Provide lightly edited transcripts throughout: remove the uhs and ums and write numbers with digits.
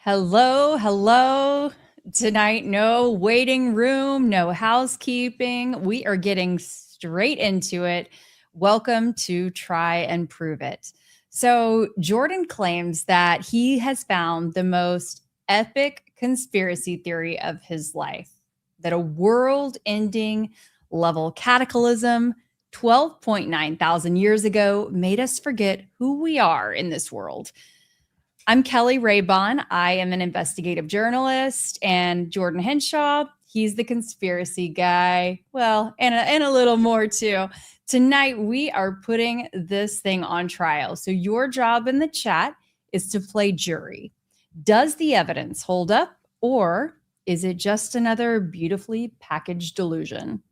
Hello, hello. Tonight, no waiting room, no housekeeping. We are getting straight into it. Welcome to Try and Prove It. So, Jordan claims that he has found the most epic conspiracy theory of his life, that a world ending level cataclysm 12.9 thousand years ago made us forget who we are in this world. I'm Keli Raybon. I am an investigative journalist, and Jordan Henshaw, he's the conspiracy guy. Well, and a little more too. Tonight, we are putting this thing on trial. So your job in the chat is to play jury. Does the evidence hold up, or is it just another beautifully packaged delusion?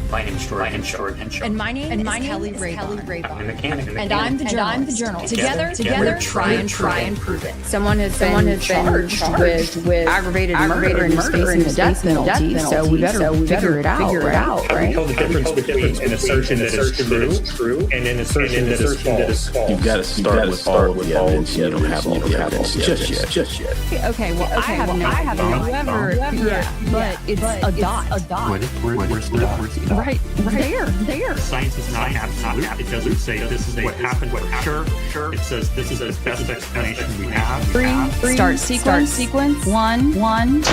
My name is Jordan Henshaw. And my name is Keli Raybon. I'm a mechanic. And I'm the journalist. Together, we're try and prove it. Someone has been charged with aggravated murder and is facing the death penalty. So we better figure it out, right? Tell the difference between an assertion that is true and an assertion that is false. You've got to start with all of the evidence. You don't have all the evidence just yet. Okay, well, I have never, but it's a dot. Where's the dot? Right there. Science is not absolute. It doesn't say this is what happened for sure. It says this is the best explanation we have. Start sequence. One.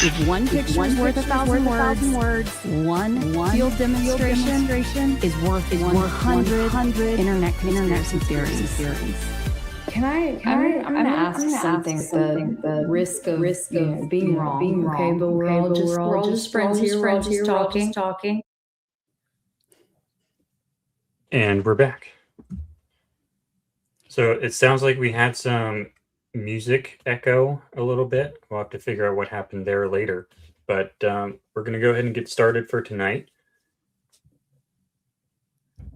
If one picture is worth 1,000 words, one field demonstration is worth 100 internet conspiracy theories. I'm gonna ask something at the risk of being wrong. Okay, but we're all just friends here. We're all just talking. And we're back. So it sounds like we had some music echo a little bit. We'll have to figure out what happened there later. But we're going to go ahead and get started for tonight.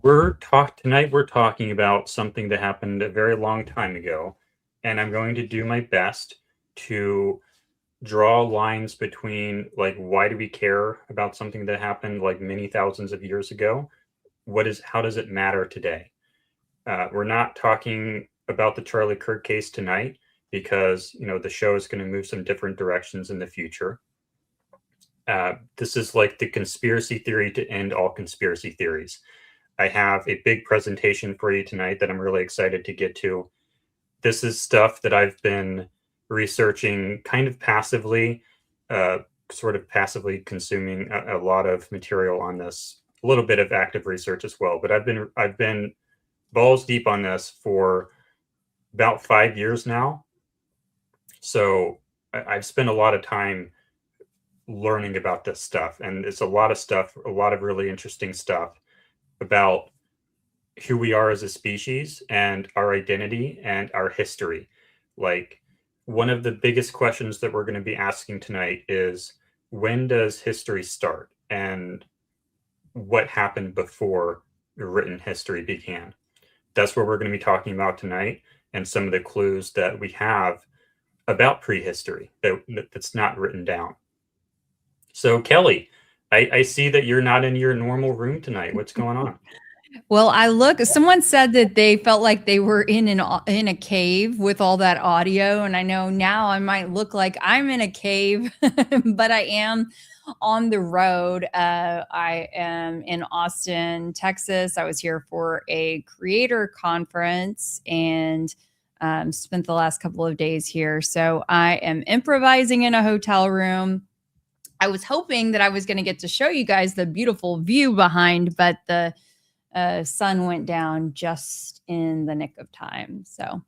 Tonight we're talking about something that happened a very long time ago, and I'm going to do my best to draw lines between, like, why do we care about something that happened like many thousands of years ago? How does it matter today? We're not talking about the Charlie Kirk case tonight because, the show is going to move some different directions in the future. This is like the conspiracy theory to end all conspiracy theories. I have a big presentation for you tonight that I'm really excited to get to. This is stuff that I've been researching kind of passively, sort of passively consuming a lot of material on this, a little bit of active research as well. But I've been balls deep on this for about 5 years now. So I've spent a lot of time learning about this stuff, and it's a lot of stuff, a lot of really interesting stuff about who we are as a species and our identity and our history. Like, one of the biggest questions that we're going to be asking tonight is, when does history start and what happened before written history began? That's what we're going to be talking about tonight, and some of the clues that we have about prehistory that's not written down. So, Kelly, I see that you're not in your normal room tonight. What's going on? Well, someone said that they felt like they were in a cave with all that audio. And I know now I might look like I'm in a cave, but I am on the road. I am in Austin, Texas. I was here for a creator conference and spent the last couple of days here. So I am improvising in a hotel room. I was hoping that I was going to get to show you guys the beautiful view behind, but the sun went down just in the nick of time. So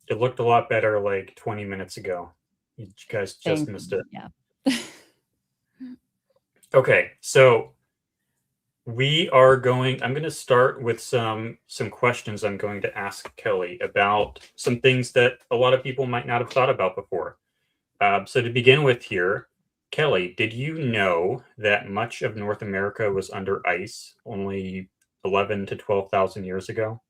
it looked a lot better like 20 minutes ago. You guys just missed it. Yeah. Okay, so I'm going to start with some questions I'm going to ask Kelly about some things that a lot of people might not have thought about before. So to begin with here, Kelly, did you know that much of North America was under ice only 11 to 12,000 years ago?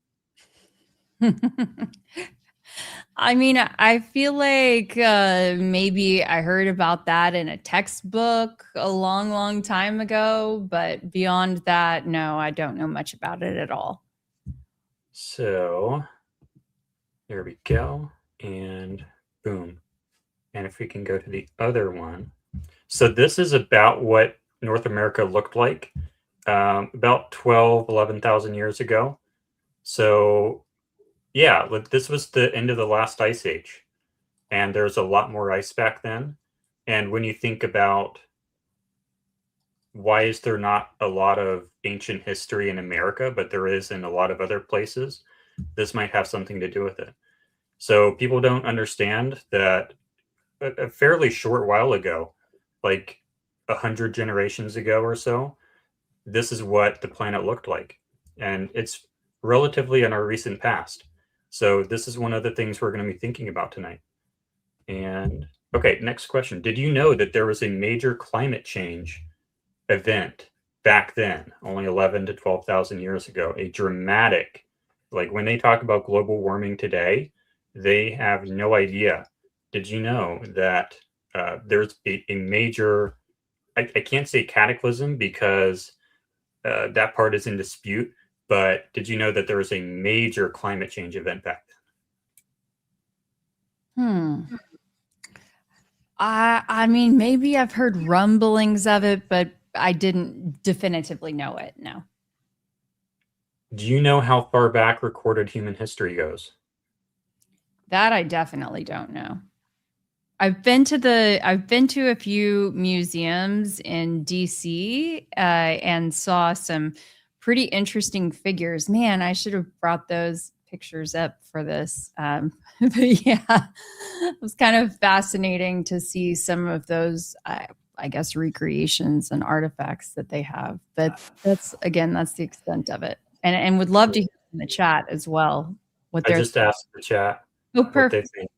I mean, I feel like maybe I heard about that in a textbook a long, long time ago, but beyond that, no, I don't know much about it at all. So there we go, and boom. And if we can go to the other one. So this is about what North America looked like about 11,000 years ago. So yeah, this was the end of the last ice age, and there's a lot more ice back then. And when you think about why is there not a lot of ancient history in America, but there is in a lot of other places, this might have something to do with it. So people don't understand that a fairly short while ago, like 100 generations ago or so, this is what the planet looked like. And it's relatively in our recent past. So this is one of the things we're going to be thinking about tonight. And okay, next question. Did you know that there was a major climate change event back then, only 11 to 12,000 years ago? A dramatic, like when they talk about global warming today, they have no idea. Did you know that there's a major, I can't say cataclysm because that part is in dispute, but did you know that there was a major climate change event back then? I mean, maybe I've heard rumblings of it, but I didn't definitively know it. No. Do you know how far back recorded human history goes? That I definitely don't know. I've been to a few museums in DC and saw some pretty interesting figures. Man, I should have brought those pictures up for this. But yeah, it was kind of fascinating to see some of those, I guess, recreations and artifacts that they have. But that's the extent of it. And would love to hear in the chat as well. what I they're just asked the chat oh what they perfect. think.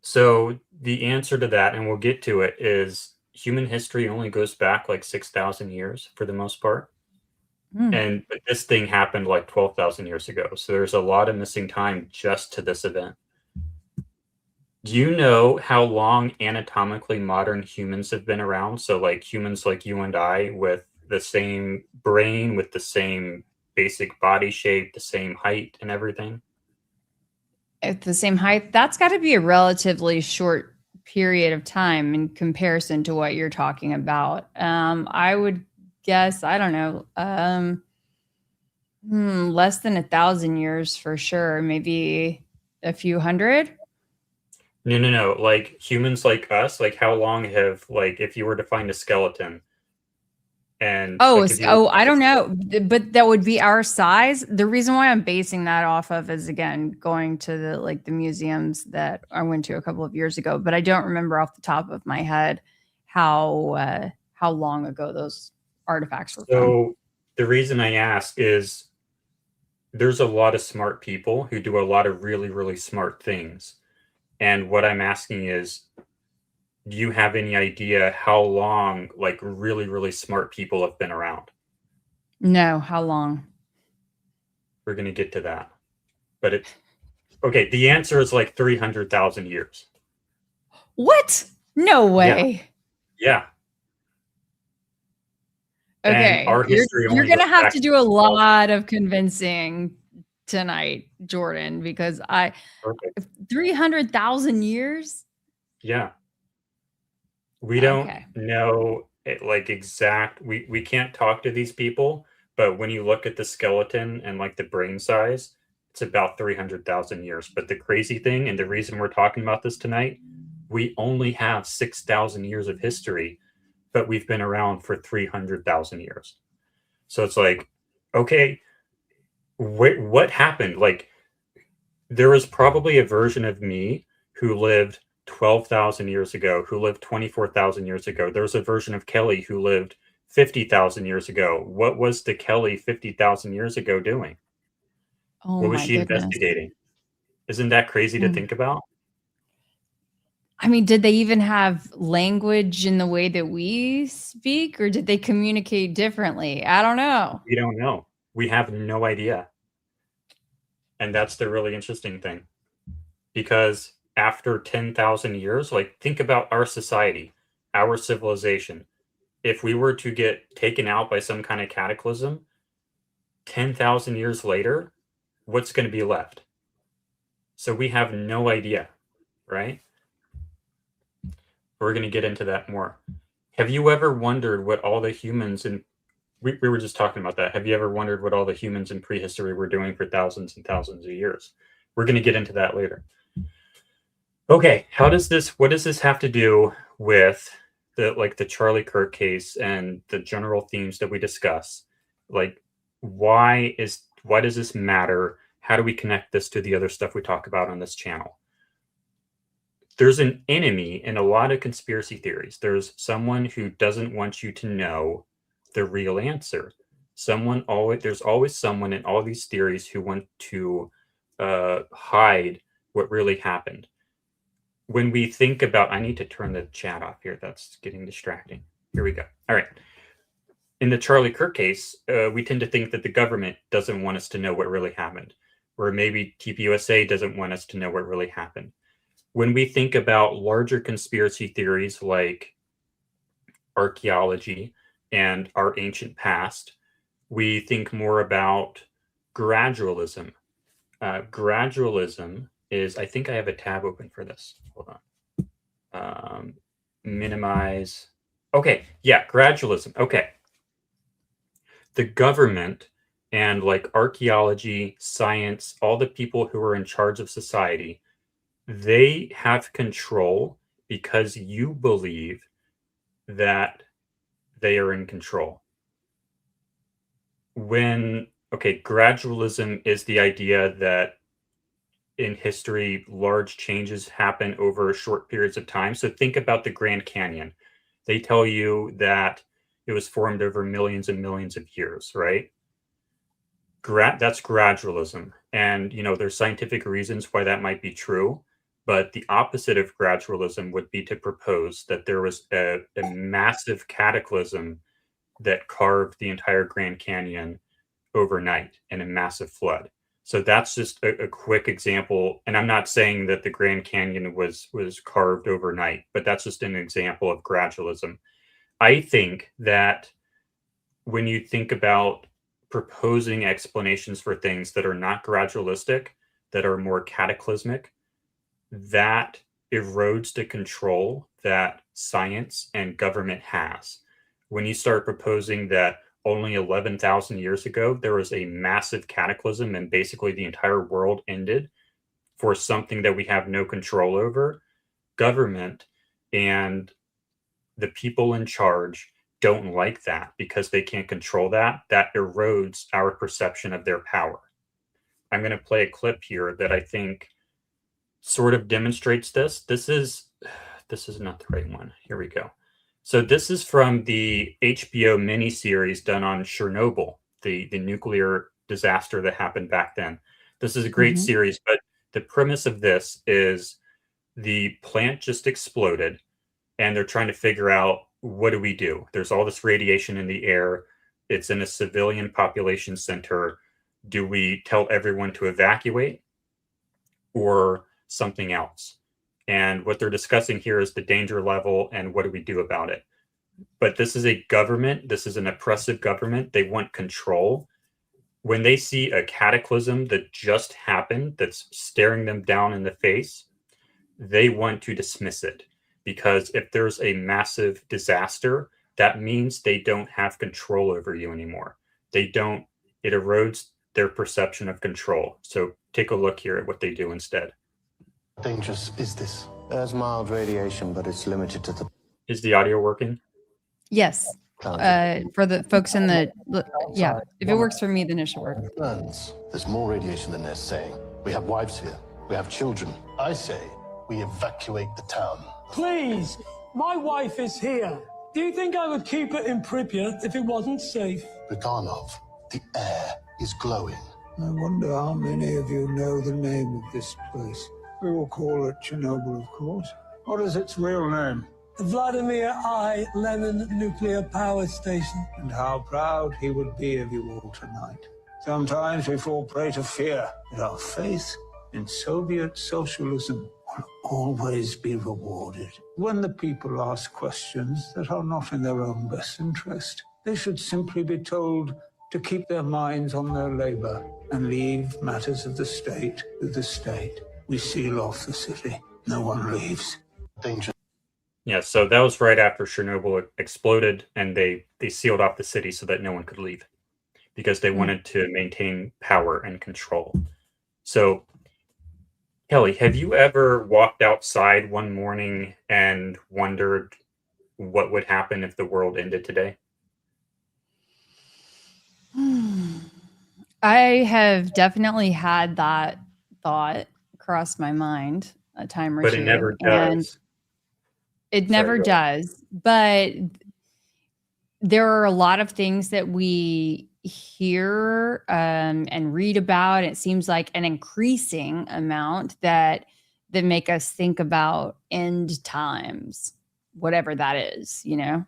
So the answer to that, and we'll get to it, is human history only goes back like 6,000 years for the most part. But this thing happened like 12,000 years ago. So there's a lot of missing time just to this event. Do you know how long anatomically modern humans have been around? So like humans like you and I with the same brain, with the same basic body shape, the same height and everything? At the same height, that's got to be a relatively short period of time in comparison to what you're talking about. I would guess, I don't know, less than 1,000 years for sure, maybe a few hundred. No. Like humans like us, like how long have, like if you were to find a skeleton and Oh, like if you were to I find a don't know, skeleton, but that would be our size. The reason why I'm basing that off of is again going to the museums that I went to a couple of years ago, but I don't remember off the top of my head how long ago those artifacts were from. so the reason I ask is there's a lot of smart people who do a lot of really, really smart things. And what I'm asking is, do you have any idea how long like really, really smart people have been around? No, how long? We're going to get to that. But okay, the answer is like 300,000 years. What? No way. Yeah. And Okay, our history you're only gonna goes have back to to do a 6,000. lot of convincing tonight, Jordan, because Perfect. 300,000 years. Yeah. We don't Okay. know it, like exact. We can't talk to these people, but when you look at the skeleton and like the brain size, it's about 300,000 years. But the crazy thing, and the reason we're talking about this tonight, we only have 6,000 years of history, but we've been around for 300,000 years. So it's like, okay, what happened? Like, there was probably a version of me who lived 12,000 years ago, who lived 24,000 years ago. There was a version of Keli who lived 50,000 years ago. What was the Keli 50,000 years ago doing? Oh What was my she goodness. investigating? Isn't that crazy to think about? I mean, did they even have language in the way that we speak, or did they communicate differently? I don't know. We don't know. We have no idea. And that's the really interesting thing. Because after 10,000 years, like think about our society, our civilization. If we were to get taken out by some kind of cataclysm, 10,000 years later, what's going to be left? So we have no idea, right? We're going to get into that more. Have you ever wondered what all the humans in we were just talking about that. Have you ever wondered what all the humans in prehistory were doing for thousands and thousands of years? We're going to get into that later. Okay, what does this have to do with the Charlie Kirk case and the general themes that we discuss? Like, why does this matter? How do we connect this to the other stuff we talk about on this channel? There's an enemy in a lot of conspiracy theories. There's someone who doesn't want you to know the real answer. There's always someone in all these theories who want to hide what really happened. When we think about, I need to turn the chat off here. That's getting distracting. Here we go. All right. In the Charlie Kirk case, we tend to think that the government doesn't want us to know what really happened, or maybe TPUSA doesn't want us to know what really happened. When we think about larger conspiracy theories like archaeology and our ancient past, we think more about gradualism. Gradualism is, I think I have a tab open for this. Hold on. Minimize. Okay, yeah, gradualism. Okay. The government and like archaeology, science, all the people who are in charge of society, they have control because you believe that they are in control. Gradualism is the idea that in history, large changes happen over short periods of time. So think about the Grand Canyon. They tell you that it was formed over millions and millions of years, right? That's gradualism. And, there's scientific reasons why that might be true. But the opposite of gradualism would be to propose that there was a massive cataclysm that carved the entire Grand Canyon overnight in a massive flood. So that's just a quick example. And I'm not saying that the Grand Canyon was carved overnight, but that's just an example of gradualism. I think that when you think about proposing explanations for things that are not gradualistic, that are more cataclysmic, that erodes the control that science and government has. When you start proposing that only 11,000 years ago, there was a massive cataclysm and basically the entire world ended for something that we have no control over, government and the people in charge don't like that because they can't control that. That erodes our perception of their power. I'm going to play a clip here that I think sort of demonstrates this. This is not the right one. Here we go. So this is from the HBO miniseries done on Chernobyl, the nuclear disaster that happened back then. This is a great series, but the premise of this is the plant just exploded and they're trying to figure out, what do we do? There's all this radiation in the air. It's in a civilian population center. Do we tell everyone to evacuate or something else? And what they're discussing here is the danger level and what do we do about it? But this is a government. This is an oppressive government. They want control. When they see a cataclysm that just happened, that's staring them down in the face, they want to dismiss it. Because if there's a massive disaster, that means they don't have control over you anymore. It erodes their perception of control. So take a look here at what they do instead. Dangerous is this? There's mild radiation, but it's limited to the... Is the audio working? Yes. For the folks in the... Yeah, if it works for me, then it should work. There's more radiation than they're saying. We have wives here. We have children. I say we evacuate the town. Please, my wife is here. Do you think I would keep her in Pripyat if it wasn't safe? Bogdanov, the air is glowing. I wonder how many of you know the name of this place. We will call it Chernobyl, of course. What is its real name? The Vladimir I. Lenin Nuclear Power Station. And how proud he would be of you all tonight. Sometimes we fall prey to fear, but our faith in Soviet socialism will always be rewarded. When the people ask questions that are not in their own best interest, they should simply be told to keep their minds on their labor and leave matters of the state to the state. We seal off the city. No one leaves. Danger. Yeah, so that was right after Chernobyl exploded, and they sealed off the city so that no one could leave because they wanted to maintain power and control. So, Kelly, have you ever walked outside one morning and wondered what would happen if the world ended today? I have definitely had that thought cross my mind a time or two. But it never does. It never does. But there are a lot of things that we hear and read about. It seems like an increasing amount that make us think about end times, whatever that is, Yeah,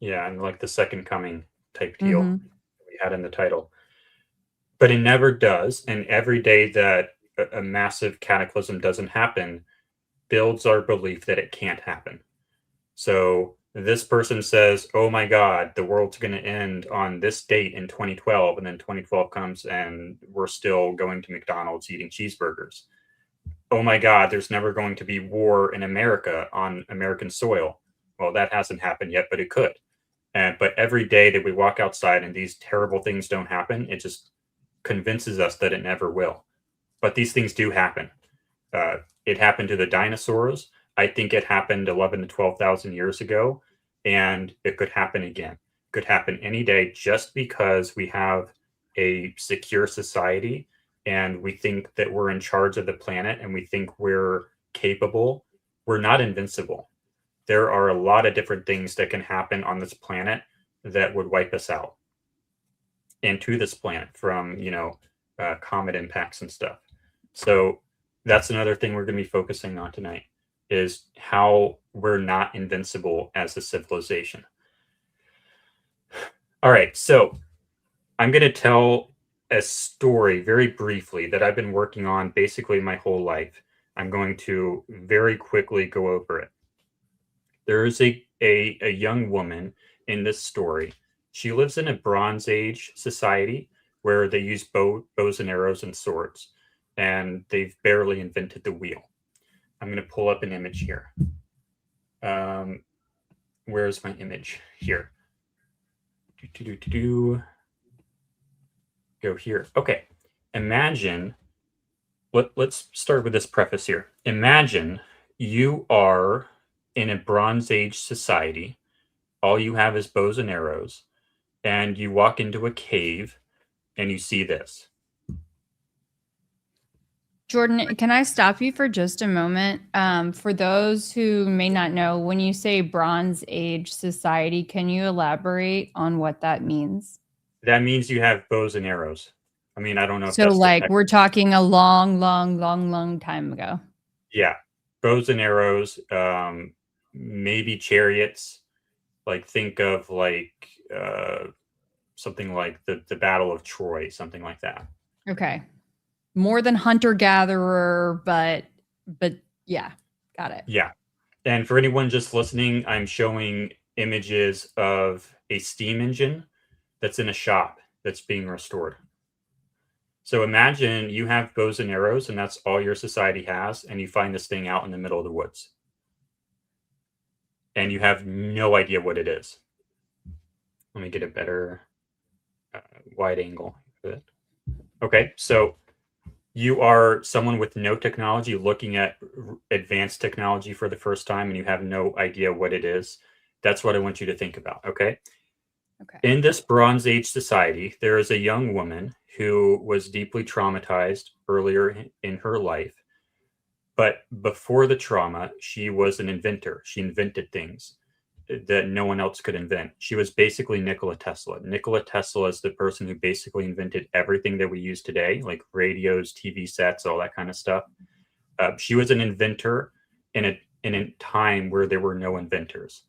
and like the second coming type deal we had in the title. But it never does. And every day that a massive cataclysm doesn't happen builds our belief that it can't happen. So this person says, oh my God, the world's going to end on this date in 2012. And then 2012 comes and we're still going to McDonald's eating cheeseburgers. Oh my God, there's never going to be war in America on American soil. Well, that hasn't happened yet, but it could. But every day that we walk outside and these terrible things don't happen, it just convinces us that it never will. But these things do happen. It happened to the dinosaurs. I think it happened 11 to 12,000 years ago, and it could happen again. It could happen any day just because we have a secure society and we think that we're in charge of the planet and we think we're capable. We're not invincible. There are a lot of different things that can happen on this planet that would wipe us out. and to this planet from, comet impacts and stuff. So that's another thing we're going to be focusing on tonight, is how we're not invincible as a civilization. All right, so I'm going to tell a story very briefly that I've been working on basically my whole life. I'm going to very quickly go over it. There is a young woman in this story. She lives in a Bronze Age society where they use bows and arrows and swords, and they've barely invented the wheel. I'm going to pull up an image here. Where's my image? Here. Go here. Okay. Imagine, let's start with this preface here. Imagine you are in a Bronze Age society. All you have is bows and arrows, and you walk into a cave and you see this. Jordan, can I stop you for just a moment? For those who may not know, when you say Bronze Age society, can you elaborate on what that means? That means you have bows and arrows. I mean, I don't know if So that's like we're talking a long time ago. Yeah, bows and arrows, maybe chariots. Like think of like something like the Battle of Troy, something like that. Okay. More than hunter gatherer, but yeah, got it. Yeah. And for anyone just listening, I'm showing images of a steam engine that's in a shop that's being restored. So imagine you have bows and arrows, and that's all your society has, and you find this thing out in the middle of the woods. And you have no idea what it is. Let me get a better wide angle of it. Okay, so you are someone with no technology looking at advanced technology for the first time, and you have no idea what it is. That's what I want you to think about, okay? Okay. In this Bronze Age society, there is a young woman who was deeply traumatized earlier in her life. But before the trauma, she was an inventor. She invented things that no one else could invent. She was basically Nikola Tesla. Nikola Tesla is the person who basically invented everything that we use today, like radios, TV sets, all that kind of stuff. She was an inventor in a time where there were no inventors.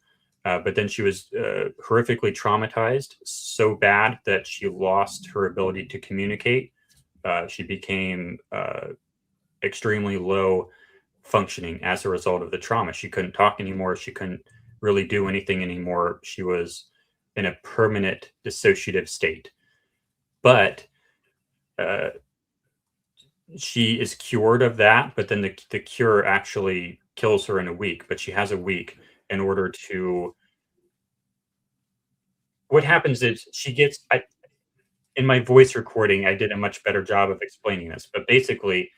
But then she was horrifically traumatized, so bad that she lost her ability to communicate. She became extremely low functioning as a result of the trauma. She couldn't talk anymore. She couldn't really do anything anymore. She was in a permanent dissociative state. But she is cured of that, but then the cure actually kills her in a week. But she has a week in order to... What happens is she gets... in my voice recording, I did a much better job of explaining this. But basically,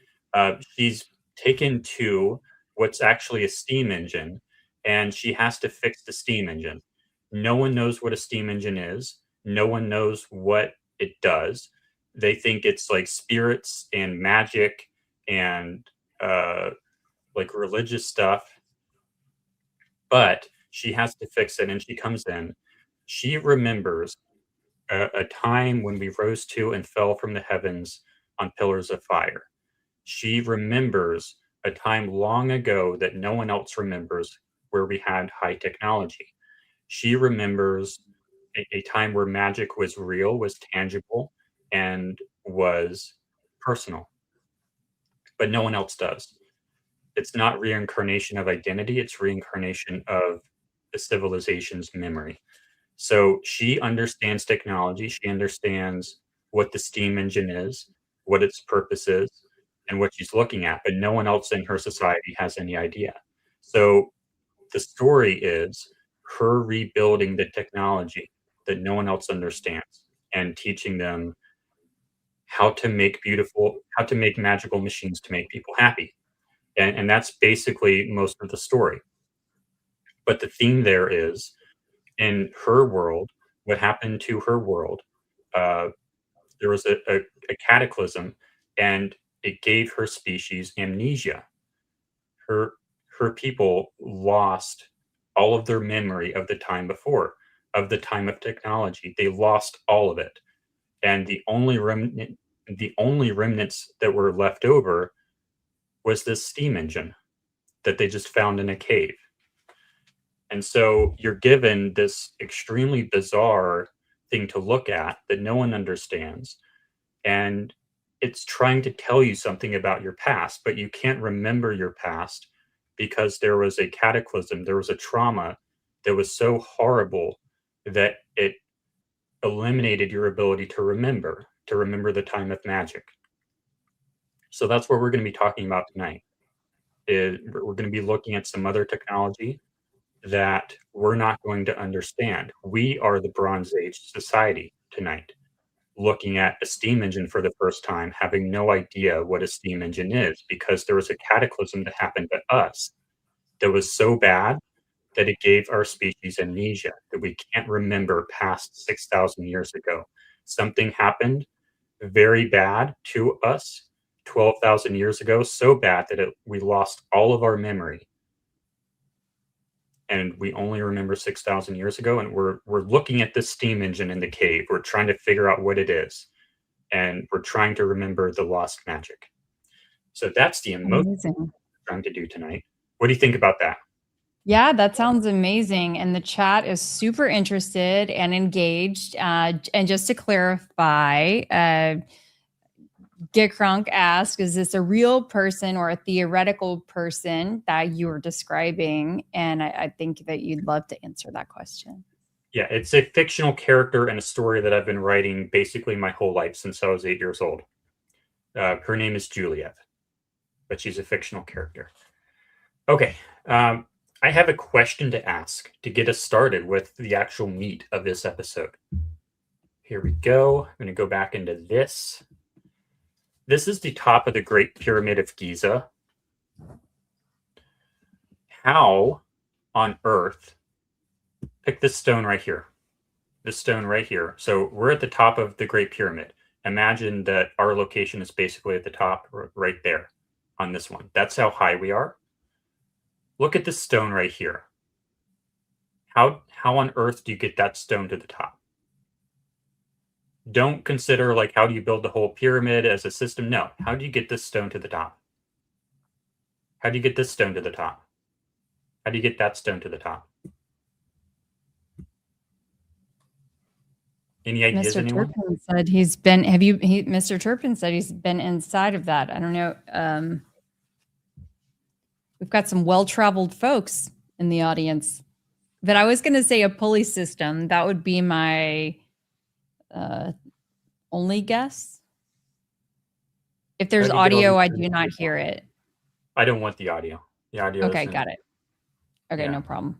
she's taken to what's actually a steam engine, and she has to fix the steam engine. No one knows what a steam engine is. No one knows what it does. They think it's like spirits and magic and like religious stuff. But she has to fix it, and she comes in. She remembers a time when we rose to and fell from the heavens on pillars of fire. She remembers a time long ago that no one else remembers, where we had high technology. She remembers a time where magic was real, was tangible, and was personal. But no one else does. It's not reincarnation of identity, it's reincarnation of the civilization's memory. So she understands technology, she understands what the steam engine is, what its purpose is, and what she's looking at, but no one else in her society has any idea. So the story is her rebuilding the technology that no one else understands and teaching them how to make magical machines to make people happy. And that's basically most of the story. But the theme there is, in her world, what happened to her world, there was a cataclysm, and it gave her species amnesia. Her people lost all of their memory of the time before, of the time of technology. They lost all of it. And the only remnants that were left over was this steam engine that they just found in a cave. And so you're given this extremely bizarre thing to look at that no one understands. And it's trying to tell you something about your past, but you can't remember your past because there was a cataclysm, there was a trauma that was so horrible that it eliminated your ability to remember the time of magic. So that's what we're going to be talking about tonight. We're going to be looking at some other technology that we're not going to understand. We are the Bronze Age society tonight, looking at a steam engine for the first time, having no idea what a steam engine is, because there was a cataclysm that happened to us that was so bad that it gave our species amnesia, that we can't remember past 6,000 years ago. Something happened very bad to us 12,000 years ago, so bad that we lost all of our memory. And we only remember 6,000 years ago, and we're looking at this steam engine in the cave. We're trying to figure out what it is, and we're trying to remember the lost magic. So that's the emotion we're trying to do tonight. What do you think about that? Yeah, that sounds amazing. And the chat is super interested and engaged. And just to clarify, Gikrunk asked, is this a real person or a theoretical person that you were describing? And I think that you'd love to answer that question. Yeah, it's a fictional character and a story that I've been writing basically my whole life since I was 8 years old. Her name is Juliet, but she's a fictional character. Okay, I have a question to ask to get us started with the actual meat of this episode. Here we go. I'm going to go back into this. This is the top of the Great Pyramid of Giza. How on earth, pick this stone right here. This stone right here. So we're at the top of the Great Pyramid. Imagine that our location is basically at the top right there on this one. That's how high we are. Look at this stone right here. How on earth do you get that stone to the top? Don't consider like how do you build the whole pyramid as a system. No. How do you get this stone to the top? How do you get this stone to the top? How do you get that stone to the top? Any ideas, Mr. anyone? Turpin said he's been, Mr. Turpin said he's been inside of that. I don't know. We've got some well-traveled folks in the audience. But I was going to say a pulley system. That would be my only guess. If there's audio, I do not hear it. I don't want the audio. The audio. Okay, got it. Okay, no problem.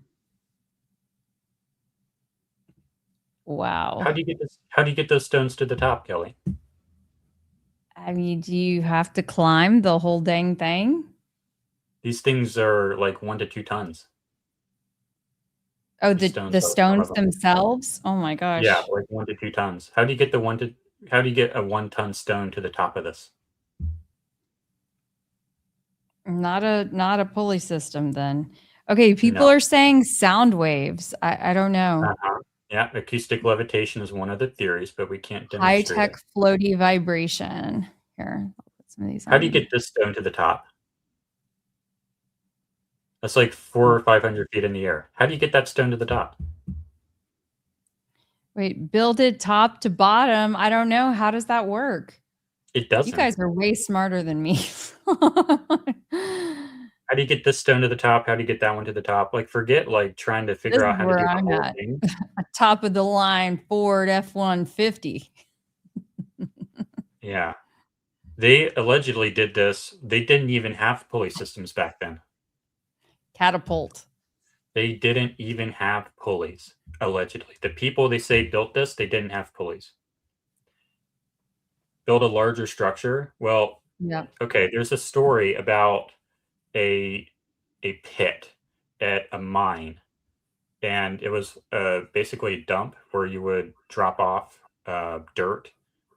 Wow. How do you get this? How do you get those stones to the top, Kelly? I mean, do you have to climb the whole dang thing? These things are like 1 to 2 tons. Oh, the stones themselves? Oh my gosh. Yeah, like 1 to 2 tons. How do you get how do you get a 1-ton stone to the top of this? Not a pulley system then. Okay, people are saying sound waves. I don't know. Yeah, acoustic levitation is one of the theories, but we can't demonstrate it. High-tech floaty vibration. Here, I'll put some of these on. How do you get this stone to the top? That's like 400 or 500 feet in the air. How do you get that stone to the top? Wait, build it top to bottom. I don't know. How does that work? It doesn't. You guys are way smarter than me. How do you get this stone to the top? How do you get that one to the top? Like, forget like trying to figure out how to do the whole thing. Top of the line Ford F-150. Yeah. They allegedly did this. They didn't even have pulley systems back then. Catapult. They didn't even have pulleys, allegedly. The people they say built this, they didn't have pulleys. Build a larger structure. Well, yeah. Okay, there's a story about a pit at a mine, and it was basically a dump where you would drop off dirt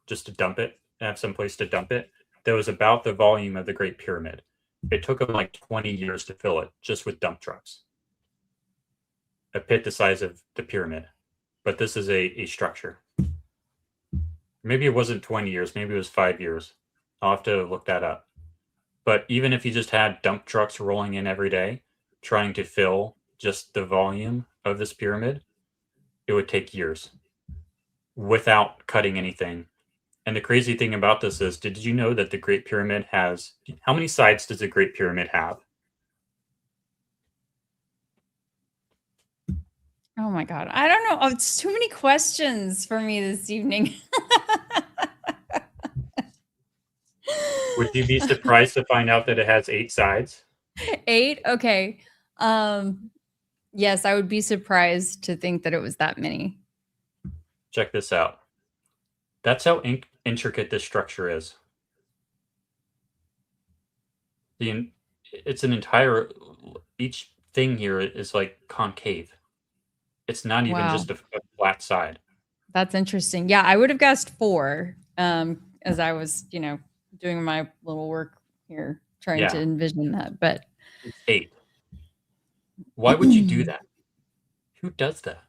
just to dump it and have some place to dump it. That was about the volume of the Great Pyramid. It took them like 20 years to fill it just with dump trucks. A pit the size of the pyramid, but this is a structure. Maybe it wasn't 20 years. Maybe it was 5 years. I'll have to look that up. But even if you just had dump trucks rolling in every day, trying to fill just the volume of this pyramid, it would take years without cutting anything. And the crazy thing about this is, did you know that the Great Pyramid has, how many sides does the Great Pyramid have? Oh my God. I don't know. Oh, it's too many questions for me this evening. Would you be surprised to find out that it has 8 sides? 8? Okay. Yes, I would be surprised to think that it was that many. Check this out. That's how intricate this structure is. It's an entire, each thing here is like concave. It's not even just a flat side. That's interesting. Yeah, I would have guessed 4, as I was, doing my little work here, trying to envision that. But it's 8. Why would you do that? Who does that?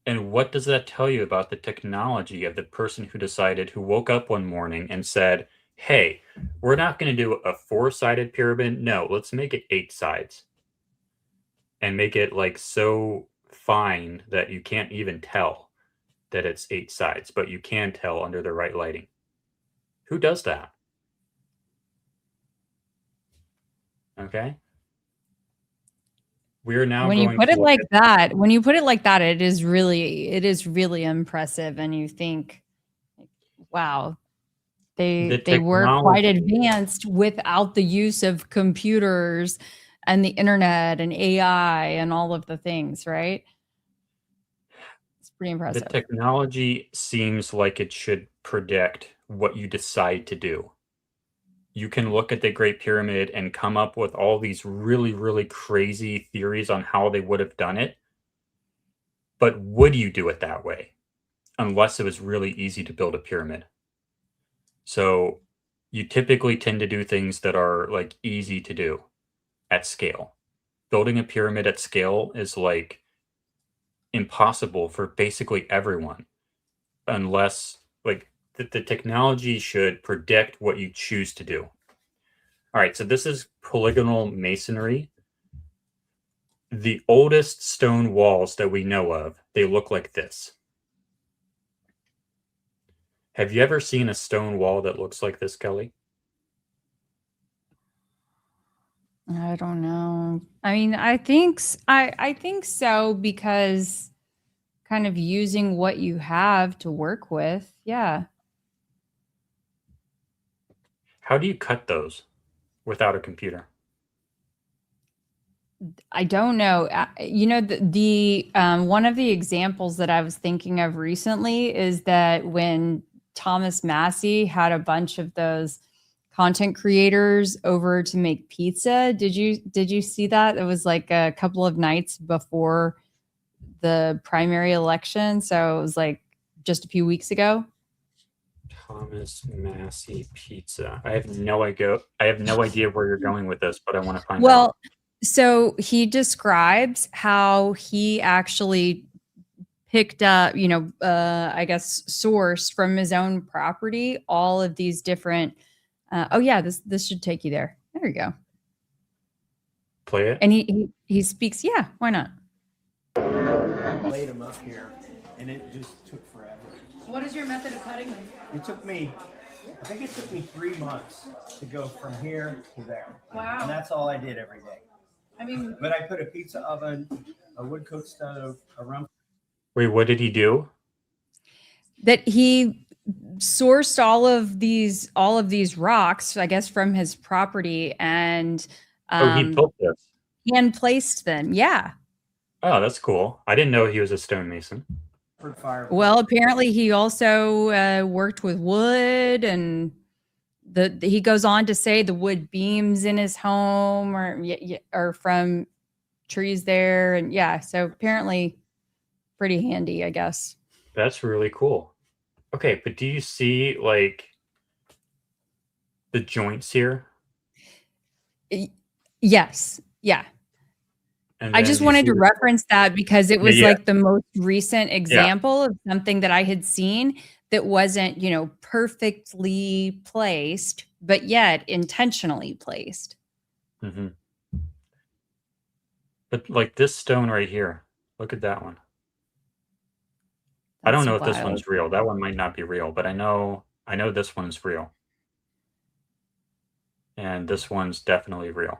And what does that tell you about the technology of the person who woke up one morning and said, hey, we're not going to do a 4-sided pyramid. No, let's make it 8 sides. And make it like so fine that you can't even tell that it's 8 sides, but you can tell under the right lighting. Who does that? Okay. We're now when you put it like that, it is really impressive. And you think, wow, they were quite advanced without the use of computers and the internet and AI and all of the things, right? It's pretty impressive. The technology seems like it should predict what you decide to do. You can look at the Great Pyramid and come up with all these really, really crazy theories on how they would have done it. But would you do it that way? Unless it was really easy to build a pyramid. So you typically tend to do things that are like easy to do at scale. Building a pyramid at scale is like impossible for basically everyone, unless like the technology should predict what you choose to do. All right, so this is polygonal masonry. The oldest stone walls that we know of, they look like this. Have you ever seen a stone wall that looks like this, Kelly? I don't know. I mean, I think so, because kind of using what you have to work with. Yeah. How do you cut those without a computer? I don't know. The one of the examples that I was thinking of recently is that when Thomas Massey had a bunch of those content creators over to make pizza. Did you see that? It was like a couple of nights before the primary election. So it was like just a few weeks ago. Thomas Massey pizza. I have no idea where you're going with this, but I want to find out. So he describes how he actually picked up, I guess sourced from his own property, all of these different, this should take you there. There you go. Play it. And he speaks, yeah, why not? Laid them up here, and it just took forever. What is your method of cutting them? I think it took me 3 months to go from here to there. Wow. And that's all I did every day. I mean, but I put a pizza oven, a wood cook stove, a rum. Wait, what did he do? That he sourced all of these rocks, I guess, from his property, and he built this. And placed them. Yeah. Oh, that's cool. I didn't know he was a stonemason. Well, apparently he also worked with wood, and he goes on to say the wood beams in his home are from trees there, and yeah, so apparently pretty handy, I guess. That's really cool. Okay, but do you see like the joints here? Yes. Yeah. And I then just you wanted see to reference that because it was yeah, like the most recent yeah. example of something that I had seen that wasn't, perfectly placed, but yet intentionally placed. hmm But like this stone right here, look at that one. I don't That's know if this wild. one's real. That one might not be real, but I know this one's real. And this one's definitely real.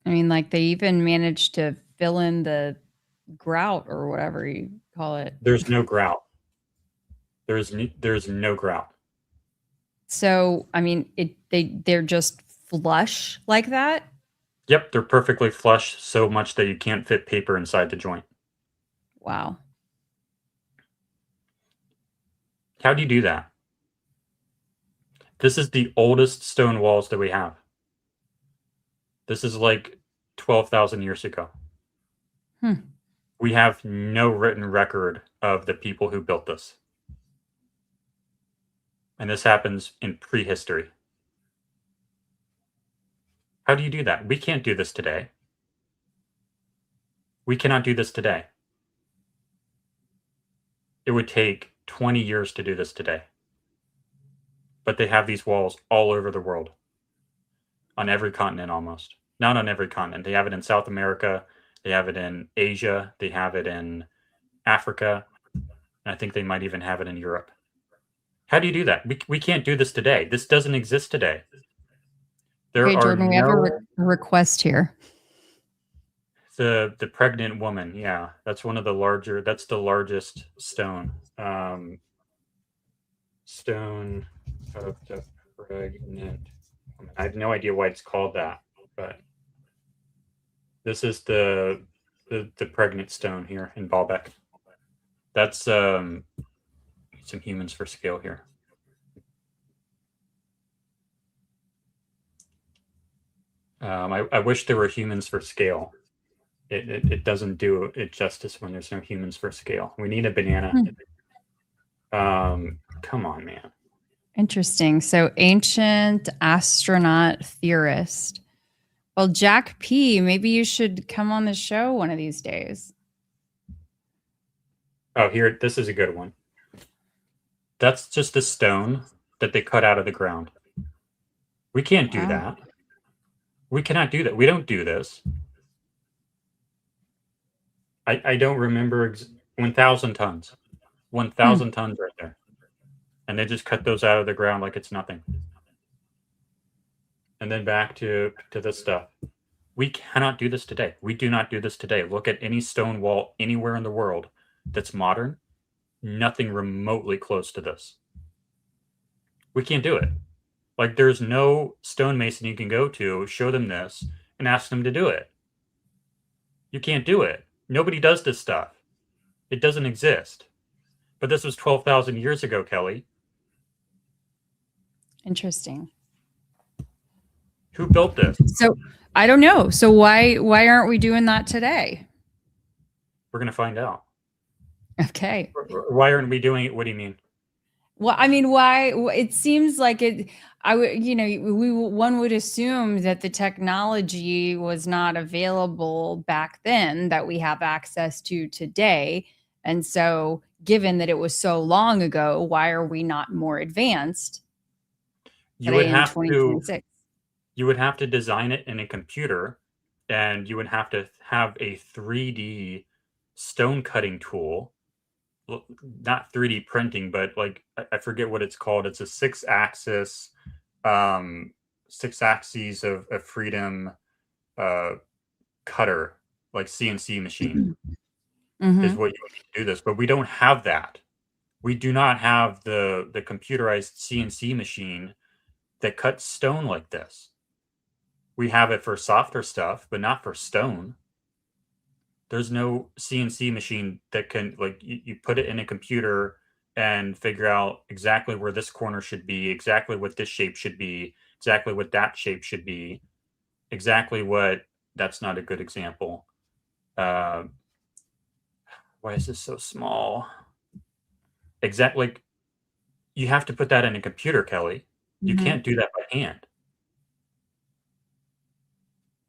I mean, like they even managed to fill in the grout or whatever you call it. There's no grout. There's no grout. So, I mean, they're just flush like that. Yep, they're perfectly flush, so much that you can't fit paper inside the joint. Wow. How do you do that? This is the oldest stone walls that we have. This is like 12,000 years ago. We have no written record of the people who built this. And this happens in prehistory. How do you do that? We can't do this today. We cannot do this today. It would take 20 years to do this today. But they have these walls all over the world. On every continent almost. Not on every continent. They have it in South America. They have it in Asia. They have it in Africa. And I think they might even have it in Europe. How do you do that? We can't do this today. This doesn't exist today. There Okay, are Jordan, we have a no request here. the pregnant woman. Yeah, that's one of the larger. That's the largest stone. Stone of the pregnant woman. I have no idea why it's called that, but this is the pregnant stone here in Baalbek. That's some humans for scale here. I wish there were humans for scale. It doesn't do it justice when there's no humans for scale. We need a banana. Come on, man. Interesting. So ancient astronaut theorist. Well, Jack P, maybe you should come on the show one of these days. Oh, here, this is a good one. That's just a stone that they cut out of the ground. We can't do that. We cannot do that. We don't do this. I don't remember 1,000 tons. 1,000 tons right there. And they just cut those out of the ground like it's nothing. And then back to this stuff. We cannot do this today. We do not do this today. Look at any stone wall anywhere in the world that's modern. Nothing remotely close to this. We can't do it. Like, there's no stonemason you can go to, show them this, and ask them to do it. You can't do it. Nobody does this stuff. It doesn't exist. But this was 12,000 years ago, Kelly. Interesting. Who built this? So I don't know. So why aren't we doing that today? We're going to find out. Okay. Why aren't we doing it? What do you mean? Well, I mean, why? It seems like it. I would, one would assume that the technology was not available back then that we have access to today, and so given that it was so long ago, why are we not more advanced? You would have to. You would have to design it in a computer, and you would have to have a 3D stone cutting tool. Not 3D printing, but like I forget what it's called. It's a 6-axis, 6 axes of freedom cutter, like CNC machine, is what you would need to do this. But we don't have that. We do not have the computerized CNC machine that cuts stone like this. We have it for softer stuff, but not for stone. There's no CNC machine that can, like, you put it in a computer and figure out exactly where this corner should be, exactly what this shape should be, exactly what that shape should be, exactly what, that's not a good example. Why is this so small? Exactly. Like, you have to put that in a computer, Kelly. You Mhm. can't do that by hand.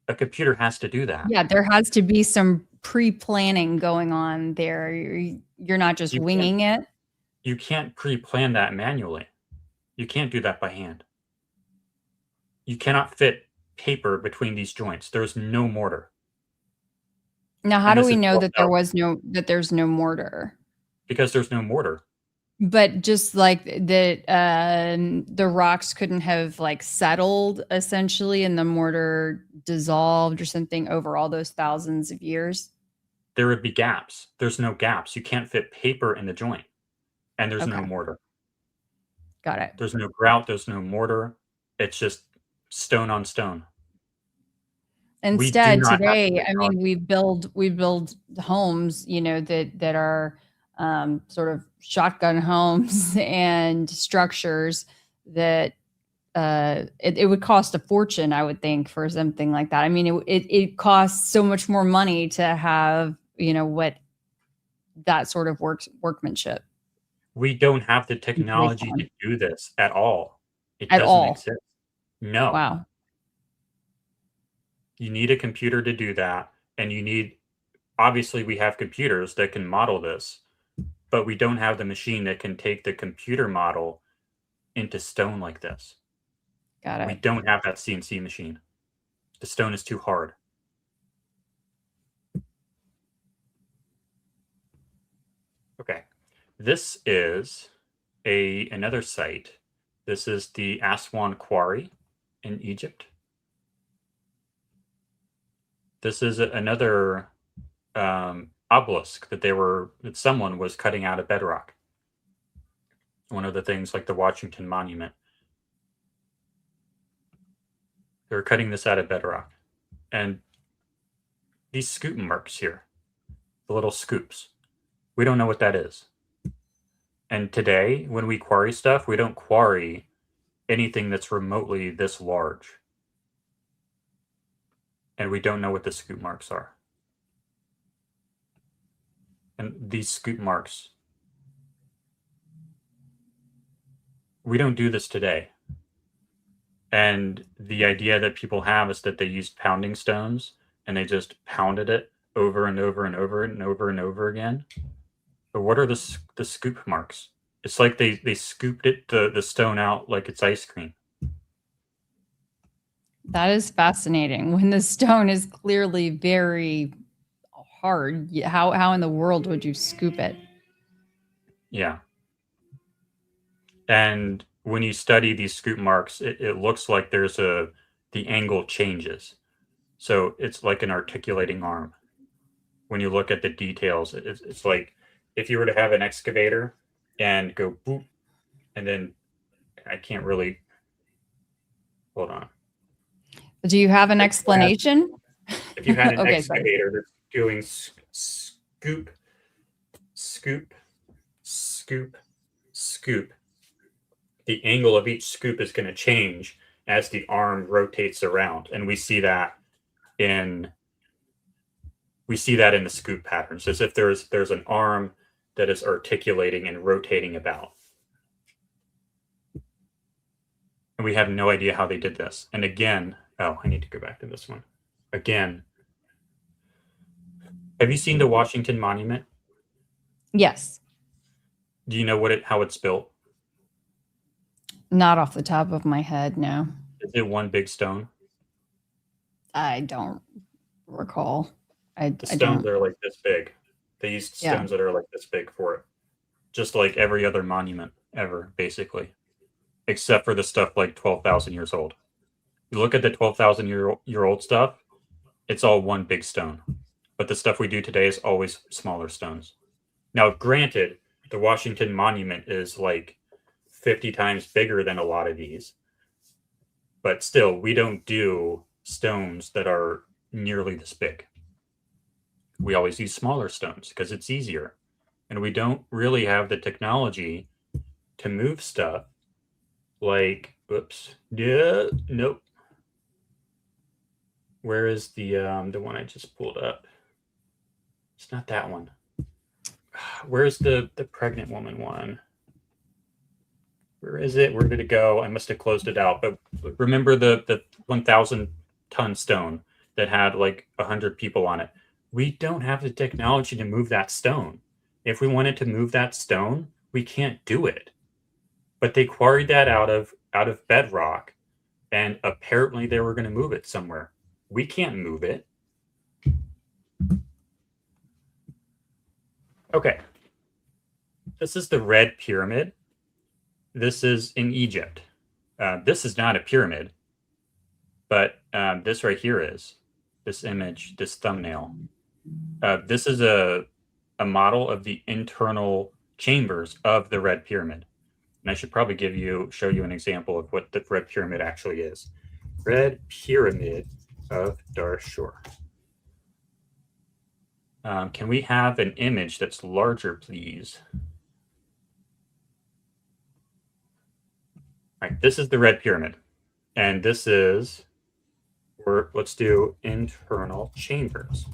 A computer has to do that. Yeah, there has to be some pre-planning going on there. You're not just You can't winging it. you can't pre-plan that manually. You can't do that by hand. You cannot fit paper between these joints. There's no mortar. Now, how And do this we is know that 12,000 there's no mortar? because there's no mortar. But just like that, the rocks couldn't have like settled essentially, and the mortar dissolved or something over all those thousands of years. There would be gaps. There's no gaps. You can't fit paper in the joint, and there's no Okay, mortar. got it. There's no grout. There's no mortar. It's just stone on stone. We do Instead, not have the today, I mean, technology. we build homes, that are sort of shotgun homes and structures that it would cost a fortune, I would think, for something like that. I mean, it costs so much more money to have, what that sort of workmanship We don't have the is based technology to on do this at all. It at doesn't all. exist. No. Wow. You need a computer to do that, and you need obviously, we have computers that can model this, but we don't have the machine that can take the computer model into stone like this. Got We it. don't have that CNC machine. The stone is too hard. Okay. This is another site. This is the Aswan Quarry in Egypt. This is another obelisk that someone was cutting out of bedrock. One of the things like the Washington Monument. They were cutting this out of bedrock. And these scoop marks here, the little scoops, we don't know what that is. And today, when we quarry stuff, we don't quarry anything that's remotely this large. And we don't know what the scoop marks are. And these scoop marks, we don't do this today. And the idea that people have is that they used pounding stones and they just pounded it over and over and over and over and over again. But what are the scoop marks? It's like they scooped the stone out like it's ice cream. That is fascinating. When the stone is clearly very hard, how in the world would you scoop it? Yeah. And when you study these scoop marks, it looks like the angle changes. So it's like an articulating arm. When you look at the details, it's like if you were to have an excavator and go boop, and then I can't really hold on. Do you have an explanation? If you had an Okay, sorry. excavator that's doing scoop, scoop, scoop, scoop, the angle of each scoop is going to change as the arm rotates around, and we see that in the scoop patterns, as if there's an arm that is articulating and rotating about. And we have no idea how they did this. And again, I need to go back to this one. Again, have you seen the Washington Monument? Yes. Do you know how it's built? Not off the top of my head, no. Is it one big stone? I don't recall. The stones are like this big. They used stones that are like this big for it. Just like every other monument ever, basically. Except for the stuff like 12,000 years old. You look at the 12,000 year old stuff, it's all one big stone. But the stuff we do today is always smaller stones. Now, granted, the Washington Monument is like 50 times bigger than a lot of these. But still, we don't do stones that are nearly this big. We always use smaller stones because it's easier. And we don't really have the technology to move stuff like, oops, yeah, nope. Where is the one I just pulled up? It's not that one. Where's the pregnant woman one? Where is it? Where did it go? I must have closed it out. But remember the 1,000-ton stone that had like 100 people on it. We don't have the technology to move that stone. If we wanted to move that stone, we can't do it. But they quarried that out of bedrock, and apparently they were going to move it somewhere. We can't move it. Okay. This is the Red Pyramid. This is in Egypt. This is not a pyramid, but this right here is. This image, this thumbnail. This is a model of the internal chambers of the Red Pyramid. And I should probably show you an example of what the Red Pyramid actually is. Red Pyramid of Dahshur. Can we have an image that's larger, please? All right, this is the Red Pyramid. And this is, let's do internal chambers.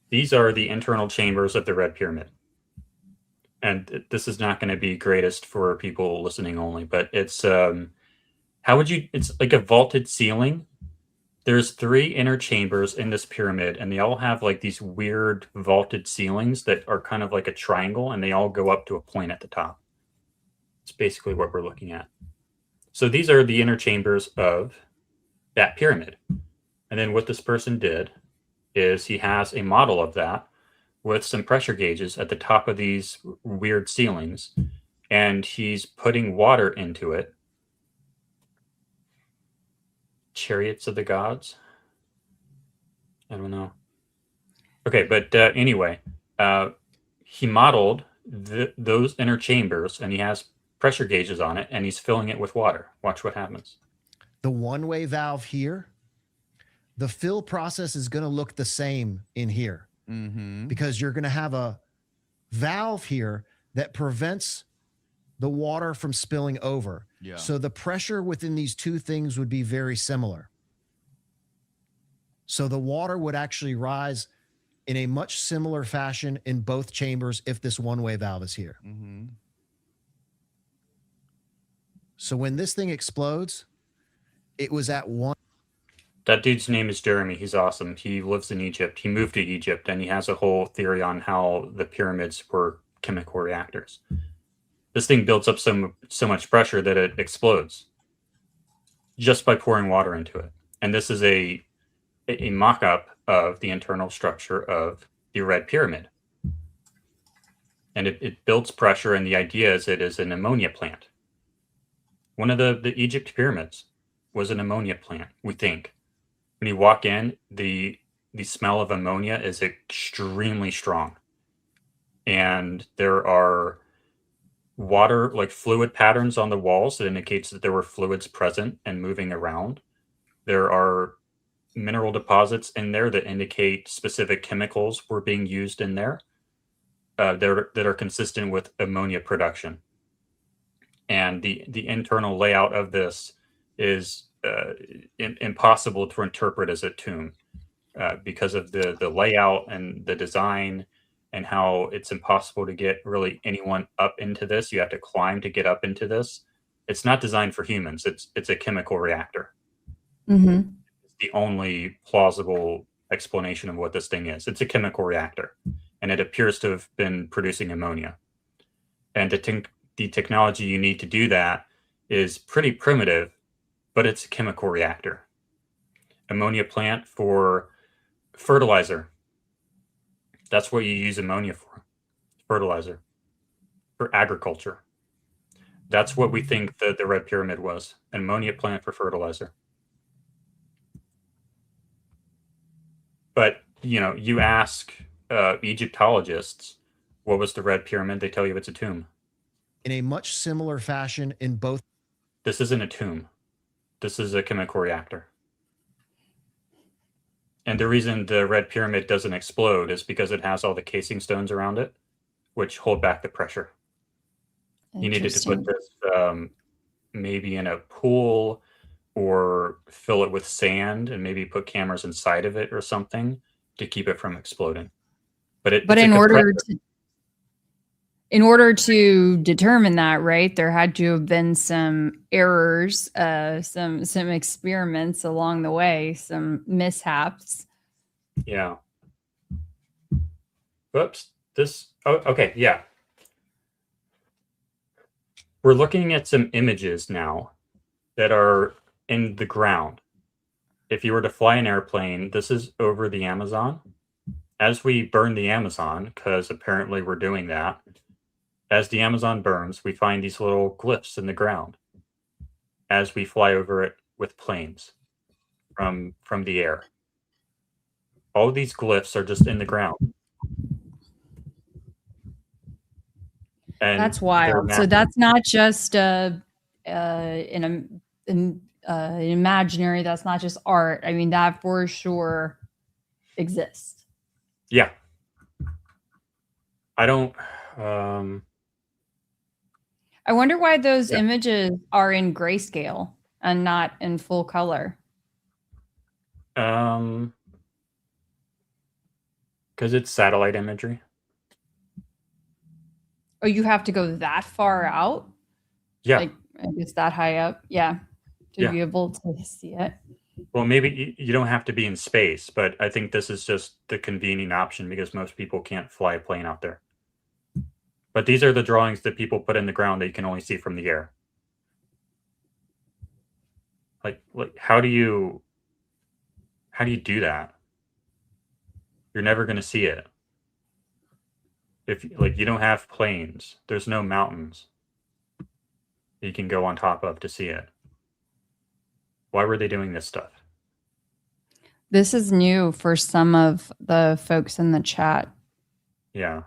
These are the internal chambers of the Red Pyramid. And this is not going to be greatest for people listening only, but it's, it's like a vaulted ceiling. There's 3 inner chambers in this pyramid, and they all have like these weird vaulted ceilings that are kind of like a triangle, and they all go up to a point at the top. It's basically what we're looking at. So these are the inner chambers of that pyramid. And then what this person did is he has a model of that with some pressure gauges at the top of these weird ceilings, and he's putting water into it. Chariots of the gods? I don't know. Okay, but anyway, he modeled those inner chambers, and he has pressure gauges on it, and he's filling it with water. Watch what happens. The one-way valve here, the fill process is going to look the same in here, because you're going to have a valve here that prevents the water from spilling over. Yeah. So the pressure within these two things would be very similar. So the water would actually rise in a much similar fashion in both chambers if this one-way valve is here. So when this thing explodes, it was at one. That dude's name is Jeremy. He's awesome. He lives in Egypt. He moved to Egypt, and he has a whole theory on how the pyramids were chemical reactors. This thing builds up so much pressure that it explodes just by pouring water into it. And this is a mock-up of the internal structure of the Red Pyramid. And it builds pressure, and the idea is it is an ammonia plant. One of the Egypt pyramids was an ammonia plant, we think. When you walk in, the smell of ammonia is extremely strong. And there are water, like fluid patterns on the walls that indicates that there were fluids present and moving around. There are mineral deposits in there that indicate specific chemicals were being used in there that are consistent with ammonia production. And the internal layout of this is impossible to interpret as a tomb because of the layout and the design, and how it's impossible to get really anyone up into this. You have to climb to get up into this. It's not designed for humans. It's a chemical reactor. Mm-hmm. It's the only plausible explanation of what this thing is. It's a chemical reactor, and it appears to have been producing ammonia. And the technology you need to do that is pretty primitive, but it's a chemical reactor. Ammonia plant for fertilizer. That's what you use ammonia for, fertilizer, for agriculture. That's what we think that the Red Pyramid was, an ammonia plant for fertilizer. But, you ask Egyptologists, what was the Red Pyramid? They tell you it's a tomb. In a much similar fashion in both. This isn't a tomb. This is a chemical reactor. And the reason the Red Pyramid doesn't explode is because it has all the casing stones around it, which hold back the pressure. You needed to put this maybe in a pool, or fill it with sand and maybe put cameras inside of it or something to keep it from exploding. But in order to determine that, right, there had to have been some errors, some experiments along the way, some mishaps. Yeah. Whoops. Okay. Yeah. We're looking at some images now that are in the ground. If you were to fly an airplane, this is over the Amazon. As we burn the Amazon, because apparently we're doing that, as the Amazon burns, we find these little glyphs in the ground as we fly over it with planes from the air. All of these glyphs are just in the ground. And that's wild. So that's not just an imaginary. That's not just art. I mean, that for sure exists. Yeah. I don't. I wonder why those images are in grayscale and not in full color. Because it's satellite imagery. Oh, you have to go that far out? Yeah. Like, I guess that high up. Yeah. To be able to see it. Well, maybe you don't have to be in space, but I think this is just the convenient option because most people can't fly a plane out there. But these are the drawings that people put in the ground that you can only see from the air. Like how do you do that? You're never going to see it. If you don't have plains, there's no mountains you can go on top of to see it. Why were they doing this stuff? This is new for some of the folks in the chat. Yeah.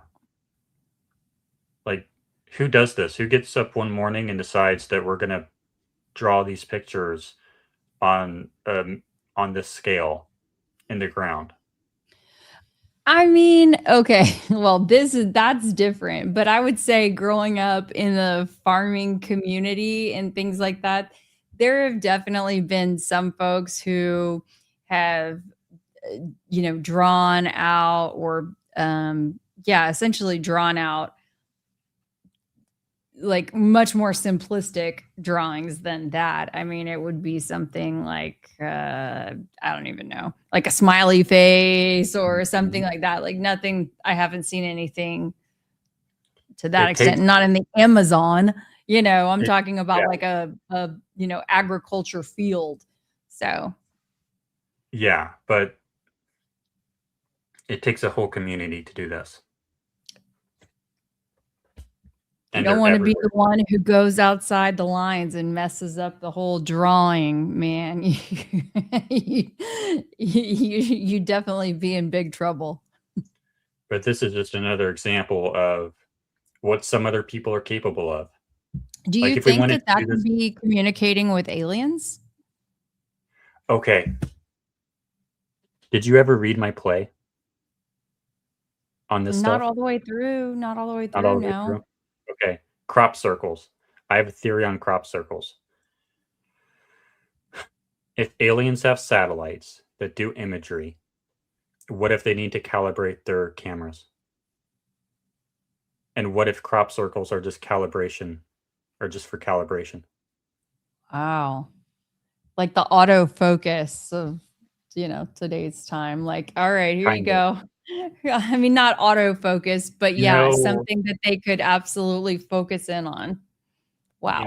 Like, who does this? Who gets up one morning and decides that we're going to draw these pictures on this scale in the ground? I mean, okay, well, that's different, but I would say growing up in the farming community and things like that, there have definitely been some folks who have, drawn out or, essentially drawn out like much more simplistic drawings than that. I mean, it would be something like, I don't even know, like a smiley face or something like that. Like nothing, I haven't seen anything to that extent, not in the Amazon, I'm talking about like a agriculture field. So. Yeah, but it takes a whole community to do this. You don't want to be the one who goes outside the lines and messes up the whole drawing, man. You definitely be in big trouble. But this is just another example of what some other people are capable of. Do you think that could be communicating with aliens? Okay. Did you ever read my play on this stuff? Not all the way through. Not all the way through, no. Okay, crop circles. I have a theory on crop circles. If aliens have satellites that do imagery, what if they need to calibrate their cameras? And what if crop circles are just calibration or just for calibration? Wow. Like the autofocus of, today's time. Like, all right, here you go. I mean, not autofocus, but something that they could absolutely focus in on. Wow.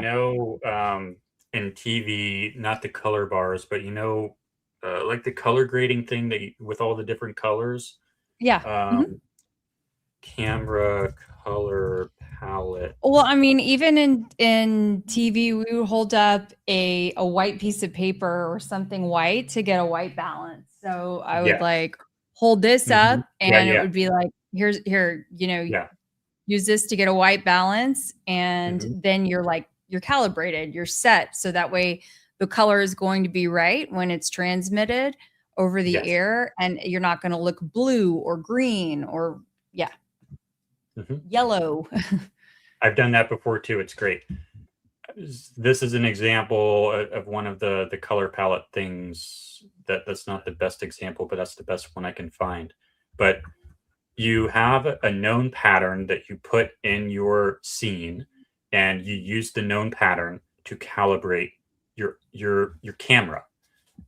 In TV, not the color bars, but like the color grading thing with all the different colors. Yeah. Camera color palette. Well, I mean, even in TV, we would hold up a white piece of paper or something white to get a white balance. So I would hold this up and it would be like, here, use this to get a white balance. And then you're calibrated, you're set. So that way the color is going to be right when it's transmitted over the air and you're not going to look blue or green or yellow. I've done that before too. It's great. This is an example of one of the color palette things that's not the best example, but that's the best one I can find. But you have a known pattern that you put in your scene, and you use the known pattern to calibrate your camera.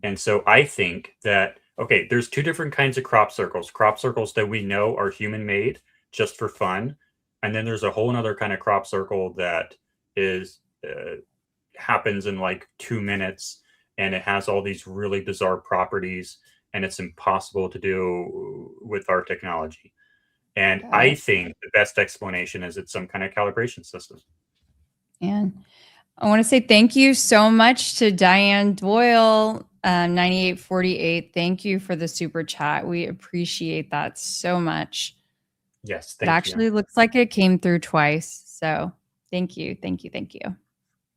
And so I think that, okay, there's two different kinds of crop circles that we know are human made just for fun. And then there's a whole other kind of crop circle that is happens in like 2 minutes, and it has all these really bizarre properties, and it's impossible to do with our technology. And I think the best explanation is it's some kind of calibration system. And I want to say thank you so much to Diane Doyle, 9848. Thank you for the super chat. We appreciate that so much. Yes, it actually looks like it came through twice. So thank you. Thank you. Thank you.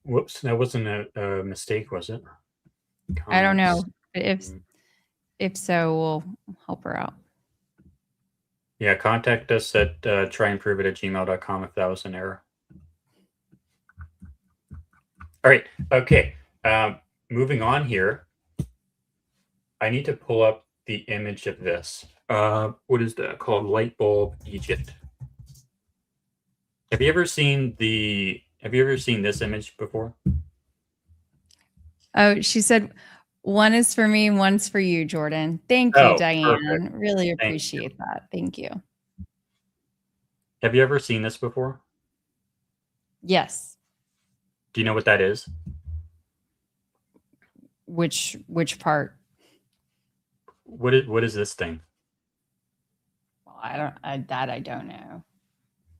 Whoops, that wasn't a mistake, was it? I don't know. If so, we'll help her out. Yeah, contact us at tryandproveit@gmail.com if that was an error. All right. Okay. Moving on here. I need to pull up the image of this. What is that called? Light bulb Egypt. Have you ever seen this image before? Oh, she said one is for me, one's for you, Jordan. Thank you, Diane. Perfect. Really appreciate that. Thank you. Have you ever seen this before? Yes. Do you know what that is? Which part? What is this thing? Well, I don't know.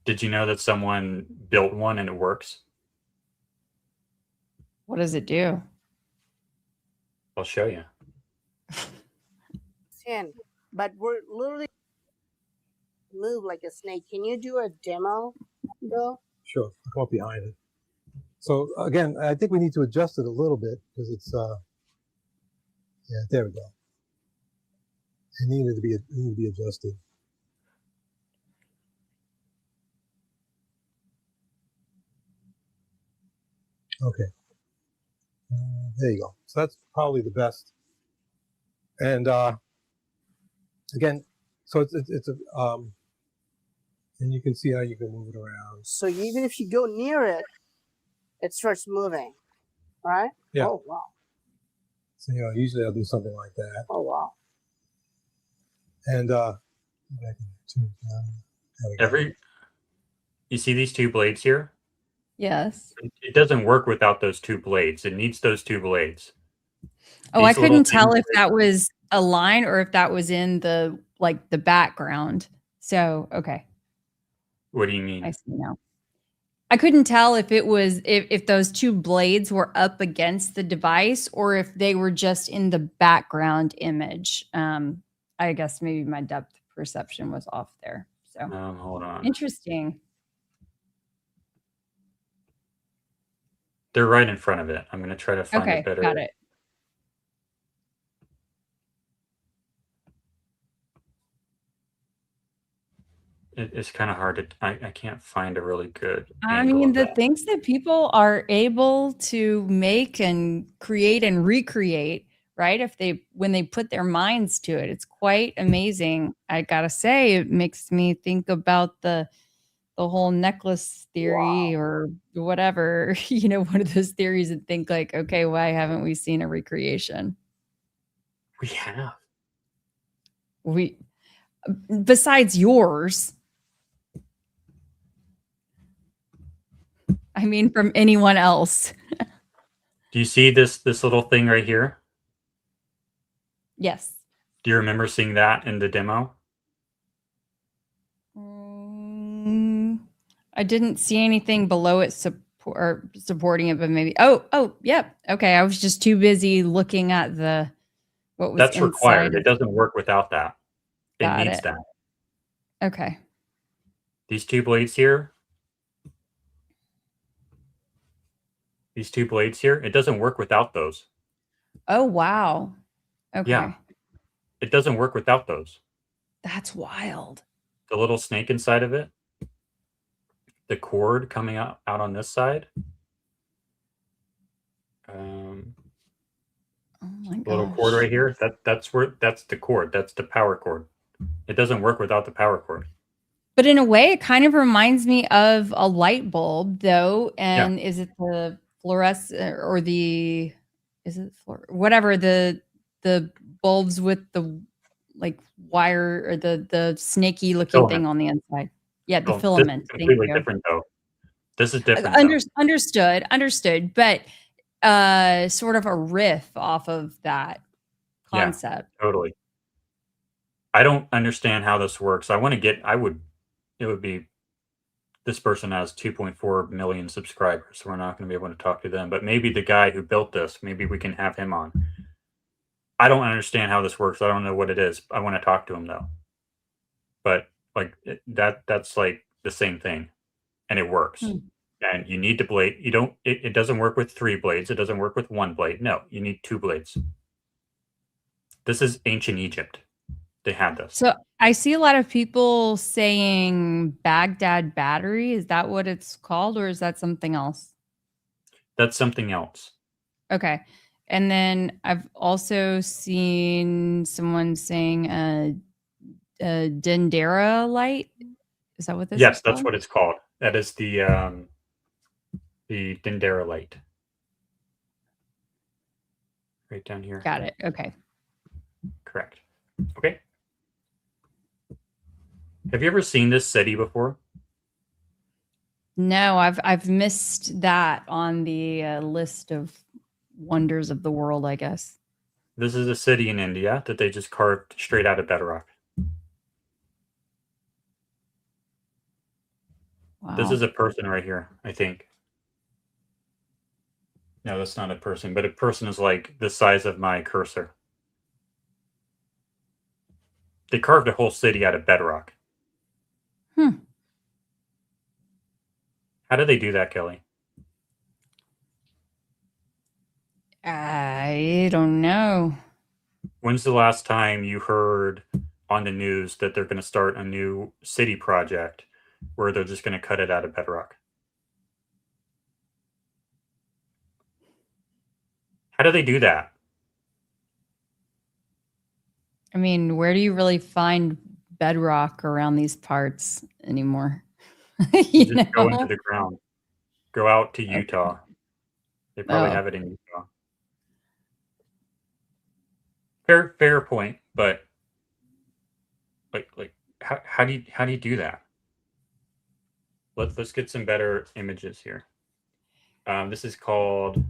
Did you know that someone built one and it works? What does it do? I'll show you. But we're literally move like a snake. Can you do a demo, Bill? Sure, I'll come up behind it. So again, I think we need to adjust it a little bit because it's yeah, there we go. It needed to be adjusted. Okay. There you go. So that's probably the best. And again, so it's a and you can see how you can move it around. So even if you go near it, it starts moving, right? Yeah. Oh wow. So usually I'll do something like that. Oh wow. And you see these two blades here? Yes. It doesn't work without those two blades. It needs those two blades. Oh, I couldn't tell if that was a line or if that was in the background. So, okay. What do you mean? I see now. I couldn't tell if it was if those two blades were up against the device or if they were just in the background image. I guess maybe my depth perception was off there. So hold on. Interesting. They're right in front of it. I'm going to try to find it better. Got it. It's kind of hard to, I can't find a really good. I mean, the things that people are able to make and create and recreate, right? When they put their minds to it, it's quite amazing. I gotta say, it makes me think about the whole necklace theory or whatever, one of those theories and think like, okay, why haven't we seen a recreation? We have. Besides yours. I mean, from anyone else. Do you see this little thing right here? Yes. Do you remember seeing that in the demo? I didn't see anything below it supporting it, but maybe. Oh, yep. Okay, I was just too busy looking at what was. That's required. It doesn't work without that. It needs that. Okay. These two blades here. It doesn't work without those. Oh, wow. Okay. Yeah. It doesn't work without those. That's wild. The little snake inside of it. The cord coming out on this side. Oh my gosh. Little cord right here. That's the cord. That's the power cord. It doesn't work without the power cord. But in a way, it kind of reminds me of a light bulb, though. Yeah. And is it the fluorescent or the whatever the bulbs with the like wire or the snaky looking thing Filament. on the inside? Yeah, the Well, this is filament. Thank completely you. different, though. This is different, though. Understood. But sort of a riff off of that concept. Yeah, totally. I don't understand how this works. It would be, this person has 2.4 million subscribers, so we're not going to be able to talk to them. But maybe the guy who built this, maybe we can have him on. I don't understand how this works. I don't know what it is. I want to talk to him, though. But like that's like the same thing, and it works. And you need to blade. You don't. It doesn't work with 3 blades. It doesn't work with 1 blade. No, you need 2 blades. This is ancient Egypt. They had this. So I see a lot of people saying Baghdad battery. Is that what it's called, or is that something else? That's something else. Okay. And then I've also seen someone saying a Dendera light. Is that what this is? Yes, that's what it's called. That is the Dendera light. Right down here. Got it. Okay. Correct. Okay. Have you ever seen this city before? No, I've missed that on the list of wonders of the world, I guess. This is a city in India that they just carved straight out of bedrock. Wow. This is a person right here, I think. No, that's not a person, but a person is like the size of my cursor. They carved a whole city out of bedrock. How did they do that, Kelly? I don't know. When's the last time you heard on the news that they're going to start a new city project where they're just going to cut it out of bedrock? How do they do that? I mean, where do you really find bedrock around these parts anymore? You just go into the ground. Go out to Utah. They probably have it in Utah. Fair point, but like how do you do that? Let's get some better images here. This is called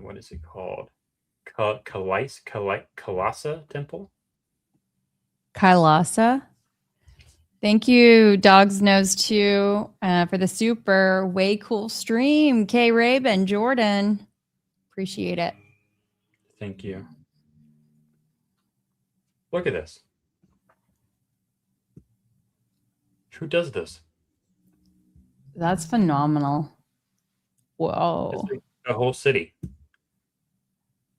what is it called? Kailasa Temple. Kailasa. Thank you, Dog's Nose 2, for the super way cool stream. K. Raven, Jordan. Appreciate it. Thank you. Look at this. Who does this? That's phenomenal. Whoa. It's like a whole city.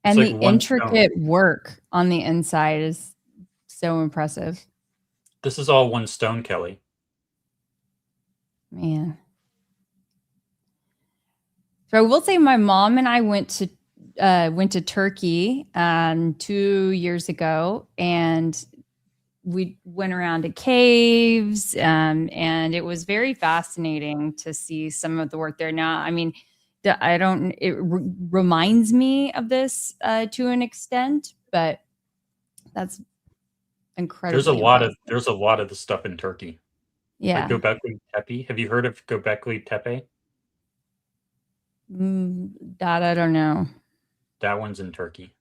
And like the intricate work on the inside is so impressive. This is all one stone, Kelly. Man. So I will say my mom and I went to Turkey 2 years ago, and we went around to caves, and it was very fascinating to see some of the work there. Now, I mean, it reminds me of this to an extent, but that's incredible. There's a lot of the stuff in Turkey. Yeah. Like Göbekli Tepe. Have you heard of Göbekli Tepe? That I don't know. That one's in Turkey.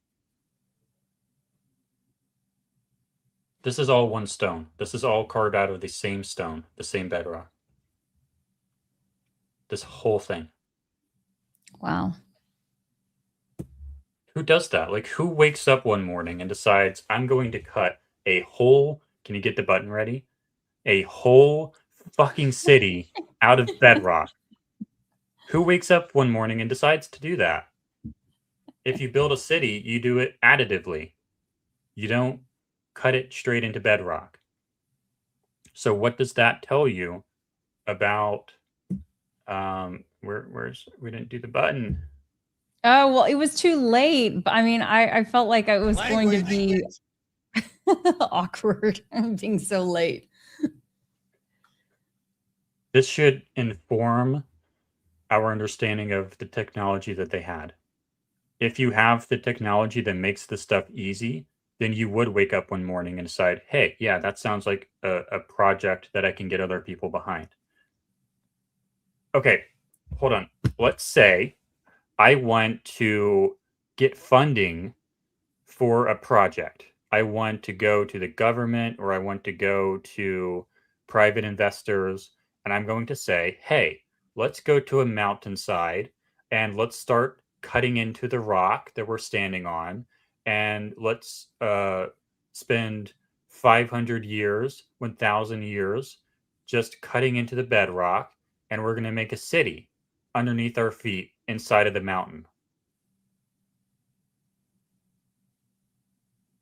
This is all one stone. This is all carved out of the same stone, the same bedrock. This whole thing. Wow. Who does that? Like, who wakes up one morning and decides, I'm going to cut a whole, can you get the button ready? A whole fucking city out of bedrock. Who wakes up one morning and decides to do that? If you build a city, you do it additively. You don't cut it straight into bedrock. So what does that tell you about we didn't do the button? Oh, well, it was too late. But I mean, I felt like I was going to be Awkward. Being so late. This should inform our understanding of the technology that they had. If you have the technology that makes this stuff easy, then you would wake up one morning and decide, hey, yeah, that sounds like a project that I can get other people behind. Okay, hold on. Let's say I want to get funding for a project. I want to go to the government or I want to go to private investors, and I'm going to say, hey, let's go to a mountainside and let's start cutting into the rock that we're standing on, and let's spend 500 years, 1,000 years just cutting into the bedrock, and we're going to make a city underneath our feet inside of the mountain.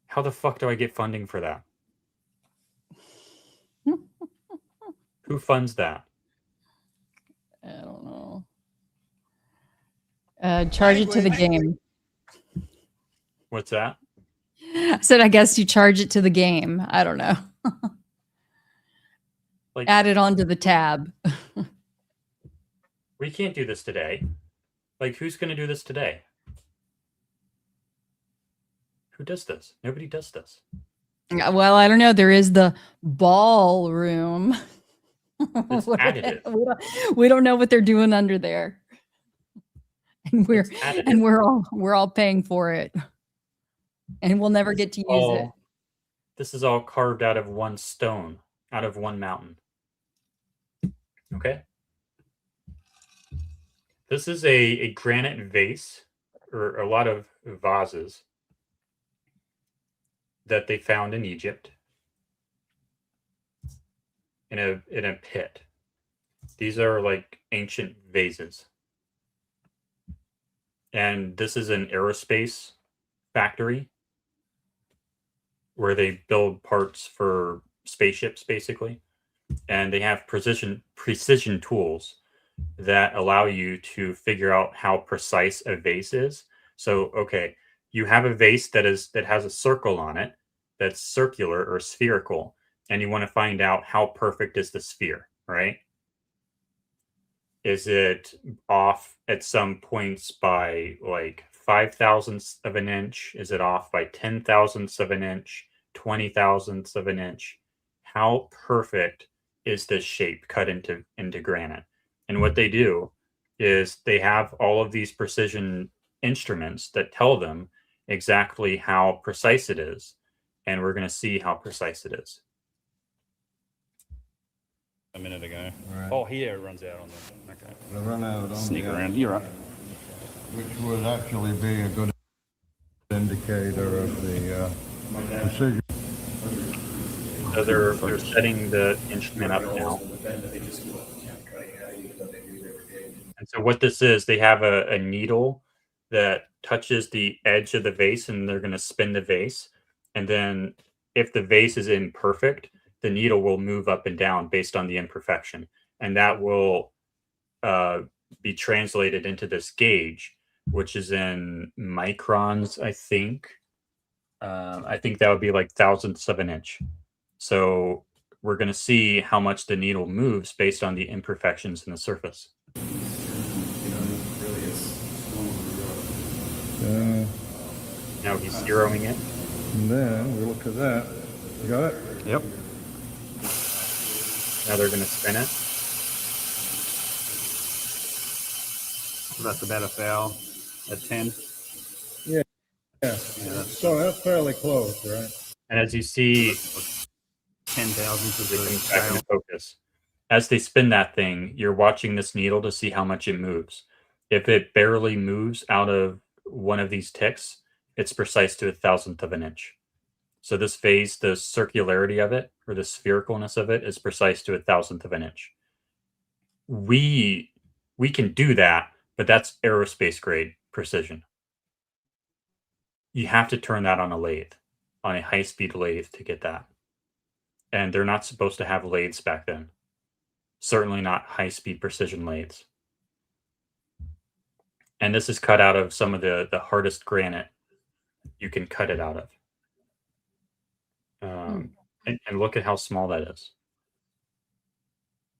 How the fuck do I get funding for that? Who funds that? I don't know. Charge it to the game. What's that? I said, I guess you charge it to the game. I don't know. Like, add it onto the tab. We can't do this today. Like, who's going to do this today? Who does this? Nobody does this. Well, I don't know. There is the ballroom. It's additive. We don't know what they're doing under there, and we're all paying for it, and we'll never get to use it. This is all carved out of one stone, out of one mountain. Okay. This is a granite vase, or a lot of vases that they found in Egypt in a pit. These are like ancient vases. And this is an aerospace factory where they build parts for spaceships, basically. And they have precision tools that allow you to figure out how precise a vase is. So, okay, you have a vase that has a circle on it that's circular or spherical, and you want to find out how perfect is the sphere, right? Is it off at some points by like 5 thousandths of an inch? Is it off by 10 thousandths of an inch, 20 thousandths of an inch? How perfect is this shape cut into granite? And what they do is they have all of these precision instruments that tell them exactly how precise it is. And we're going to see how precise it is. A minute ago. Right. Oh, here it runs out on the. Okay. It'll run out on Sneak the around. You're right. Which would actually be a good indicator of the precision. So they're setting the instrument up now. And so what this is, they have a needle that touches the edge of the vase, and they're going to spin the vase. And then if the vase is imperfect, the needle will move up and down based on the imperfection. And that will be translated into this gauge, which is in microns, I think. I think that would be like thousandths of an inch. So we're going to see how much the needle moves based on the imperfections in the surface. Now he's zeroing it. And then we look at that. You got it? Yep. Now they're going to spin it. That's about a foul at 10. Yeah. Yeah. So that's fairly close, right? And as you see, 10,000 is the back into focus. As they spin that thing, you're watching this needle to see how much it moves. If it barely moves out of one of these ticks, it's precise to 1,000th of an inch. So this phase, the circularity of it, or the sphericalness of it, is precise to 1,000th of an inch. We can do that, but that's aerospace grade precision. You have to turn that on a lathe, on a high-speed lathe to get that. And they're not supposed to have lathes back then. Certainly not high-speed precision lathes. And this is cut out of some of the hardest granite you can cut it out of. And look at how small that is.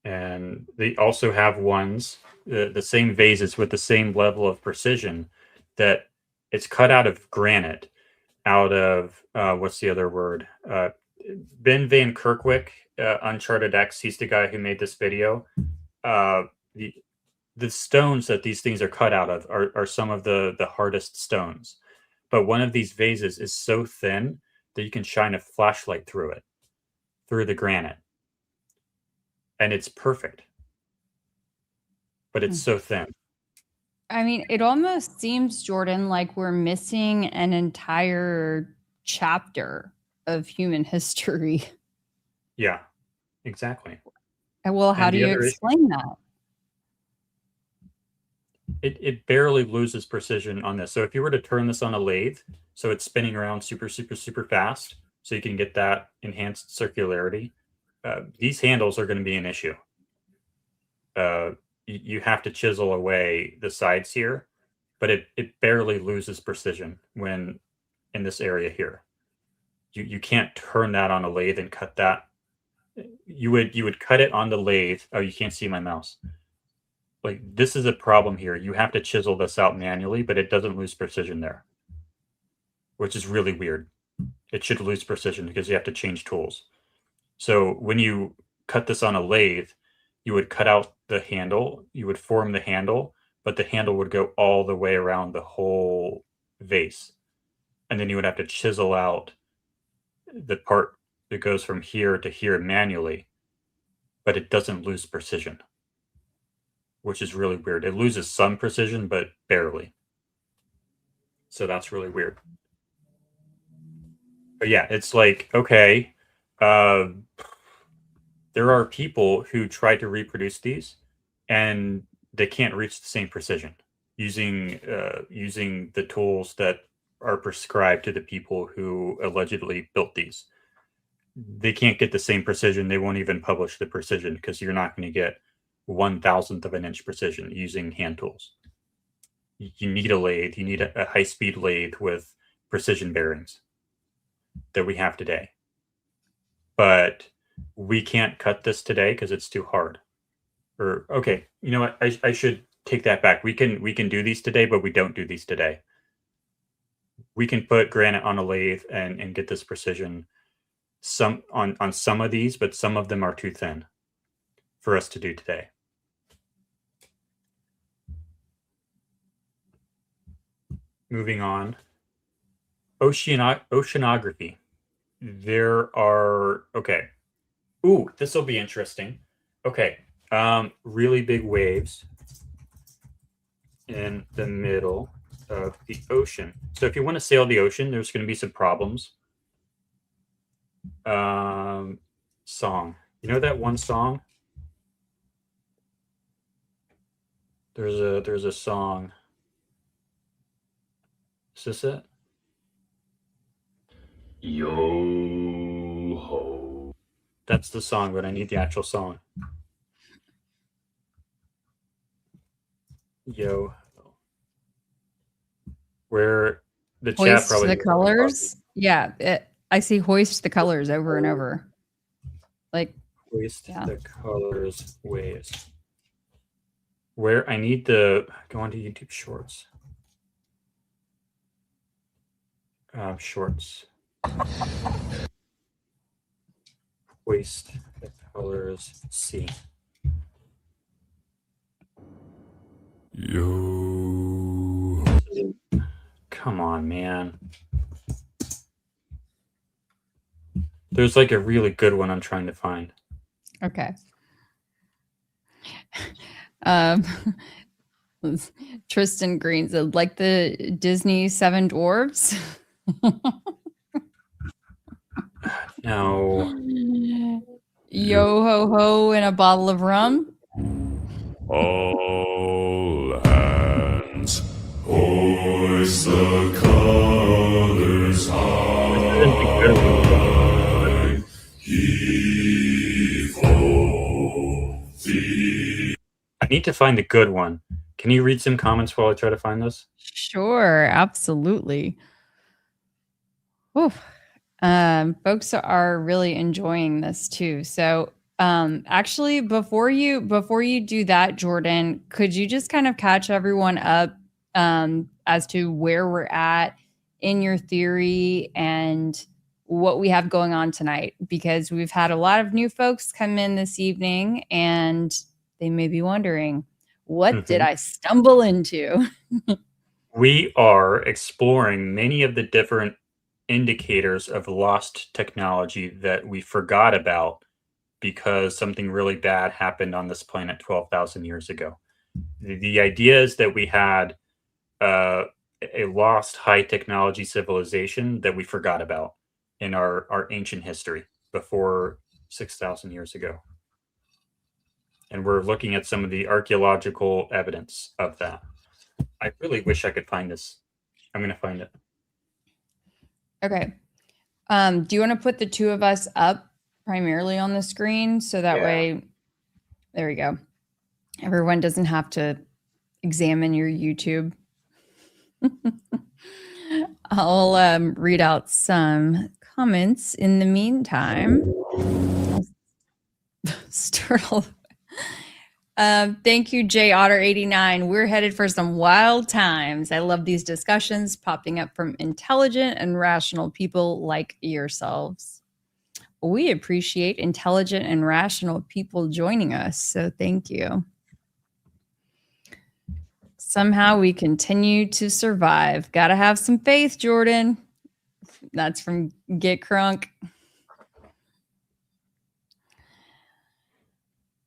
And they also have ones, the same vases with the same level of precision, that it's cut out of granite, out of what's the other word? Ben Van Kerkwyk, Uncharted X. He's the guy who made this video. The stones that these things are cut out of are some of the hardest stones. But one of these vases is so thin that you can shine a flashlight through it, through the granite. And it's perfect. But it's so thin. I mean, it almost seems, Jordan, like we're missing an entire chapter of human history. Yeah, exactly. Well, how do you explain that? It barely loses precision on this. So if you were to turn this on a lathe, so it's spinning around super, super, super fast, so you can get that enhanced circularity, these handles are going to be an issue. You have to chisel away the sides here, but it barely loses precision when in this area here. You can't turn that on a lathe and cut that. You would cut it on the lathe. Oh, you can't see my mouse. Like, this is a problem here. You have to chisel this out manually, but it doesn't lose precision there, which is really weird. It should lose precision because you have to change tools. So when you cut this on a lathe, you would cut out the handle, you would form the handle, but the handle would go all the way around the whole vase. And then you would have to chisel out the part that goes from here to here manually, but it doesn't lose precision, which is really weird. It loses some precision, but barely. So that's really weird. But yeah, it's like, okay, there are people who try to reproduce these and they can't reach the same precision using the tools that are prescribed to the people who allegedly built these. They can't get the same precision. They won't even publish the precision because you're not going to get 1,000th of an inch precision using hand tools. You need a lathe. You need a high-speed lathe with precision bearings that we have today. But we can't cut this today because it's too hard. Or, okay, you know what? I should take that back. We can do these today, but we don't do these today. We can put granite on a lathe and get this precision on some of these, but some of them are too thin for us to do today. Moving on. Oceanography. There are, okay. Ooh, this will be interesting. Okay. Really big waves in the middle of the ocean. So if you want to sail the ocean, there's going to be some problems. Song. You know that one song? There's a song. Is this it? Yo ho. That's the song, but I need the actual song. Yo. Where the chat Hoist probably the colors. Yeah, I see hoist the colors over and over. Like hoist the colors waves. Where I need the go onto YouTube Shorts. Shorts. Hoist the colors C. Yo. Come on, man. There's like a really good one I'm trying to find. Okay. Tristan Green said, like the Disney Seven Dwarfs. No. Yo ho ho and a bottle of rum. All hands hoist the colors high. Heave ho the. I need to find the good one. Can you read some comments while I try to find this? Sure, absolutely. Oof. Folks are really enjoying this too. So actually, before you do that, Jordan, could you just kind of catch everyone up as to where we're at in your theory and what we have going on tonight? Because we've had a lot of new folks come in this evening and they may be wondering, what did I stumble into? We are exploring many of the different indicators of lost technology that we forgot about because something really bad happened on this planet 12,000 years ago. The idea is that we had a lost high technology civilization that we forgot about in our ancient history before 6,000 years ago. And we're looking at some of the archaeological evidence of that. I really wish I could find this. I'm going to find it. Okay. Do you want to put the two of us up primarily on the screen so that way, there we go. Everyone doesn't have to examine your YouTube. I'll read out some comments in the meantime. Sturtle. Thank you, J Otter 89. We're headed for some wild times. I love these discussions popping up from intelligent and rational people like yourselves. We appreciate intelligent and rational people joining us, so thank you. Somehow we continue to survive. Gotta have some faith, Jordan. That's from Get Crunk.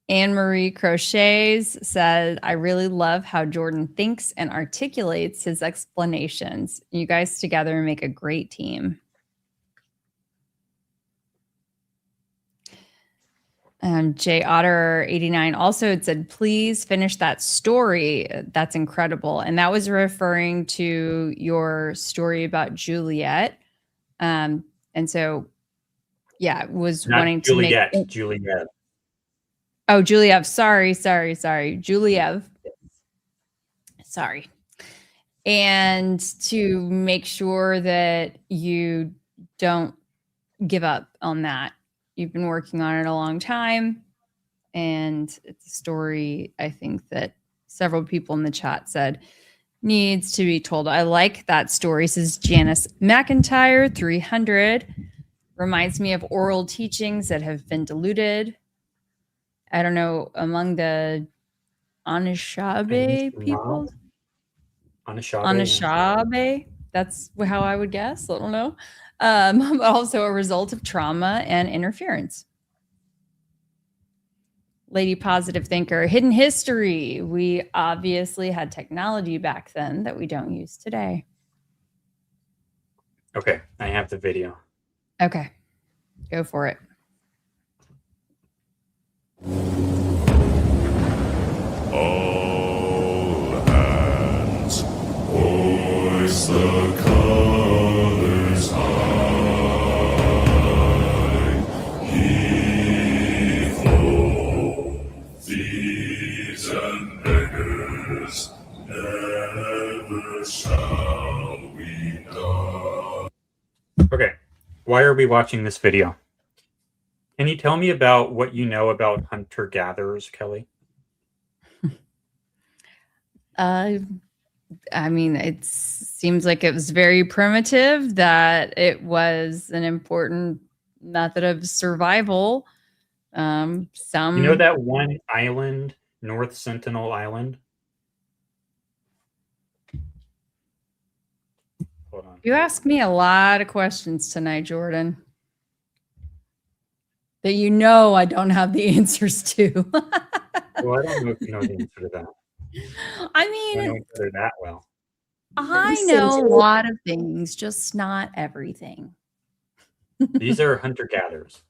Anne-Marie Crochets said, I really love how Jordan thinks and articulates his explanations. You guys together make a great team. J Otter 89 also had said, please finish that story. That's incredible. And that was referring to your story about Juliet. And so, yeah, was Not wanting Juliet, to make Juliet. Oh, Juliev. Sorry. Juliev. Sorry. And to make sure that you don't give up on that. You've been working on it a long time. And it's a story, I think, that several people in the chat said needs to be told. I like that story, says Janice McIntyre, 300. Reminds me of oral teachings that have been diluted. I don't know, among the Anishinaabe people? Anishinaabe? That's how I would guess. I don't know. But also a result of trauma and interference. Lady Positive Thinker, hidden history. We obviously had technology back then that we don't use today. Okay, I have the video. Okay, go for it. All hands, hoist the colors high. Heave ho, thieves and beggars, never shall we die. Okay, why are we watching this video? Can you tell me about what you know about hunter-gatherers, Kelly? I mean, it seems like it was very primitive, that it was an important method of survival. You know that one island, North Sentinel Island? Hold on. You ask me a lot of questions tonight, Jordan, that you know I don't have the answers to. Well, I don't know if you know the answer to that. I mean, I don't know each other that well. I know a lot of things, just not everything. These are hunter-gatherers.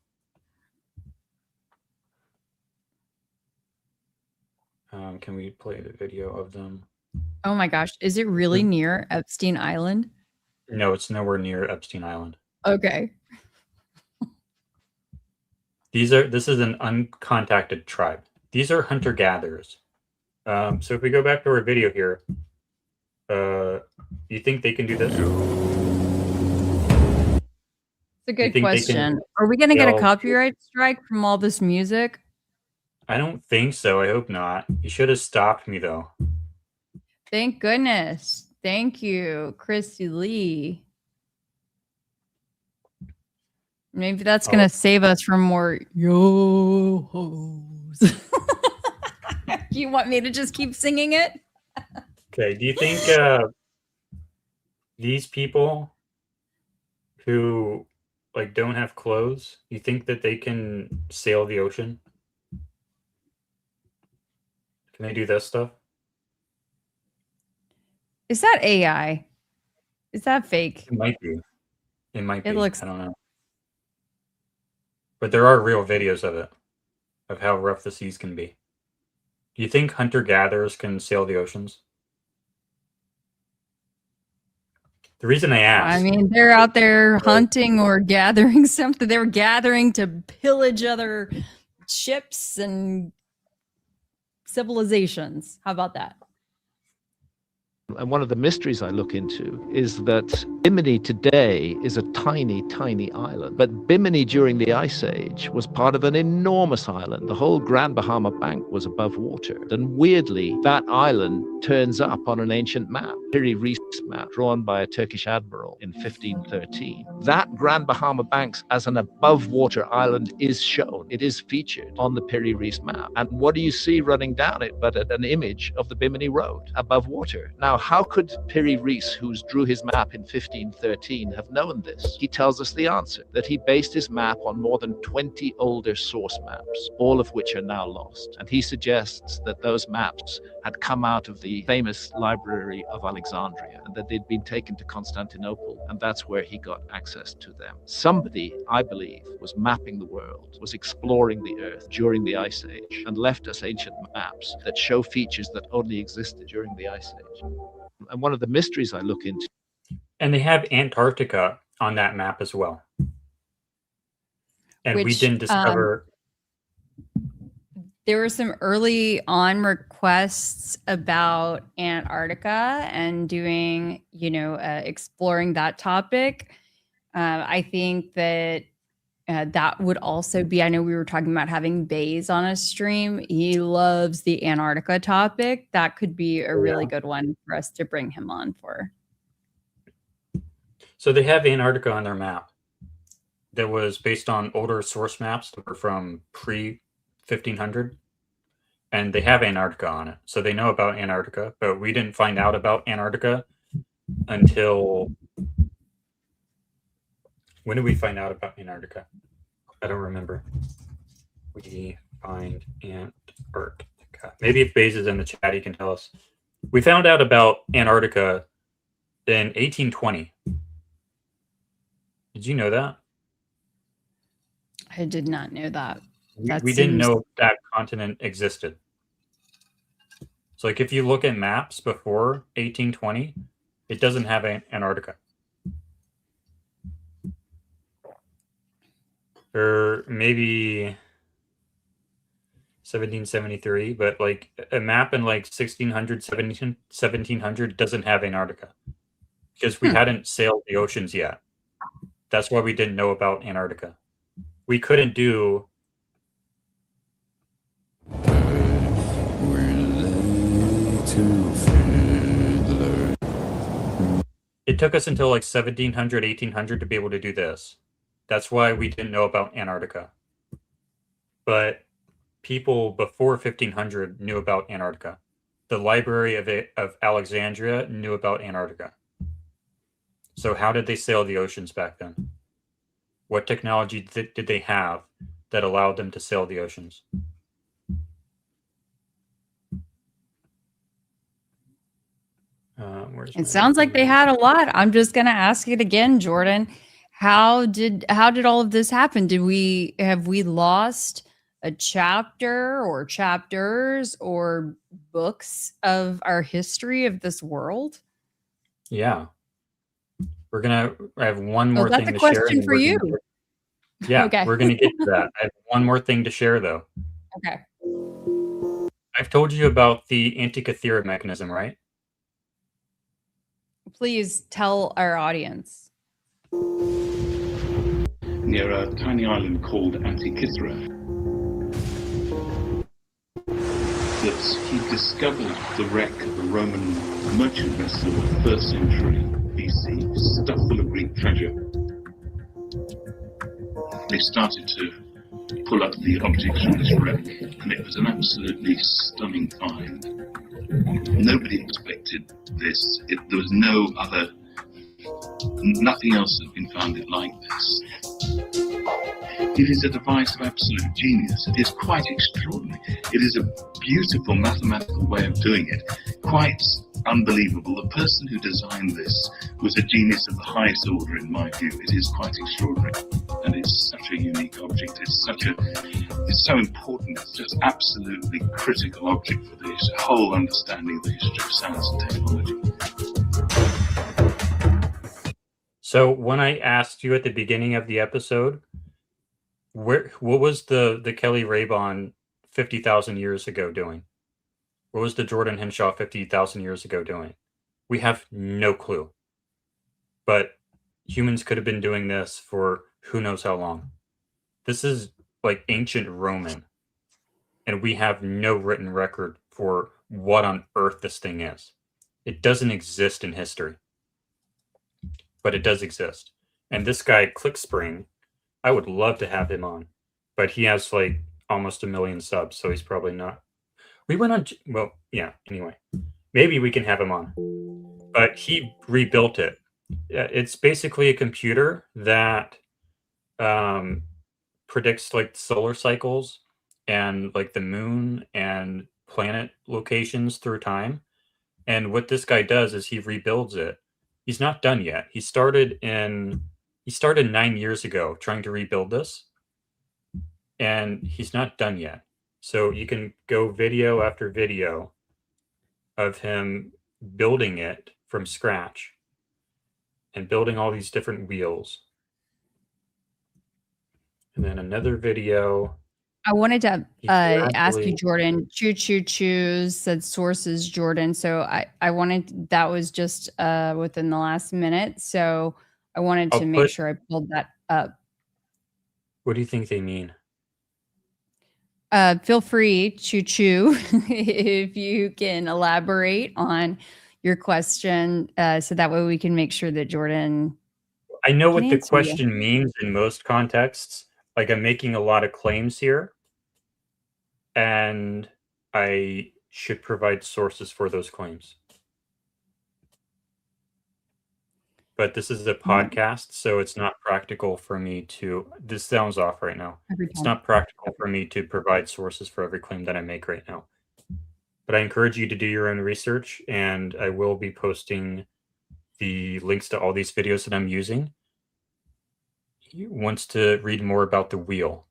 Can we play the video of them? Oh my gosh. Is it really near Epstein Island? No, it's nowhere near Epstein Island. Okay. This is an uncontacted tribe. These are hunter-gatherers. So if we go back to our video here, you think they can do this? It's a You good think they can question. Are we going to get a sail? copyright strike from all this music? I don't think so. I hope not. You should have stopped me though. Thank goodness. Thank you, Christy Lee. Maybe that's going to save us from more yo-hos. You want me to just keep singing it? Okay. Do you think these people who like don't have clothes, you think that they can sail the ocean? Can they do this stuff? Is that AI? Is that fake? It might be. It might be. It looks. I don't know. But there are real videos of it, of how rough the seas can be. Do you think hunter-gatherers can sail the oceans? The reason I ask. I mean, they're out there hunting or gathering something. They're gathering to pillage other ships and civilizations. How about that? And one of the mysteries I look into is that Bimini today is a tiny, tiny island. But Bimini during the Ice Age was part of an enormous island. The whole Grand Bahama Bank was above water. And weirdly, that island turns up on an ancient map, Piri Reis map, drawn by a Turkish admiral in 1513. That Grand Bahama Banks as an above water island is shown. It is featured on the Piri Reis map. And what do you see running down it but an image of the Bimini Road above water? Now, how could Piri Reis, who drew his map in 1513, have known this? He tells us the answer, that he based his map on more than 20 older source maps, all of which are now lost. And he suggests that those maps had come out of the famous Library of Alexandria and that they'd been taken to Constantinople, and that's where he got access to them. Somebody, I believe, was mapping the world, was exploring the earth during the Ice Age, and left us ancient maps that show features that only existed during the Ice Age. And one of the mysteries I look into. And they have Antarctica on that map as well. And we didn't discover. There were some early on requests about Antarctica and doing, exploring that topic. I think that that would also be, I know we were talking about having Bays on a stream. He loves the Antarctica topic. That could be a really good one for us to bring him on for. So they have Antarctica on their map that was based on older source maps that were from pre-1500. And they have Antarctica on it. So they know about Antarctica, but we didn't find out about Antarctica until... When did we find out about Antarctica? I don't remember. We find Antarctica. Maybe if Baze is in the chat, he can tell us. We found out about Antarctica in 1820. Did you know that? I did not know that. We didn't know that continent existed. So like if you look at maps before 1820, it doesn't have Antarctica. Or maybe 1773, but like a map in like 1600, 1700 doesn't have Antarctica because we hadn't sailed the oceans yet. That's why we didn't know about Antarctica. We couldn't do. It took us until like 1700, 1800 to be able to do this. That's why we didn't know about Antarctica. But people before 1500 knew about Antarctica. The Library of Alexandria knew about Antarctica. So how did they sail the oceans back then? What technology did they have that allowed them to sail the oceans? It sounds like they had a lot. I'm just going to ask it again, Jordan. How did all of this happen? Have we lost a chapter or chapters or books of our history of this world? Yeah. I have one more thing to share. That's a question for you. Yeah, okay. We're going to get to that. I have one more thing to share, though. Okay. I've told you about the Antikythera mechanism, right? Please tell our audience. near a tiny island called Antikythera that he discovered the wreck of a Roman merchant vessel of the 1st century BC, stuffed full of Greek treasure. They started to pull up the objects from this wreck, and it was an absolutely stunning find. Nobody expected this. There was nothing else had been found like this. It is a device of absolute genius. It is quite extraordinary. It is a beautiful mathematical way of doing it. Quite unbelievable. The person who designed this was a genius of the highest order, in my view. It is quite extraordinary. And it's such a unique object. It's so important. It's just absolutely critical object for the whole understanding of the history of science and technology. So when I asked you at the beginning of the episode, what was the Keli Raybon 50,000 years ago doing? What was the Jordan Henshaw 50,000 years ago doing? We have no clue. But humans could have been doing this for who knows how long. This is like ancient Roman. And we have no written record for what on earth this thing is. It doesn't exist in history. But it does exist. And this guy, ClickSpring, I would love to have him on. But he has like almost 1 million subs, so he's probably not. We went on, well, yeah, anyway. Maybe we can have him on. But he rebuilt it. It's basically a computer that predicts like solar cycles and like the moon and planet locations through time. And what this guy does is he rebuilds it. He's not done yet. He started 9 years ago trying to rebuild this. And he's not done yet. So you can go video after video of him building it from scratch and building all these different wheels. And then another video. I wanted to ask you, Jordan. Choose said sources, Jordan. So I wanted, that was just within the last minute. So I wanted to make sure I pulled that up. What do you think they mean? Feel free, Choo, if you can elaborate on your question, so that way we can make sure that Jordan. I know what the question means in most contexts. Like, I'm making a lot of claims here, and I should provide sources for those claims. But this is a podcast, so it's not practical for me to, this sounds off right now. It's not practical for me to provide sources for every claim that I make right now. But I encourage you to do your own research, and I will be posting the links to all these videos that I'm using. He wants to read more about the wheel.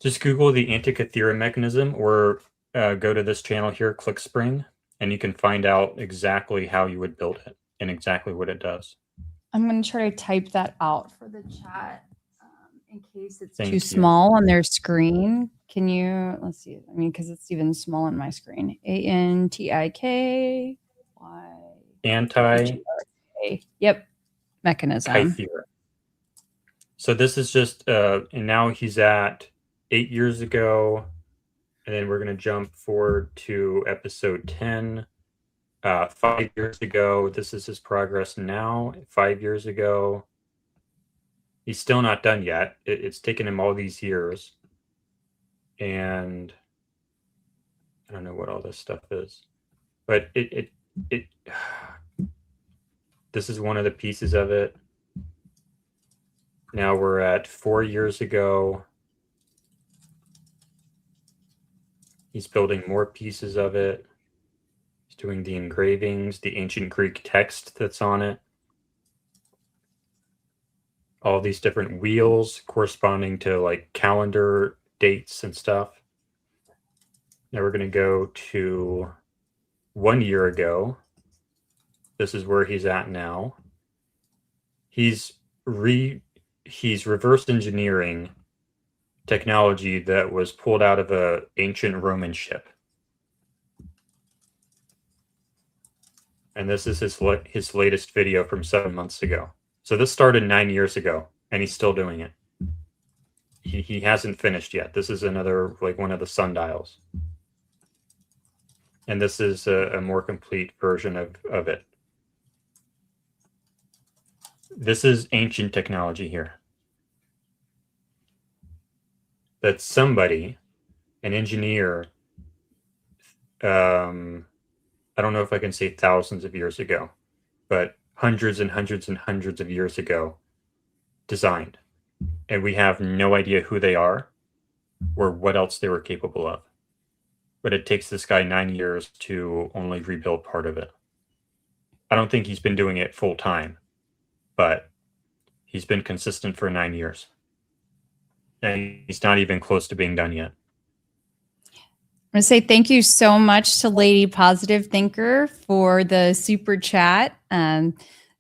Just Google the Antikythera mechanism, or go to this channel here, ClickSpring, and you can find out exactly how you would build it and exactly what it does. I'm going to try to type that out for the chat in case it's too small on their screen. Can you, let's see, I mean, because it's even small on my screen. ANTIKY. Yep. Mechanism. Kythera. So this is just, and now he's at 8 years ago, and then we're going to jump forward to episode 10. 5 years ago, this is his progress now. 5 years ago, he's still not done yet. It's taken him all these years, and I don't know what all this stuff is, but this is one of the pieces of it. Now we're at 4 years ago. He's building more pieces of it. He's doing the engravings, the ancient Greek text that's on it. All these different wheels corresponding to like calendar dates and stuff. Now we're going to go to 1 year ago. This is where he's at now. He's reverse engineering technology that was pulled out of an ancient Roman ship. And this is his latest video from 7 months ago. So this started 9 years ago. and he's still doing it. He hasn't finished yet. This is another, like, one of the sundials. And this is a more complete version of it. This is ancient technology here. That somebody, an engineer, I don't know if I can say thousands of years ago, but hundreds and hundreds and hundreds of years ago, designed. And we have no idea who they are or what else they were capable of. But it takes this guy 9 years to only rebuild part of it. I don't think he's been doing it full time, but he's been consistent for 9 years. And he's not even close to being done yet. I'm going to say thank you so much to Lady Positive Thinker for the super chat.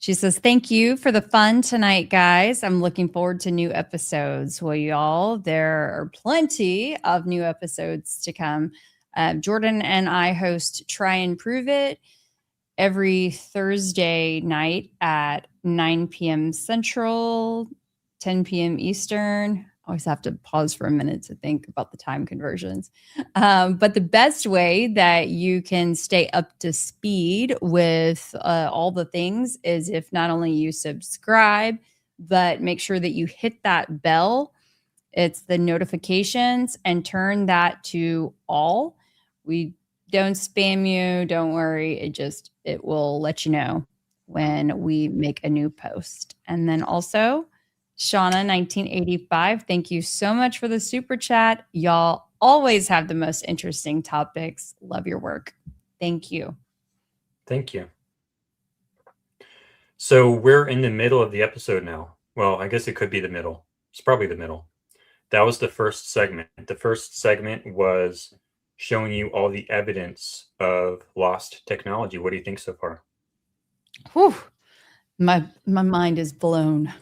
She says, thank you for the fun tonight, guys. I'm looking forward to new episodes. Well, y'all, there are plenty of new episodes to come. Jordan and I host Try and Prove It every Thursday night at 9 p.m. Central, 10 p.m. Eastern. I always have to pause for a minute to think about the time conversions. But the best way that you can stay up to speed with all the things is if not only you subscribe, but make sure that you hit that bell. It's the notifications and turn that to all. We don't spam you. Don't worry. It will let you know when we make a new post. And then also, Shauna 1985, thank you so much for the super chat. Y'all always have the most interesting topics. Love your work. Thank you. Thank you. So we're in the middle of the episode now. Well, I guess it could be the middle. It's probably the middle. That was the first segment. The first segment was showing you all the evidence of lost technology. What do you think so far? Whew. My mind is blown.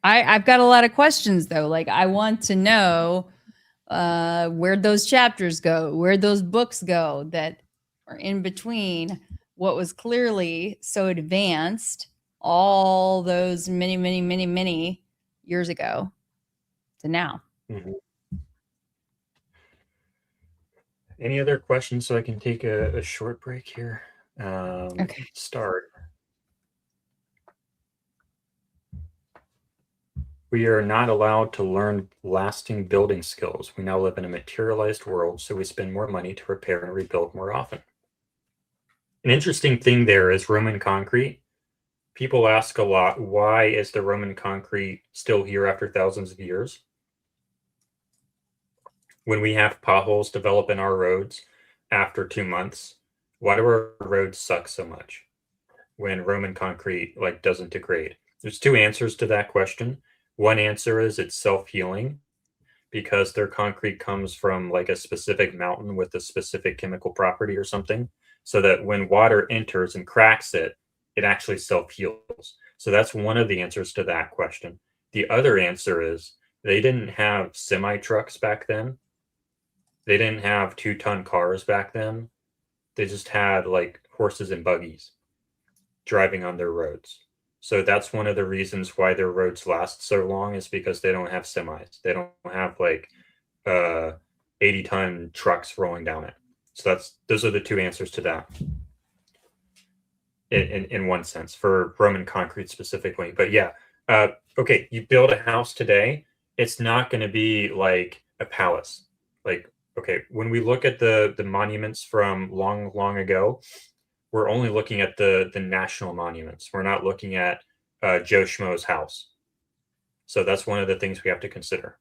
I've got a lot of questions though. Like I want to know where'd those chapters go, where'd those books go that are in between what was clearly so advanced all those many years ago to now. Mm-hmm. Any other questions so I can take a short break here? Okay. Start. We are not allowed to learn lasting building skills. We now live in a materialized world, so we spend more money to repair and rebuild more often. An interesting thing there is Roman concrete. People ask a lot, why is the Roman concrete still here after thousands of years? When we have potholes develop in our roads after 2 months, why do our roads suck so much when Roman concrete doesn't degrade? There's two answers to that question. One answer is it's self-healing because their concrete comes from like a specific mountain with a specific chemical property or something, so that when water enters and cracks it, it actually self-heals. So that's one of the answers to that question. The other answer is they didn't have semi-trucks back then. They didn't have 2-ton cars back then. They just had like horses and buggies driving on their roads. So that's one of the reasons why their roads last so long, is because they don't have semis. They don't have like 80-ton trucks rolling down it. So those are the two answers to that in one sense for Roman concrete specifically. But yeah, okay, you build a house today, it's not going to be like a palace. Like, okay, when we look at the monuments from long ago, we're only looking at the national monuments. We're not looking at Joe Schmo's house. So that's one of the things we have to consider.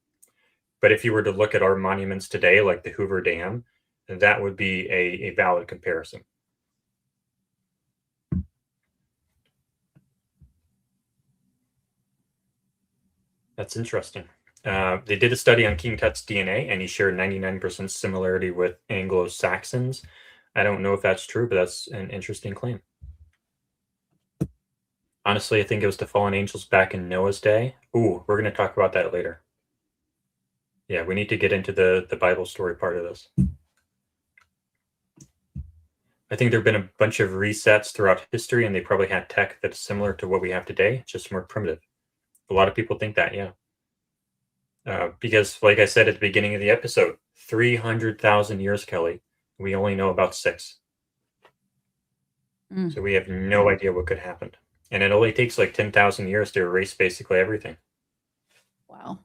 But if you were to look at our monuments today, like the Hoover Dam, that would be a valid comparison. That's interesting. They did a study on King Tut's DNA, and he shared 99% similarity with Anglo-Saxons. I don't know if that's true, but that's an interesting claim. Honestly, I think it was the fallen angels back in Noah's day. Ooh, we're going to talk about that later. Yeah, we need to get into the Bible story part of this. I think there have been a bunch of resets throughout history, and they probably had tech that's similar to what we have today, just more primitive. A lot of people think that, yeah. Because, like I said at the beginning of the episode, 300,000 years, Kelly, we only know about 6. So we have no idea what could happen. And it only takes like 10,000 years to erase basically everything. Wow.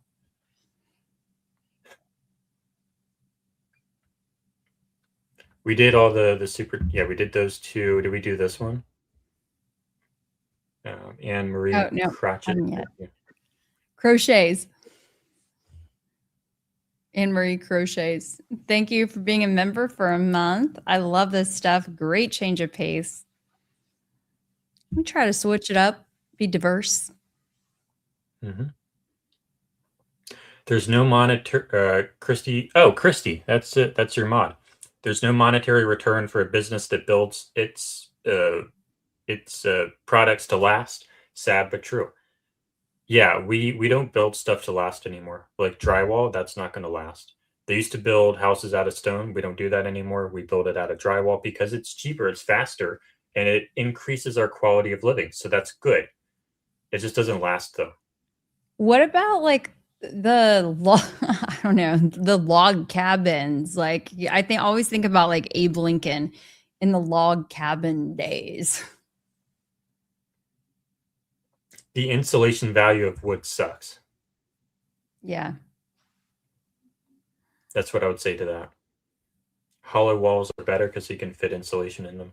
We did all the super, yeah, we did those 2. Did we do this one? Anne Marie Cratchit. Crochets. Anne Marie Crochets. Thank you for being a member for a month. I love this stuff. Great change of pace. We try to switch it up, be diverse. There's no monetary, Christy. Oh, Christy, that's it. That's your mod. There's no monetary return for a business that builds its products to last. Sad but true. Yeah, we don't build stuff to last anymore. Like drywall, that's not going to last. They used to build houses out of stone. We don't do that anymore. We build it out of drywall because it's cheaper, it's faster, and it increases our quality of living. So that's good. It just doesn't last though. What about like the log, I don't know, the log cabins? Like I always think about like Abe Lincoln in the log cabin days. The insulation value of wood sucks. Yeah. That's what I would say to that. Hollow walls are better because you can fit insulation in them.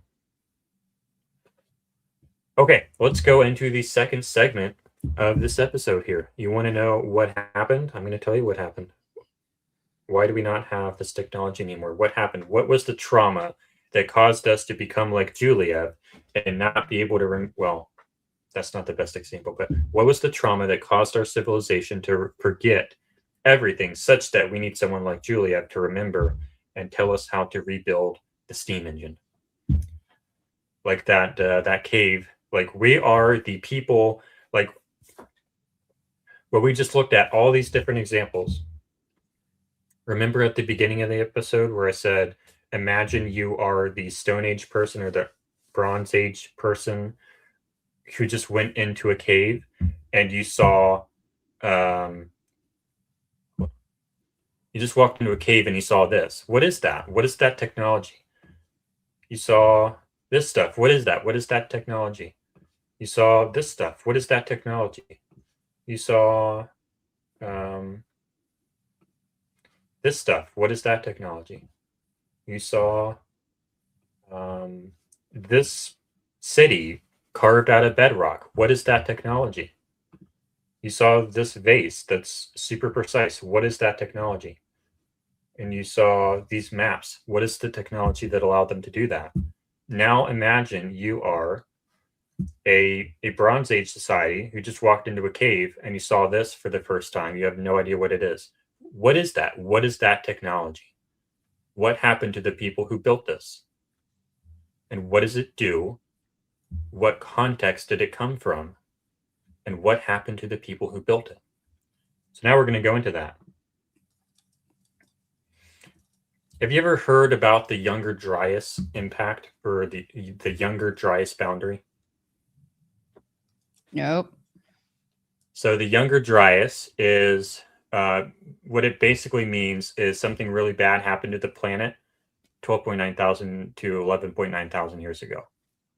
Okay, let's go into the second segment of this episode here. You want to know what happened? I'm going to tell you what happened. Why do we not have this technology anymore? What happened? What was the trauma that caused us to become like Julia and not be able to, well, that's not the best example, but what was the trauma that caused our civilization to forget everything such that we need someone like Julia to remember and tell us how to rebuild the steam engine? Like that cave. Like we are the people, like what we just looked at, all these different examples. Remember at the beginning of the episode where I said, imagine you are the Stone Age person or the Bronze Age person who just went into a cave and you saw, you just walked into a cave and you saw this. What is that? What is that technology? You saw this stuff. What is that? What is that technology? You saw this stuff. What is that technology? You saw this stuff. What is that technology? You saw this city carved out of bedrock. What is that technology? You saw this vase that's super precise. What is that technology? And you saw these maps. What is the technology that allowed them to do that? Now imagine you are a Bronze Age society who just walked into a cave and you saw this for the first time. You have no idea what it is. What is that? What is that technology? What happened to the people who built this? And what does it do? What context did it come from? And what happened to the people who built it? So now we're going to go into that. Have you ever heard about the Younger Dryas impact or the Younger Dryas boundary? Nope. So the Younger Dryas is what it basically means is something really bad happened to the planet 12.9 thousand to 11.9 thousand years ago.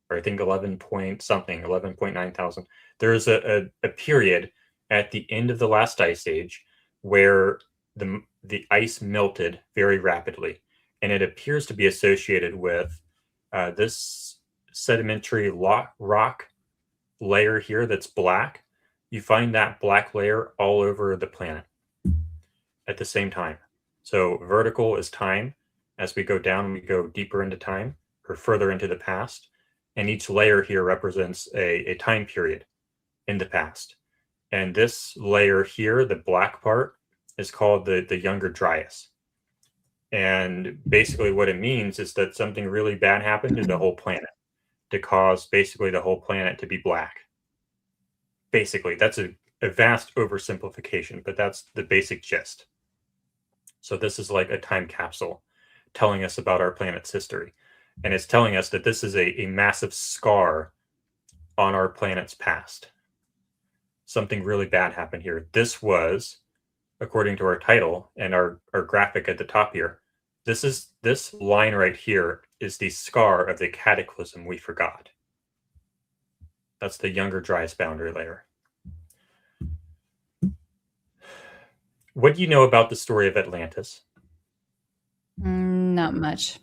Or I think 11.9 thousand. There is a period at the end of the last ice age where the ice melted very rapidly. And it appears to be associated with this sedimentary rock layer here that's black. You find that black layer all over the planet at the same time. So vertical is time. As we go down, we go deeper into time or further into the past. And each layer here represents a time period in the past. And this layer here, the black part, is called the Younger Dryas. And basically what it means is that something really bad happened to the whole planet to cause basically the whole planet to be black. Basically, that's a vast oversimplification, but that's the basic gist. So this is like a time capsule telling us about our planet's history. And it's telling us that this is a massive scar on our planet's past. Something really bad happened here. This was, according to our title and our graphic at the top here, this line right here is the scar of the cataclysm we forgot. That's the Younger Dryas boundary layer. What do you know about the story of Atlantis? Not much.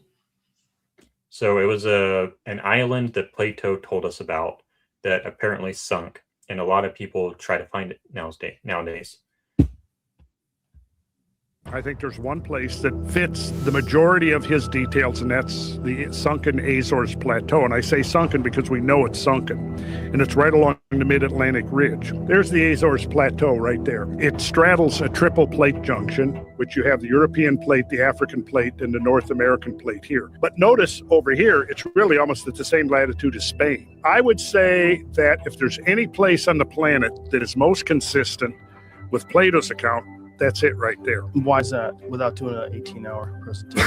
So it was an island that Plato told us about that apparently sunk, and a lot of people try to find it nowadays. I think there's one place that fits the majority of his details, and that's the sunken Azores Plateau. And I say sunken because we know it's sunken, and it's right along the mid-Atlantic ridge. There's the Azores Plateau right there. It straddles a triple plate junction, which you have the European plate, the African plate, and the North American plate here. But notice over here, it's really almost at the same latitude as Spain. I would say that if there's any place on the planet that is most consistent with Plato's account, that's it right there. Why is that without doing an 18-hour presentation?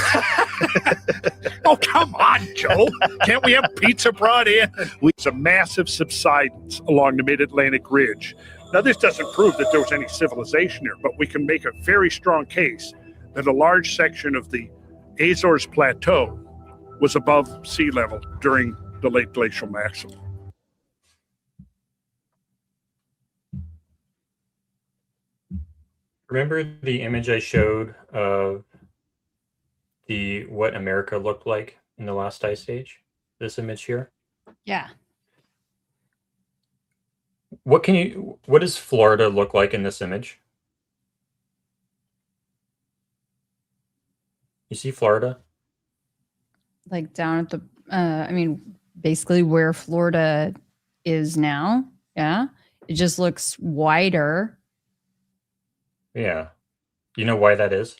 Oh, come on, Joe. Can't we have pizza brought in? It's a massive subsidence along the mid-Atlantic ridge. Now, this doesn't prove that there was any civilization there, but we can make a very strong case that a large section of the Azores Plateau was above sea level during the late glacial maximum. Remember the image I showed of what America looked like in the last ice age? This image here? Yeah. What does Florida look like in this image? You see Florida? Like down at the, basically where Florida is now. Yeah. It just looks wider. Yeah. You know why that is?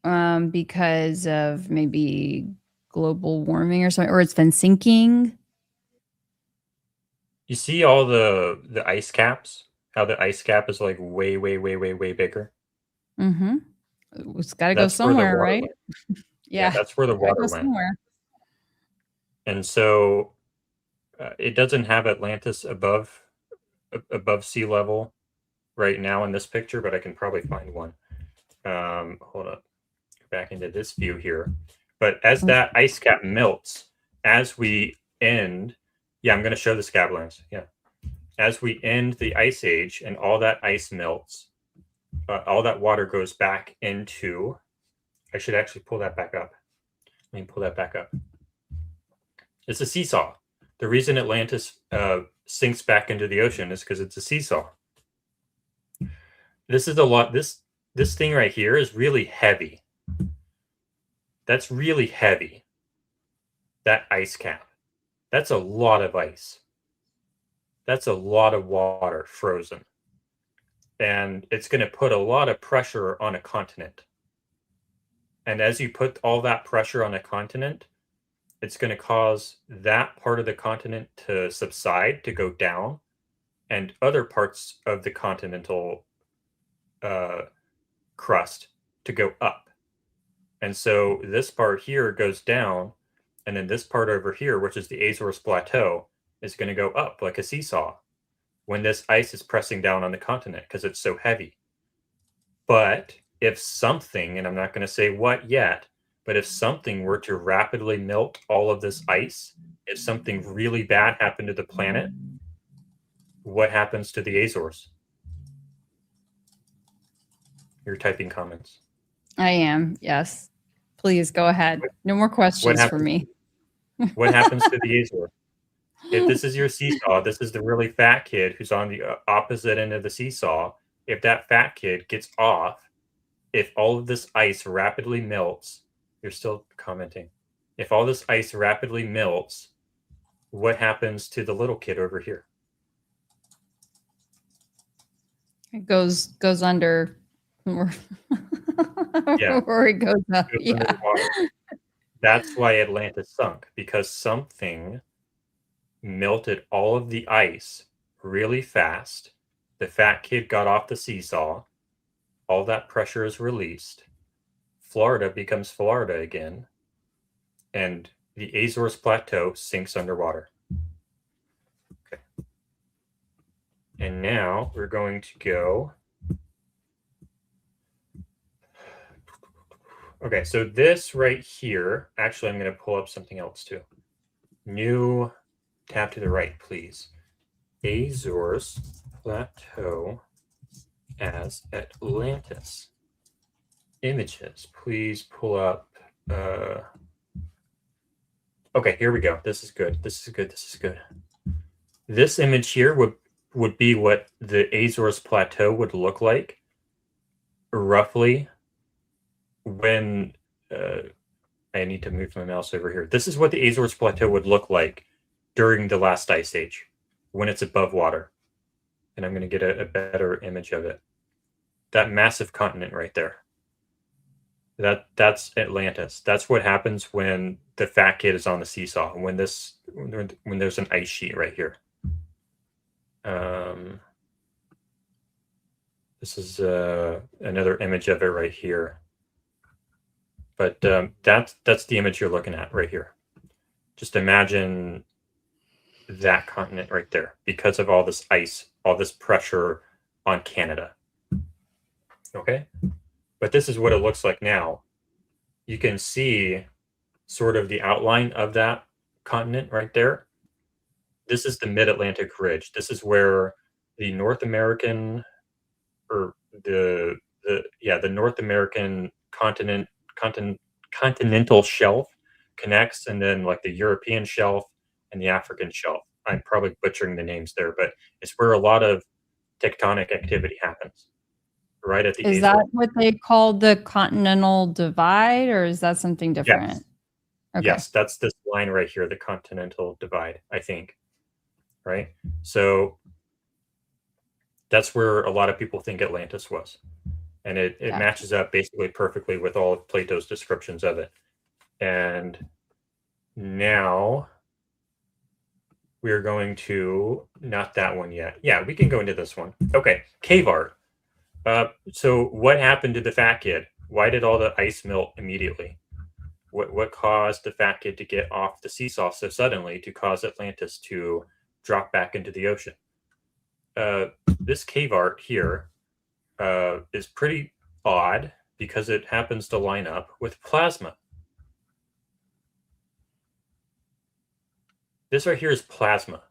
Because of maybe global warming or something, or it's been sinking. You see all the ice caps? How the ice cap is like way bigger? Mm-hmm. It's got to go somewhere, right? Yeah, that's where the water went. Somewhere. And so it doesn't have Atlantis above sea level right now in this picture, but I can probably find one. Hold up. Go back into this view here. But as that ice cap melts, as we end, I'm going to show the scablands. Yeah. As we end the ice age and all that ice melts, all that water goes back into, I should actually pull that back up. Let me pull that back up. It's a seesaw. The reason Atlantis sinks back into the ocean is because it's a seesaw. This is a lot. This thing right here is really heavy. That's really heavy. That ice cap. That's a lot of ice. That's a lot of water frozen. And it's going to put a lot of pressure on a continent. And as you put all that pressure on a continent, it's going to cause that part of the continent to subside, to go down, and other parts of the continental crust to go up. And so this part here goes down, and then this part over here, which is the Azores Plateau, is going to go up like a seesaw when this ice is pressing down on the continent because it's so heavy. But if something, and I'm not going to say what yet, but if something were to rapidly melt all of this ice, if something really bad happened to the planet, what happens to the Azores? You're typing comments. I am. Yes. Please go ahead. No more questions for me. What happens to the Azores? If this is your seesaw, this is the really fat kid who's on the opposite end of the seesaw. If that fat kid gets off, if all of this ice rapidly melts, you're still commenting. If all this ice rapidly melts, what happens to the little kid over here? It goes under. Or it goes up. Yeah. That's why Atlantis sunk, because something melted all of the ice really fast. The fat kid got off the seesaw. All that pressure is released. Florida becomes Florida again. and the Azores Plateau sinks underwater. Okay. And now we're going to go. Okay, so this right here, actually, I'm going to pull up something else too. New tab to the right, please. Azores Plateau as Atlantis. Images, please pull up. Okay, here we go. This is good. This is good. This is good. This image here would be what the Azores Plateau would look like, roughly, when I need to move my mouse over here. This is what the Azores Plateau would look like during the last ice age, when it's above water. And I'm going to get a better image of it. That massive continent right there. That's Atlantis. That's what happens when the fat kid is on the seesaw. When there's an ice sheet right here. This is another image of it right here. But that's the image you're looking at right here. Just imagine that continent right there because of all this ice, all this pressure on Canada. Okay? But this is what it looks like now. You can see sort of the outline of that continent right there. This is the Mid-Atlantic Ridge. This is where the North American, or the North American continental shelf connects, and then like the European shelf and the African shelf. I'm probably butchering the names there, but it's where a lot of tectonic activity happens. Right at the Is that what they call the continental divide, or is that something different? Yes. Okay. Yes, that's this line right here, the continental divide, I think. Right? So that's where a lot of people think Atlantis was. And it matches up basically perfectly with all of Plato's descriptions of it. And now we're going to, not that one yet. Yeah, we can go into this one. Okay, cave art. So what happened to the fat kid? Why did all the ice melt immediately? What caused the fat kid to get off the seesaw so suddenly to cause Atlantis to drop back into the ocean? This cave art here is pretty odd because it happens to line up with plasma. This right here is plasma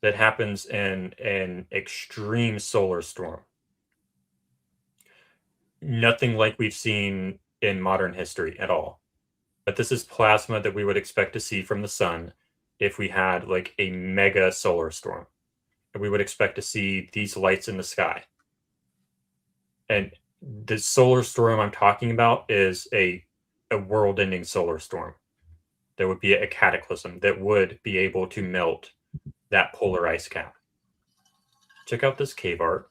that happens in an extreme solar storm. Nothing like we've seen in modern history at all. But this is plasma that we would expect to see from the sun if we had like a mega solar storm. And we would expect to see these lights in the sky. And the solar storm I'm talking about is a world-ending solar storm. There would be a cataclysm that would be able to melt that polar ice cap. Check out this cave art.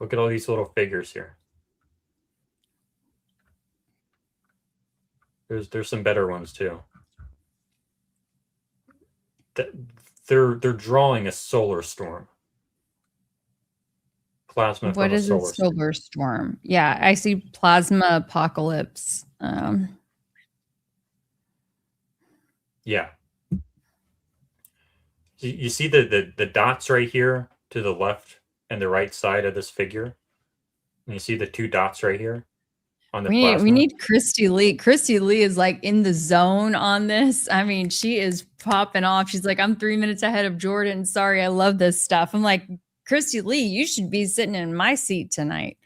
Look at all these little figures here. There's some better ones too. They're drawing a solar storm. Plasma. What is a solar storm? Yeah, I see plasma apocalypse. Yeah. You see the dots right here to the left and the right side of this figure? And you see the two dots right here on the plasma? We need Christy Lee. Christy Lee is like in the zone on this. I mean, she is popping off. She's like, I'm 3 minutes ahead of Jordan. Sorry, I love this stuff. I'm like, Christy Lee, you should be sitting in my seat tonight.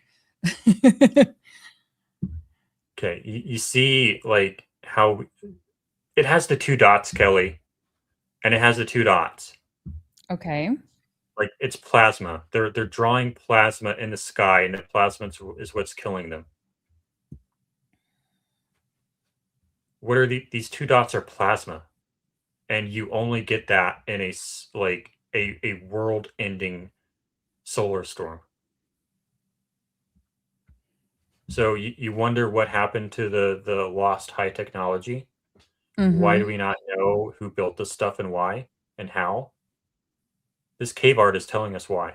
Okay, you see like how it has the two dots, Kelly, and it has the two dots. Okay. Like it's plasma. They're drawing plasma in the sky, and the plasma is what's killing them. What are these two dots are plasma, and you only get that in a world-ending solar storm. So you wonder what happened to the lost high technology. Mm-hmm. Why do we not know who built this stuff and why and how? This cave art is telling us why.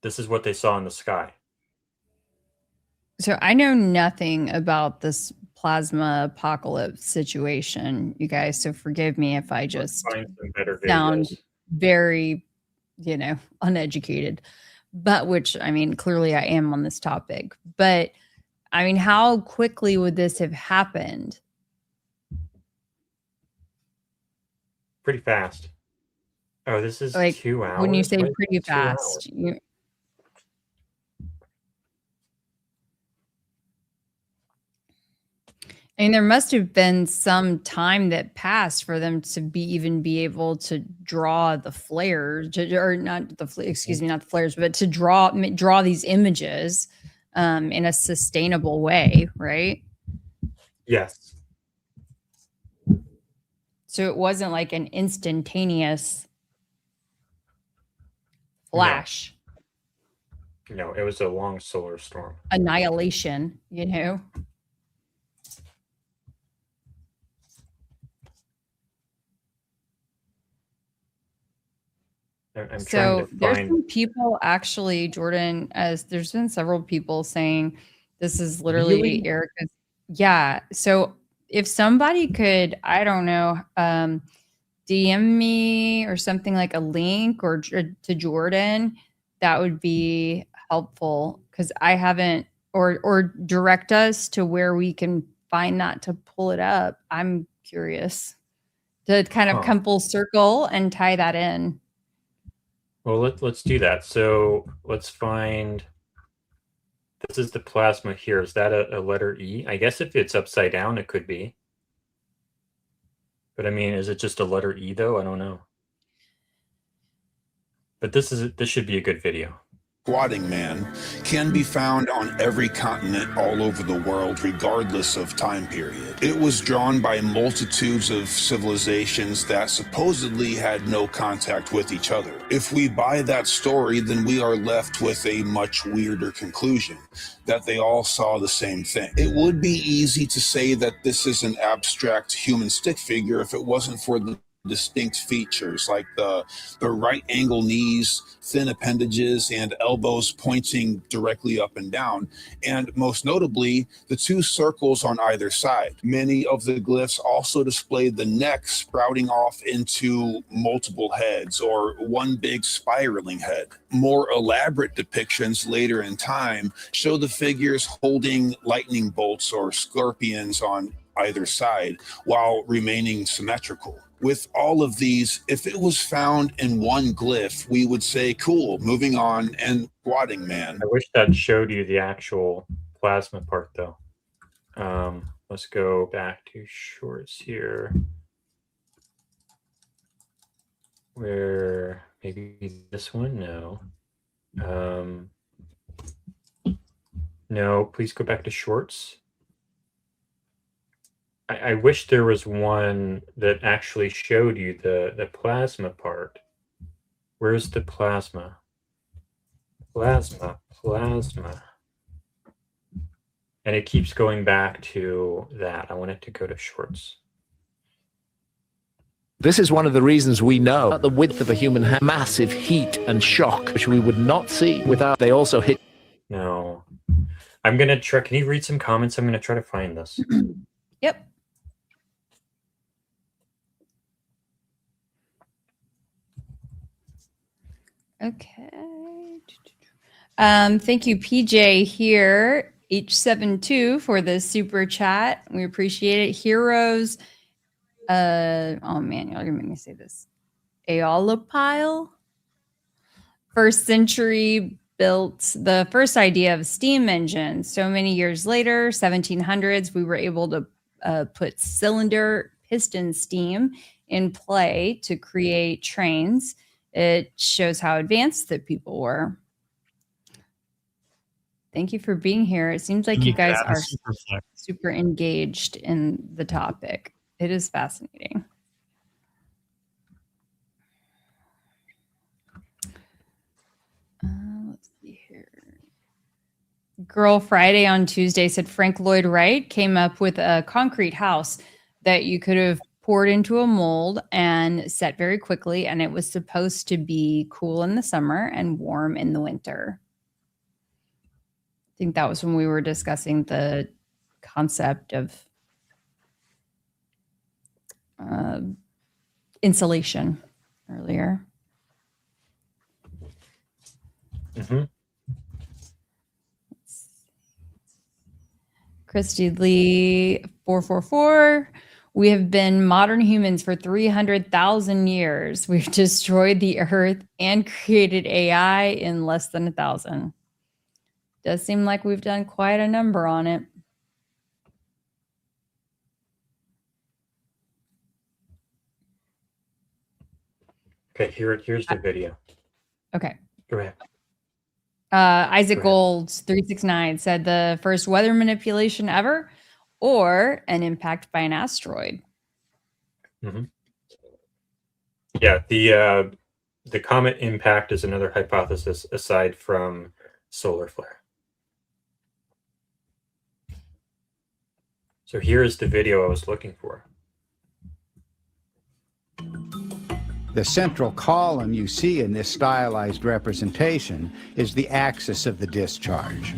This is what they saw in the sky. So I know nothing about this plasma apocalypse situation, you guys. So forgive me if I just Find some better sound videos. very, uneducated. But which, I mean, clearly I am on this topic. But I mean, how quickly would this have happened? Pretty fast. Oh, this is Like 2 hours? when you say Why is pretty it 2 hours? fast, I mean, there must have been some time that passed for them to even be able to draw the flares, or not the excuse me, not the flares, but to draw these images in a sustainable way, right? Yes. So it wasn't like an instantaneous flash, No, it was a long solar storm. annihilation, I'm So trying to there's find. some people actually, Jordan, as there's been several people saying this is literally Really? Erica's. Yeah. So if somebody could, I don't know, DM me or something like a link or to Jordan, that would be helpful because I haven't, or direct us to where we can find that to pull it up. I'm curious to kind of come full circle and tie that in. Well, let's do that. So let's find. This is the plasma here. Is that a letter E? I guess if it's upside down, it could be. But I mean, is it just a letter E though? I don't know. But this should be a good video. Squatting man can be found on every continent all over the world, regardless of time period. It was drawn by multitudes of civilizations that supposedly had no contact with each other. If we buy that story, then we are left with a much weirder conclusion, that they all saw the same thing. It would be easy to say that this is an abstract human stick figure if it wasn't for the distinct features like the right angle knees, thin appendages, and elbows pointing directly up and down, and most notably, the two circles on either side. Many of the glyphs also display the neck sprouting off into multiple heads or one big spiraling head. More elaborate depictions later in time show the figures holding lightning bolts or scorpions on either side while remaining symmetrical. With all of these, if it was found in one glyph, we would say, cool, moving on, and squatting man. I wish that showed you the actual plasma part though. Let's go back to shorts here. Where maybe this one? No. No, please go back to shorts. I wish there was one that actually showed you the plasma part. Where's the plasma? Plasma. And it keeps going back to that. I want it to go to shorts. This is one of the reasons we know that the width of a human hand, massive heat and shock, which we would not see without they also hit. No. I'm going to try. Can you read some comments? I'm going to try to find this. Yep. Okay. Thank you, PJ here, H72 for the super chat. We appreciate it. Heroes. Oh man, y'all gonna make me say this. Aeolipile. First century built the first idea of steam engine. So many years later, 1700s, we were able to put cylinder piston steam in play to create trains. It shows how advanced the people were. Thank you for being here. It seems like you guys are super engaged in the topic. It is fascinating. Let's see here. Girl Friday on Tuesday said Frank Lloyd Wright came up with a concrete house that you could have poured into a mold and set very quickly, and it was supposed to be cool in the summer and warm in the winter. think that was when we were discussing the concept of insulation earlier. Christy Lee 444. We have been modern humans for 300,000 years. We've destroyed the earth and created AI in less than 1,000. Does seem like we've done quite a number on it. Okay, here's the video. Okay. Go ahead. Isaac Gold 369 said the first weather manipulation ever, or an impact by an asteroid. Yeah, the comet impact is another hypothesis aside from solar flare. So here is the video I was looking for. The central column you see in this stylized representation is the axis of the discharge.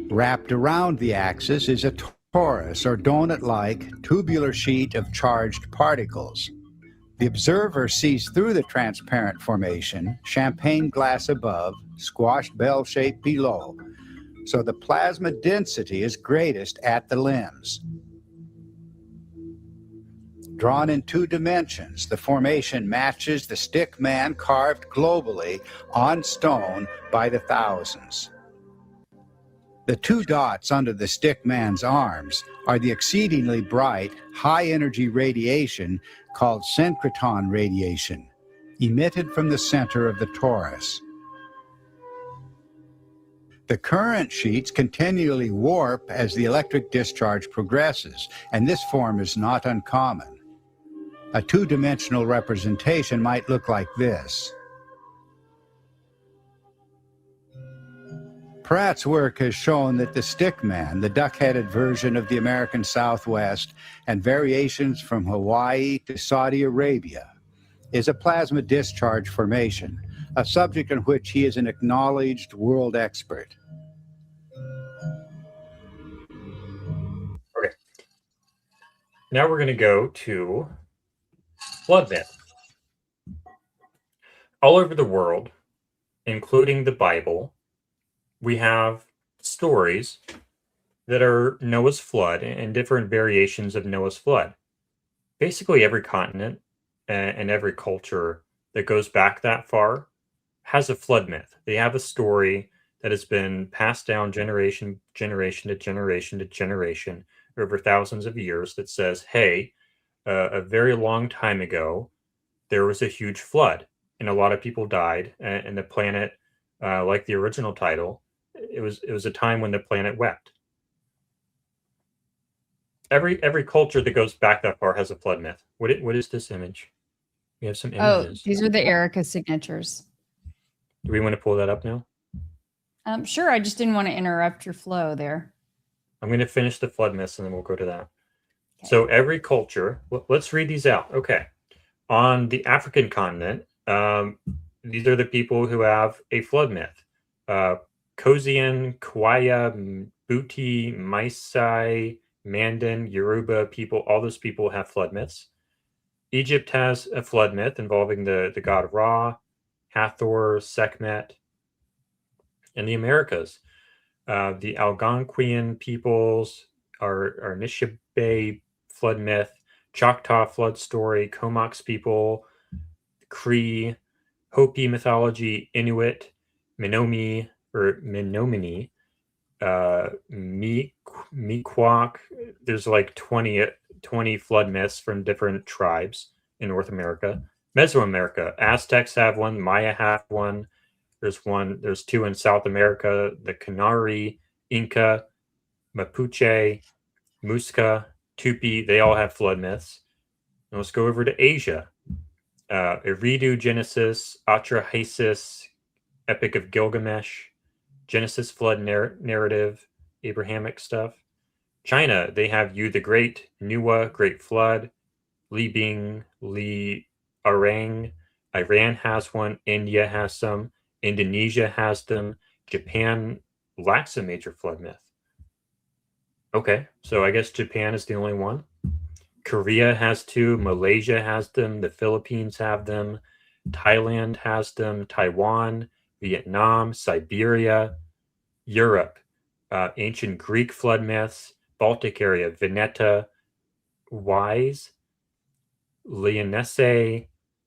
Wrapped around the axis is a torus or donut-like tubular sheet of charged particles. The observer sees through the transparent formation, champagne glass above, squashed bell shape below, so the plasma density is greatest at the limbs. Drawn in 2 dimensions, the formation matches the stick man carved globally on stone by the thousands. The 2 dots under the stick man's arms are the exceedingly bright, high-energy radiation called synchrotron radiation, emitted from the center of the torus. The current sheets continually warp as the electric discharge progresses, and this form is not uncommon. A 2-dimensional representation might look like this. Pratt's work has shown that the stickman, the duck-headed version of the American Southwest, and variations from Hawaii to Saudi Arabia, is a plasma discharge formation, a subject on which he is an acknowledged world expert. Okay. Now we're going to go to flood myth. All over the world, including the Bible, we have stories that are Noah's flood and different variations of Noah's flood. Basically, every continent and every culture that goes back that far has a flood myth. They have a story that has been passed down generation to generation over thousands of years that says, hey, a very long time ago, there was a huge flood and a lot of people died, and the planet, like the original title, it was a time when the planet wept. Every culture that goes back that far has a flood myth. What is this image? We have some images. Oh, these are the Erica signatures. Do we want to pull that up now? Sure. I just didn't want to interrupt your flow there. I'm going to finish the flood myths and then we'll go to that. Okay. So every culture, let's read these out. Okay. On the African continent, these are the people who have a flood myth. Kozian, Kwaya, Buti, Maasai, Mandan, Yoruba people, all those people have flood myths. Egypt has a flood myth involving the god Ra, Hathor, Sekhmet. In the Americas, the Algonquian peoples are Nishibe flood myth, Choctaw flood story, Comox people, Cree, Hopi mythology, Inuit, Menominee, Miquak. There's like 20 flood myths from different tribes in North America. Mesoamerica, Aztecs have one, Maya have one. There's 2 in South America, the Canary, Inca, Mapuche, Muisca, Tupi, they all have flood myths. And let's go over to Asia. Eridu, Genesis, Atrahasis, Epic of Gilgamesh, Genesis flood narrative, Abrahamic stuff. China, they have Yu the Great, Nuwa, Great Flood, Li Bing, Li Arang. Iran has one, India has some, Indonesia has them, Japan lacks a major flood myth. Okay, so I guess Japan is the only one. Korea has two, Malaysia has them, the Philippines have them, Thailand has them, Taiwan, Vietnam, Siberia, Europe, ancient Greek flood myths, Baltic area, Veneta, Wise, Leonesse,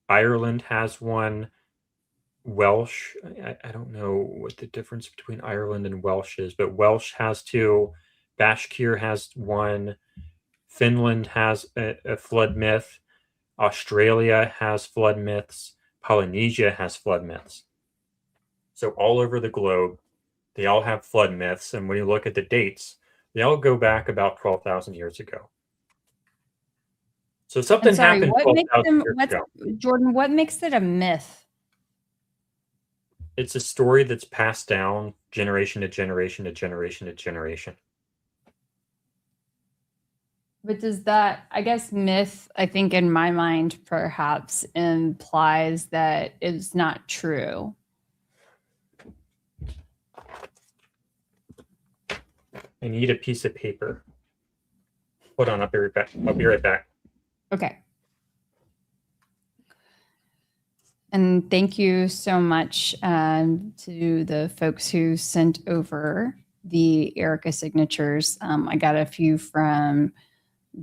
Ireland has one, Welsh. I don't know what the difference between Ireland and Welsh is, but Welsh has two, Bashkir has one, Finland has a flood myth, Australia has flood myths, Polynesia has flood myths. So all over the globe, they all have flood myths, and when you look at the dates, they all go back about 12,000 years ago. So something happened 12,000 years ago. Jordan, what makes it a myth? It's a story that's passed down generation to generation to generation to generation. But does that, I guess myth, I think in my mind, perhaps implies that it's not true. I need a piece of paper. Hold on, I'll be right back. I'll be right back. Okay. And thank you so much to the folks who sent over the Erica signatures. I got a few from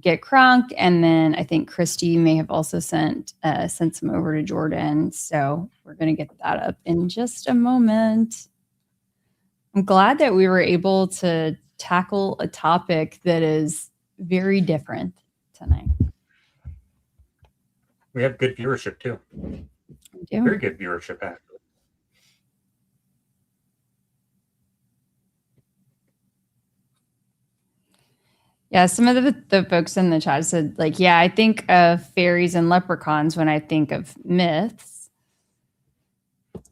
Get Crunk, and then I think Christy may have also sent some over to Jordan. So we're going to get that up in just a moment. I'm glad that we were able to tackle a topic that is very different tonight. We have good viewership too. We do. Very good viewership, actually. Yeah, some of the folks in the chat said, like, yeah, I think of fairies and leprechauns when I think of myths.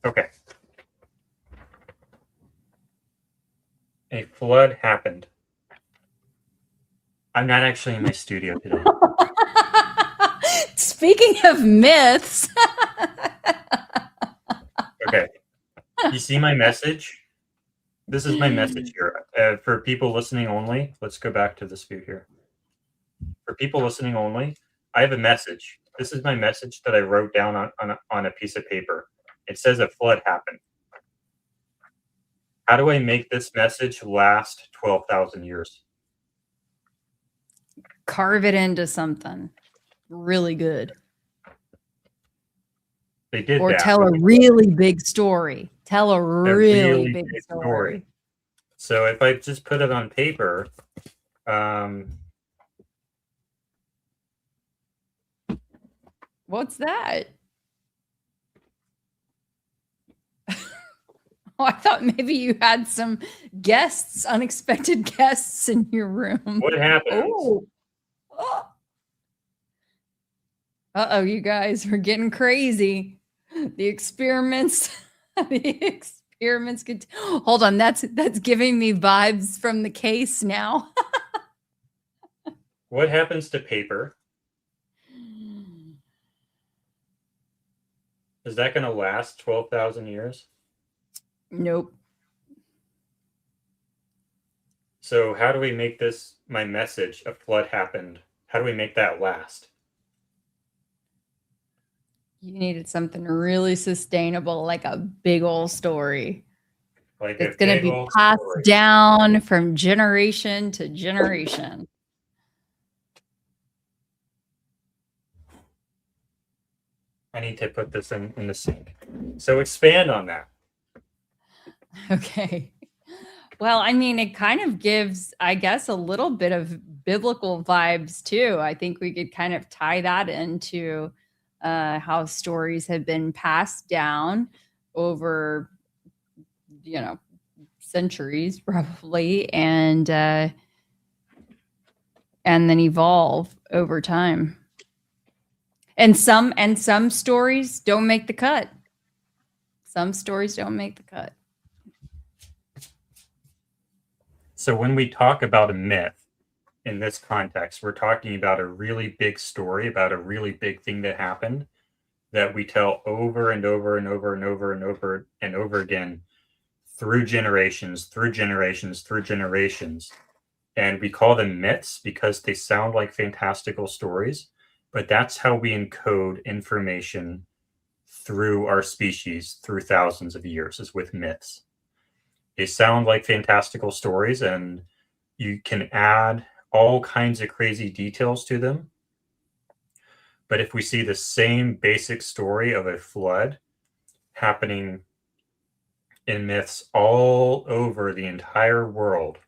Okay. A flood happened. I'm not actually in my studio today. Speaking of myths. Okay. You see my message? This is my message here. For people listening only, let's go back to this view here. For people listening only, I have a message. This is my message that I wrote down on a piece of paper. It says a flood happened. How do I make this message last 12,000 years? Carve it into something really good. They did or that. tell a really big story. Tell a really big story. So if I just put it on paper, what's that? Oh, I thought maybe you had some guests, unexpected guests in your room. What happens? Oh. Uh-oh, you guys are getting crazy. The experiments could hold on, that's giving me vibes from the case now. What happens to paper? Is that going to last 12,000 years? Nope. So how do we make this my message? A flood happened. How do we make that last? You needed something really sustainable, like a big old story. Like it's going to be passed down from generation to generation. I need to put this in the sink. So expand on that. Okay. Well, I mean, it kind of gives, I guess, a little bit of biblical vibes too. I think we could kind of tie that into how stories have been passed down over, centuries probably, and then evolve over time. And some stories don't make the cut. Some stories don't make the cut. So when we talk about a myth in this context, we're talking about a really big story, about a really big thing that happened that we tell over and over and over and over and over and over again through generations, through generations, through generations. And we call them myths because they sound like fantastical stories, but that's how we encode information through our species through thousands of years, is with myths. They sound like fantastical stories, and you can add all kinds of crazy details to them. But if we see the same basic story of a flood happening in myths all over the entire world,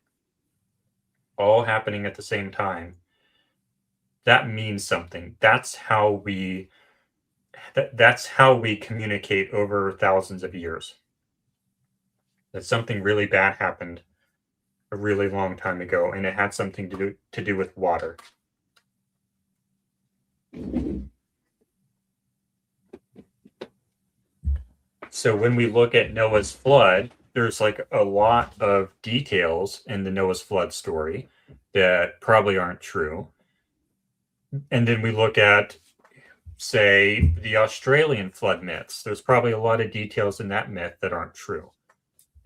all happening at the same time, that means something. That's how we communicate over thousands of years. That something really bad happened a really long time ago, and it had something to do with water. So when we look at Noah's flood, there's like a lot of details in the Noah's flood story that probably aren't true. And then we look at, say, the Australian flood myths. There's probably a lot of details in that myth that aren't true.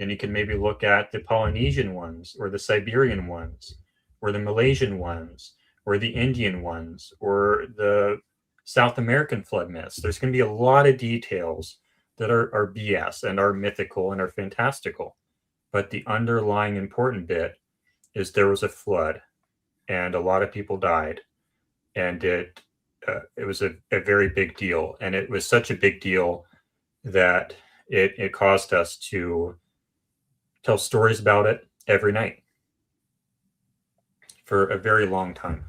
And you can maybe look at the Polynesian ones, or the Siberian ones, or the Malaysian ones, or the Indian ones, or the South American flood myths. There's going to be a lot of details that are BS and are mythical and are fantastical. But the underlying important bit is there was a flood and a lot of people died. And it was a very big deal. And it was such a big deal that it caused us to tell stories about it every night for a very long time.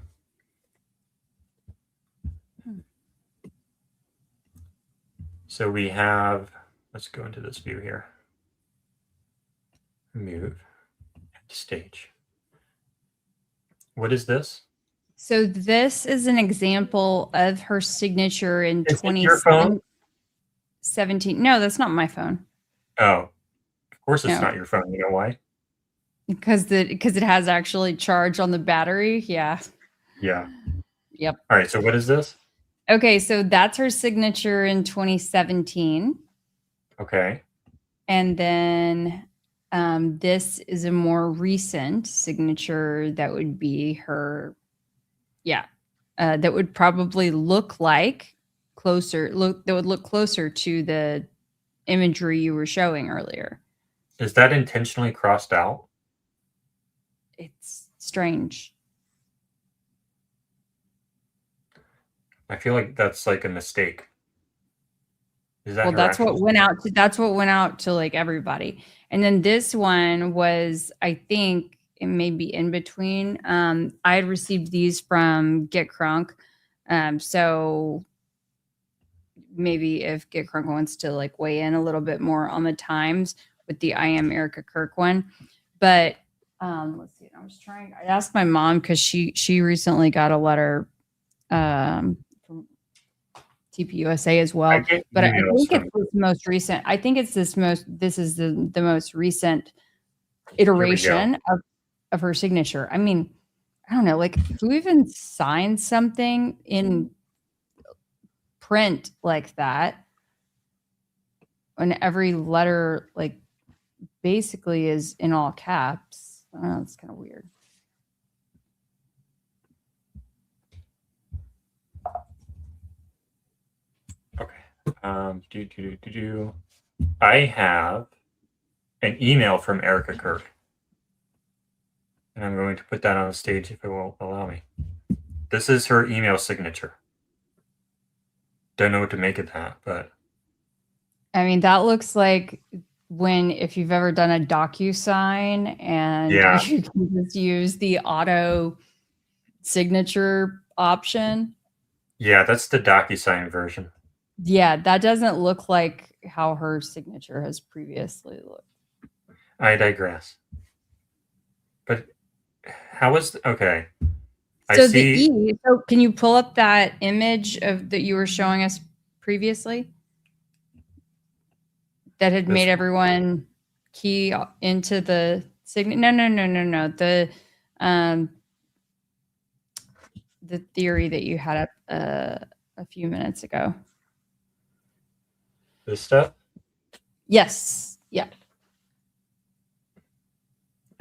So we have, let's go into this view here. Move stage. What is this? So this is an example of her signature in Is it your phone? 2017. No, that's not my phone. Oh, of course it's No. not your phone. You know why? Because it has actually charge on the battery. Yeah. Yeah. Yep. All right. So what is this? Okay, so that's her signature in 2017. Okay. And then this is a more recent signature that would be her, that would probably look closer to the imagery you were showing earlier. Is that intentionally crossed out? It's strange. I feel like that's like a mistake. Is that Well, her that's what actual- went out to like everybody. And then this one was, I think it may be in between. I had received these from Get Crunk. So maybe if Get Crunk wants to like weigh in a little bit more on the times with the I Am Erica Kirk one. But let's see. I asked my mom because she recently got a letter from TPUSA as well. But I think it's this most recent. I think it's this is the most recent iteration of her signature. I mean, I don't know, like who even signs something in print like that when every letter like basically is in all caps? I don't know, it's kind of weird. I have an email from Erica Kirk, and I'm going to put that on the stage if it will allow me. This is her email signature. Don't know what to make of that, but I mean, that looks like if you've ever done a DocuSign and you can just use the auto signature option. Yeah, that's the DocuSign version. Yeah, that doesn't look like how her signature has previously looked. I digress. But how is okay? So so can you pull up that image that you were showing us previously? That had made everyone key into the signature. No. The theory that you had up a few minutes ago. This stuff? Yes. Yeah.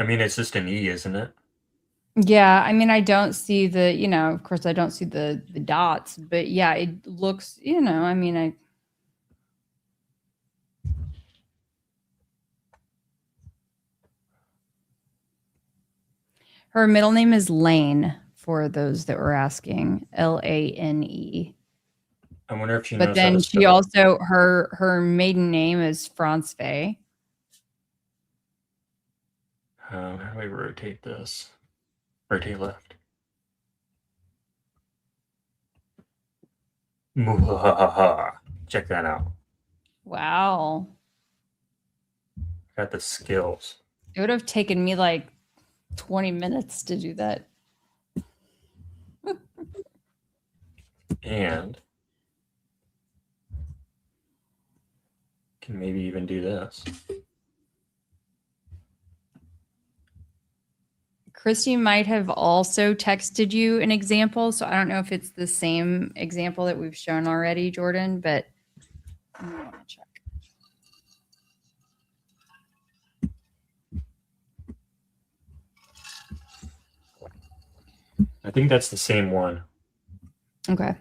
I mean, it's just an E, isn't it? Yeah, I mean, I don't see the, of course I don't see the dots, but yeah, it looks, I mean, her middle name is Lane, for those that were asking. Lane. I wonder if she But knows how to then she spell. also, her maiden name is France Faye. How do we rotate this? Rotate left. Muhahaha. Check that out. Wow. Got the skills. It would have taken me like 20 minutes to do that. And can maybe even do this. Christy might have also texted you an example, so I don't know if it's the same example that we've shown already, Jordan, but I want to check. I think that's the same one. Okay.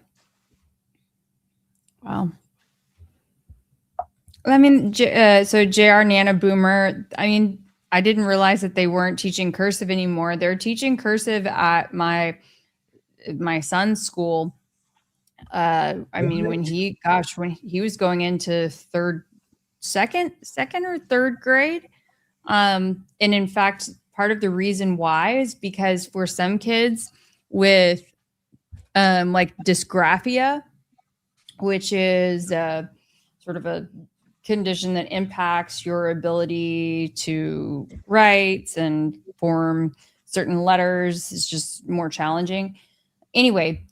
Wow. I mean, so JR Nana Boomer, I mean, I didn't realize that they weren't teaching cursive anymore. They're teaching cursive at my son's school. I mean, when he was going into second or third grade. And in fact, part of the reason why is because for some kids with like dysgraphia, which is sort of a condition that impacts your ability to write and form certain letters, is just more challenging. Anyway,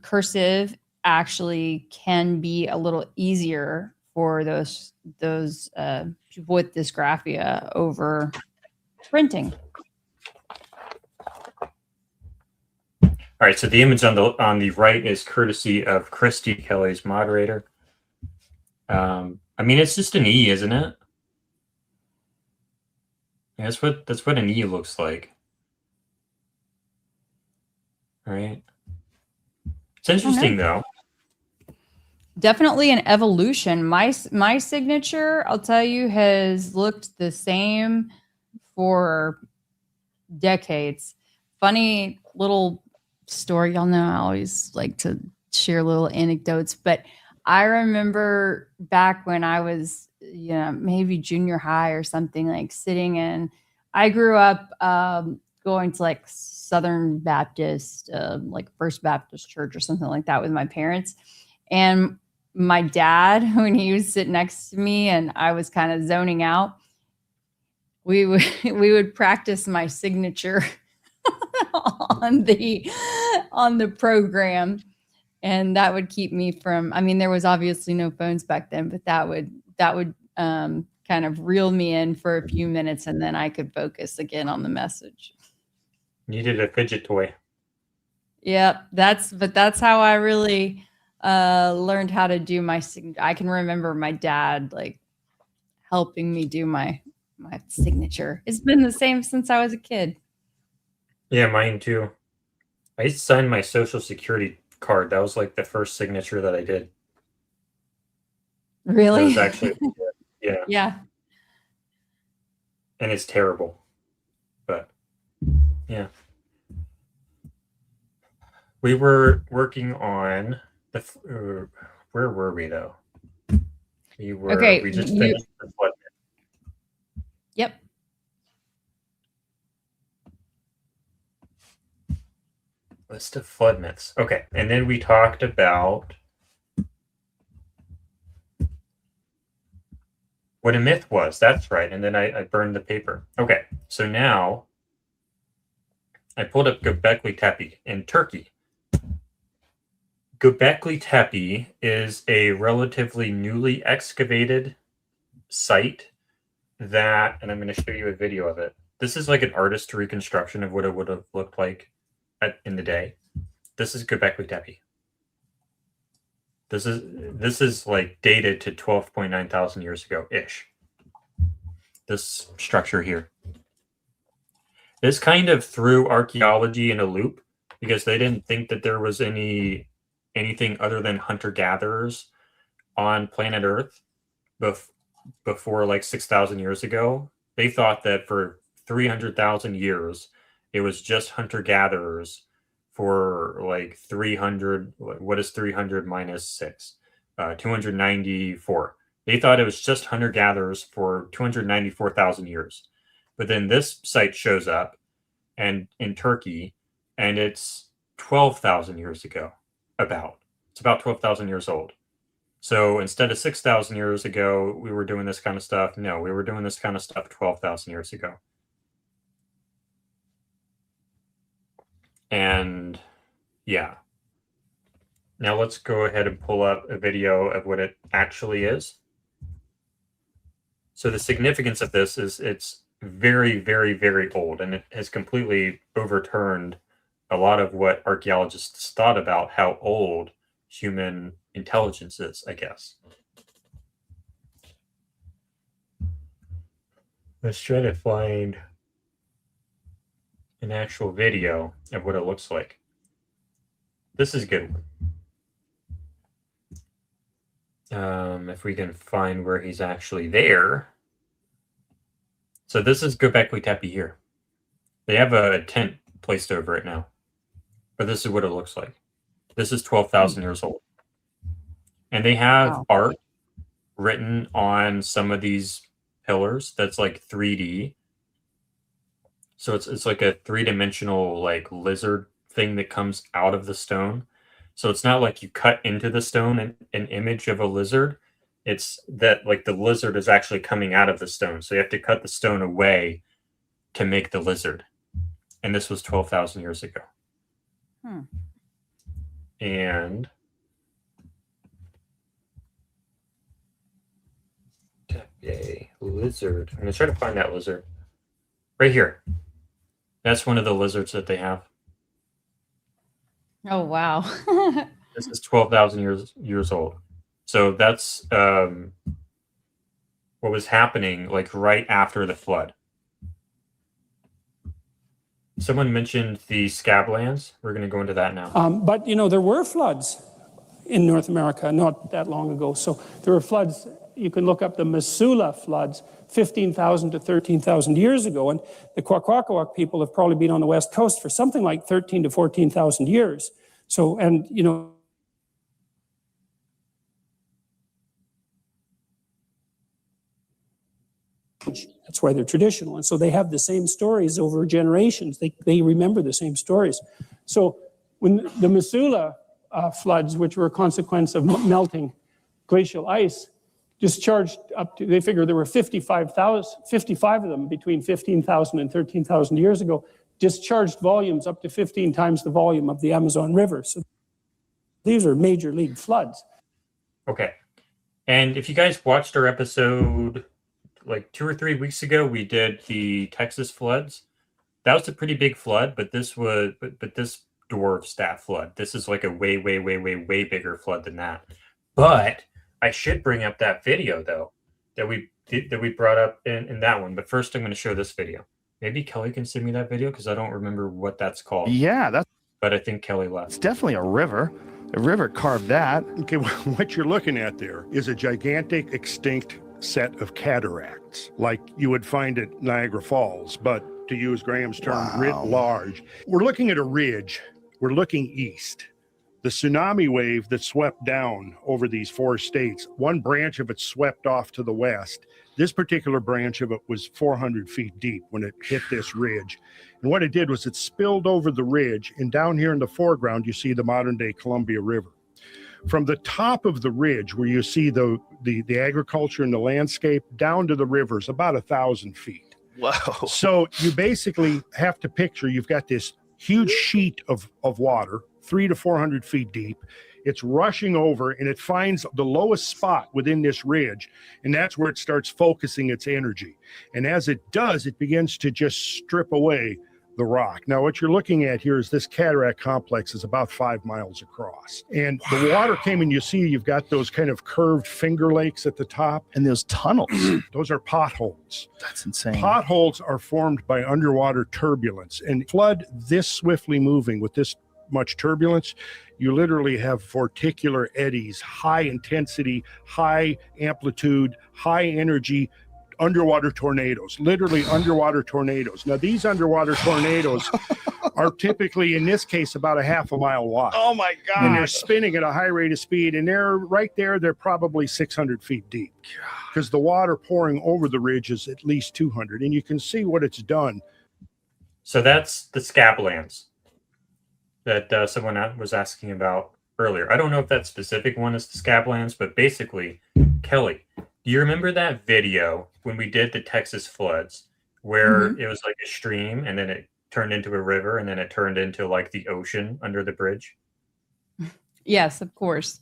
cursive actually can be a little easier for those people with dysgraphia over printing. All right, so the image on the right is courtesy of Christy, Kelly's moderator. I mean, it's just an E, isn't it? Yeah, that's what an E looks like. All right. It's interesting though. Definitely an evolution. My signature, I'll tell you, has looked the same for decades. Funny little story. Y'all know I always like to share little anecdotes, but I remember back when I was, maybe junior high or something, like sitting in, I grew up going to like Southern Baptist, like First Baptist Church or something like that with my parents. And my dad, when he would sit next to me and I was kind of zoning out, we would practice my signature on the program, and that would keep me from, I mean, there was obviously no phones back then, but that would kind of reel me in for a few minutes, and then I could focus again on the message. Needed a fidget toy. Yeah, that's how I really learned how to do my signature. I can remember my dad like helping me do my signature. It's been the same since I was a kid. Yeah, mine too. I used to sign my social security card. That was like the first signature that I did. Really? That was actually, yeah. Yeah. And it's terrible, but yeah. We were working on where were we though? We just finished the flood. Yep. List of flood myths. Okay, and then we talked about what a myth was. That's right. And then I burned the paper. Okay, so now I pulled up Göbekli Tepe in Turkey. Göbekli Tepe is a relatively newly excavated site that, and I'm going to show you a video of it. This is like an artist reconstruction of what it would have looked like in the day. This is Göbekli Tepe. This is like dated to 12.9 thousand years ago ish. This structure here. This kind of threw archaeology in a loop because they didn't think that there was anything other than hunter-gatherers on planet Earth before like 6,000 years ago. They thought that for 300,000 years, it was just hunter-gatherers for like 300. What is 300 minus 6? 294. They thought it was just hunter-gatherers for 294,000 years. But then this site shows up and in Turkey, and it's 12,000 years ago. It's about 12,000 years old. So instead of 6,000 years ago, we were doing this kind of stuff. No, we were doing this kind of stuff 12,000 years ago. And yeah. Now let's go ahead and pull up a video of what it actually is. So the significance of this is it's very, very, very old, and it has completely overturned a lot of what archaeologists thought about how old human intelligence is, I guess. Let's try to find an actual video of what it looks like. This is a good one. If we can find where he's actually there. So this is Göbekli Tepe here. They have a tent placed over it now. But this is what it looks like. This is 12,000 years old. And they have art written on some of these pillars that's like 3D. So it's like a three-dimensional like lizard thing that comes out of the stone. So it's not like you cut into the stone an image of a lizard. It's that like the lizard is actually coming out of the stone. So you have to cut the stone away to make the lizard. And this was 12,000 years ago. And a lizard. I'm going to try to find that lizard. Right here. That's one of the lizards that they have. Oh, wow. This is 12,000 years old. So that's what was happening like right after the flood. Someone mentioned the scablands. We're going to go into that now. But, you know, there were floods in North America not that long ago. So there were floods. You can look up the Missoula floods 15,000 to 13,000 years ago. And the Kwakwaka'wakw people have probably been on the West Coast for something like 13 to 14,000 years. So, and, you know, that's why they're traditional. And so they have the same stories over generations. They remember the same stories. So when the Missoula floods, which were a consequence of melting glacial ice, discharged up to, they figure there were 55 of them between 15,000 and 13,000 years ago, discharged volumes up to 15 times the volume of the Amazon River. So these are major league floods. Okay. And if you guys watched our episode like 2 or 3 weeks ago, we did the Texas floods. That was a pretty big flood, but this was, but this dwarfs that flood. This is like a way bigger flood than that. But I should bring up that video though that we brought up in that one. But first, I'm going to show this video. Maybe Kelly can send me that video because I don't remember what that's called. Yeah, but I think Kelly left. It's definitely a river. A river carved that. Okay, well, what you're looking at there is a gigantic extinct set of cataracts, like you would find at Niagara Falls, but to use Graham's term, writ large. We're looking at a ridge. We're looking east. The tsunami wave that swept down over these 4 states, one branch of it swept off to the west. This particular branch of it was 400 feet deep when it hit this ridge. And what it did was it spilled over the ridge, and down here in the foreground, you see the modern-day Columbia River. From the top of the ridge, where you see the agriculture and the landscape, down to the rivers, about 1,000 feet. Whoa. So you basically have to picture, you've got this huge sheet of water, 300 to 400 feet deep. It's rushing over, and it finds the lowest spot within this ridge, and that's where it starts focusing its energy. And as it does, it begins to just strip away the rock. Now, what you're looking at here is this cataract complex is about 5 miles across. And the water came, and you see you've got those kind of curved Finger Lakes at the top. And those tunnels. Those are potholes. That's insane. Potholes are formed by underwater turbulence. And flood this swiftly moving with this much turbulence, you literally have vorticular eddies, high intensity, high amplitude, high energy underwater tornadoes, literally underwater tornadoes. Now, these underwater tornadoes are typically, in this case, about a half a mile wide. Oh my God. And they're spinning at a high rate of speed, and they're right there, they're probably 600 feet deep because the water pouring over the ridge is at least 200, and you can see what it's done. So that's the scablands that someone was asking about earlier. I don't know if that specific one is the scablands, but basically, Kelly, do you remember that video when we did the Texas floods where it was like a stream and then it turned into a river and then it turned into like the ocean under the bridge? Yes, of course.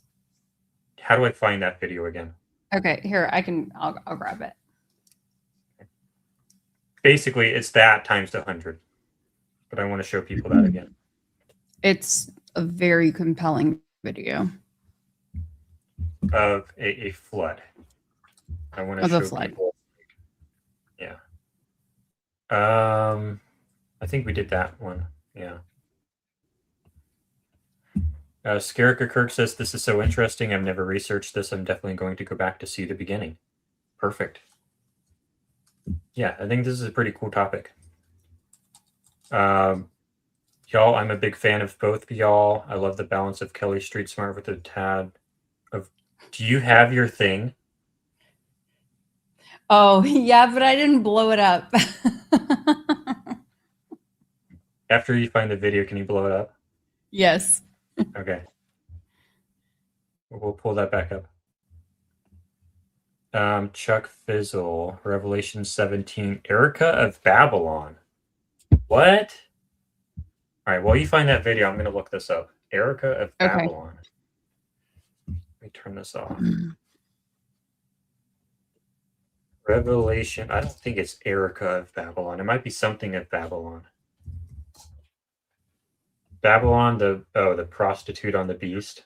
How do I find that video again? Okay, here, I'll grab it. Basically, it's that times 100. But I want to show people that again. It's a very compelling video. Of a flood. I want to Of show a flood. people. Yeah. I think we did that one. Yeah. Scarika Kirk says, this is so interesting. I've never researched this. I'm definitely going to go back to see the beginning. Perfect. Yeah, I think this is a pretty cool topic. Y'all, I'm a big fan of both of y'all. I love the balance of Kelly Street Smart with a tad of... Do you have your thing? Oh, yeah, but I didn't blow it up. After you find the video, can you blow it up? Yes. Okay. We'll pull that back up. Chuck Fizzle, Revelation 17, Erica of Babylon. What? All right, while you find that video, I'm going to look this up. Erica of Babylon. Let me turn this off. Revelation. I don't think it's Erica of Babylon. It might be something of Babylon. Babylon, the prostitute on the beast.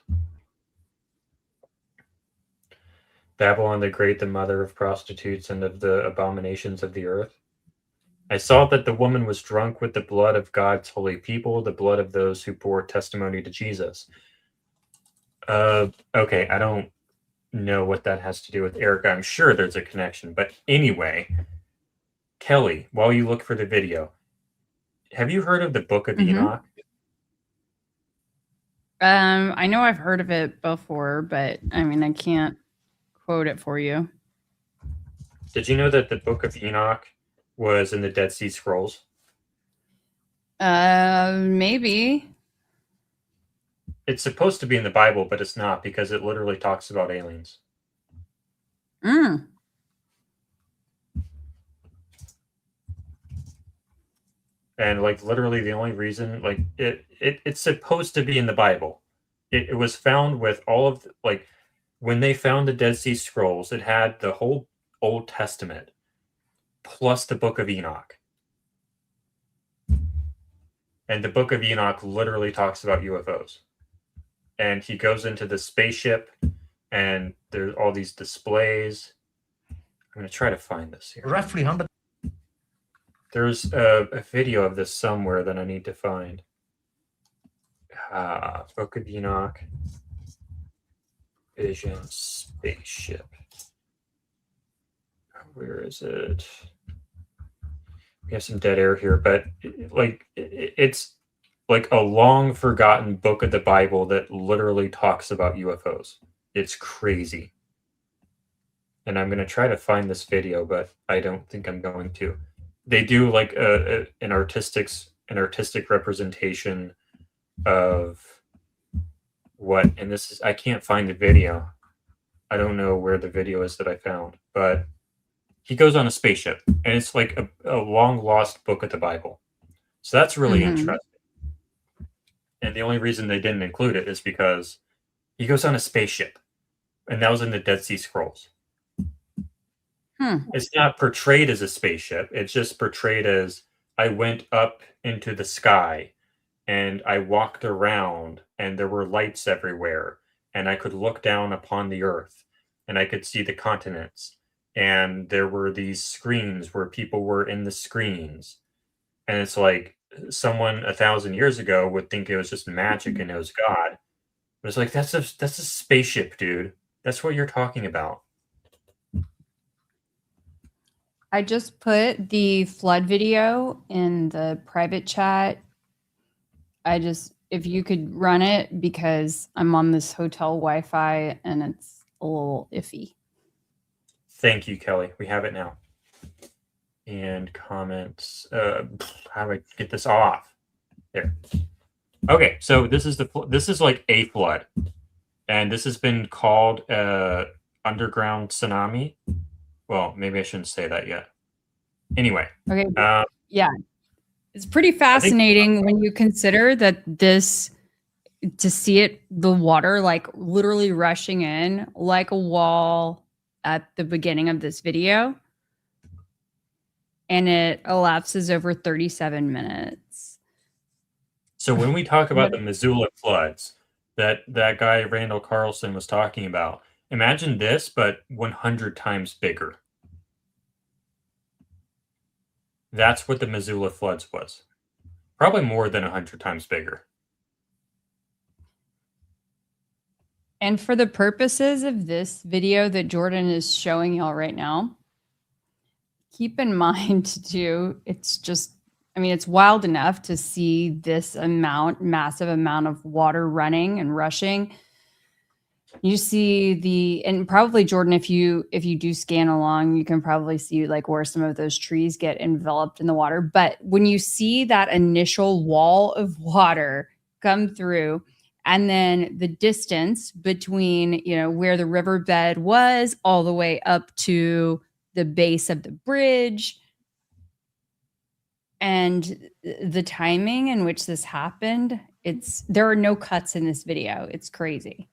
Babylon the Great, the mother of prostitutes and of the abominations of the earth. I saw that the woman was drunk with the blood of God's holy people, the blood of those who bore testimony to Jesus. Okay, I don't know what that has to do with Erica. I'm sure there's a connection. But anyway, Kelly, while you look for the video, have you heard of the Book of Enoch? I know I've heard of it before, but I mean, I can't quote it for you. Did you know that the Book of Enoch was in the Dead Sea Scrolls? Maybe. It's supposed to be in the Bible, but it's not because it literally talks about aliens. Mm. And like literally the only reason, like it's supposed to be in the Bible. It was found with all of like when they found the Dead Sea Scrolls, it had the whole Old Testament plus the Book of Enoch. And the Book of Enoch literally talks about UFOs. And he goes into the spaceship and there's all these displays. I'm going to try to find this here. Roughly 100. There's a video of this somewhere that I need to find. Book of Enoch. Vision spaceship. Where is it? We have some dead air here, but it's like a long forgotten book of the Bible that literally talks about UFOs. It's crazy. And I'm going to try to find this video, but I don't think I'm going to. They do like an artistic representation of what, and this is, I can't find the video. I don't know where the video is that I found, but he goes on a spaceship and it's like a long lost book of the Bible. So that's really interesting. And the only reason they didn't include it is because he goes on a spaceship and that was in the Dead Sea Scrolls. It's not portrayed as a spaceship. It's just portrayed as I went up into the sky and I walked around and there were lights everywhere and I could look down upon the earth and I could see the continents and there were these screens where people were in the screens. And it's like someone 1,000 years ago would think it was just magic and it was God. But it's like that's a spaceship, dude. That's what you're talking about. I just put the flood video in the private chat. If you could run it, because I'm on this hotel Wi-Fi and it's a little iffy. Thank you, Kelly. We have it now. And comments. How do I get this off? There. Okay, so this is like a flood, and this has been called underground tsunami. Well, maybe I shouldn't say that yet. Anyway. Okay. Yeah. It's pretty fascinating when you consider that to see it, the water like literally rushing in like a wall at the beginning of this video. And it elapses over 37 minutes. So when we talk about the Missoula floods that guy Randall Carlson was talking about, imagine this, but 100 times bigger. That's what the Missoula floods was. Probably more than 100 times bigger. And for the purposes of this video that Jordan is showing y'all right now, keep in mind too, it's wild enough to see this massive amount of water running and rushing. You see and probably Jordan, if you do scan along, you can probably see like where some of those trees get enveloped in the water. But when you see that initial wall of water come through, and then the distance between, where the riverbed was all the way up to the base of the bridge, and the timing in which this happened, there are no cuts in this video. It's crazy.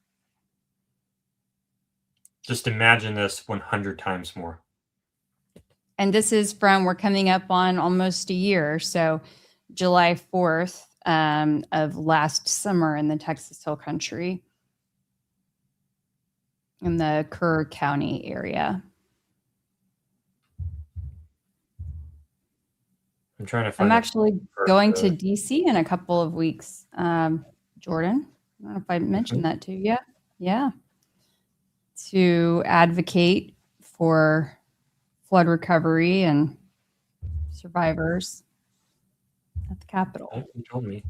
Just imagine this 100 times more. And this is we're coming up on almost a year. So July 4th of last summer in the Texas Hill Country in the Kerr County area. I'm trying to find. I'm actually going to DC in a couple of weeks. Jordan, I don't know if I mentioned that to you. Yeah. To advocate for flood recovery and survivors at the Capitol. Oh, you told me.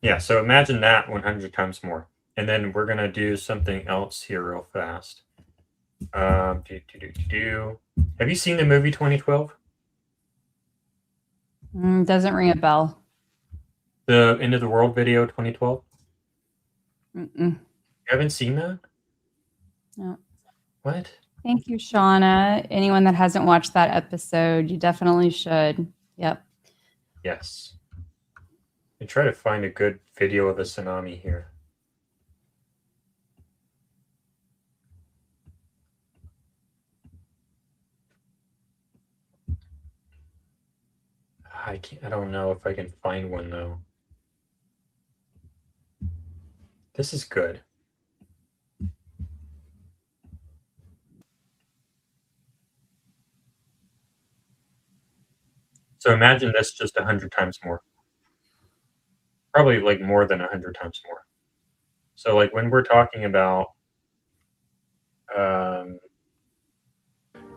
Yeah, so imagine that 100 times more. And then we're going to do something else here real fast. Have you seen the movie 2012? Doesn't ring a bell. The End of the World video 2012? Mm-mm. You haven't seen that? No. What? Thank you, Shauna. Anyone that hasn't watched that episode, you definitely should. Yep. Yes. I try to find a good video of a tsunami here. I don't know if I can find one though. This is good. So imagine this just 100 times more. Probably like more than 100 times more. So like when we're talking about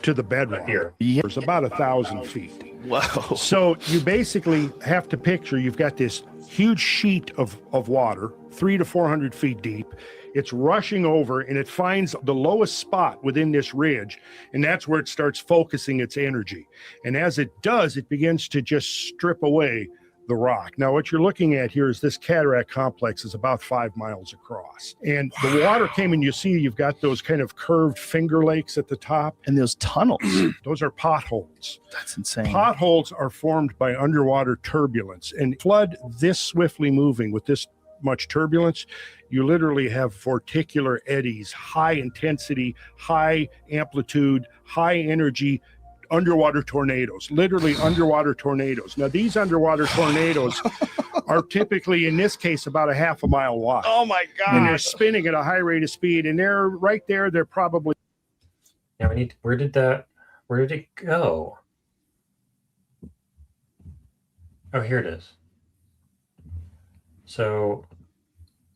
to the bedrock here, it's about 1,000 feet. Wow. So you basically have to picture you've got this huge sheet of water, 300 to 400 feet deep. It's rushing over and it finds the lowest spot within this ridge. And that's where it starts focusing its energy. And as it does, it begins to just strip away the rock. Now, what you're looking at here is this cataract complex is about 5 miles across. And the water came and you see you've got those kind of curved Finger Lakes at the top. And those tunnels. Those are potholes. That's insane. Potholes are formed by underwater turbulence, and flood this swiftly moving with this much turbulence, you literally have vorticular eddies, high intensity, high amplitude, high energy underwater tornadoes, literally underwater tornadoes. Now, these underwater tornadoes are typically, in this case, about a half a mile wide. Oh my God. And they're spinning at a high rate of speed. And they're right there. They're probably. Now we need, where did it go? Oh, here it is. So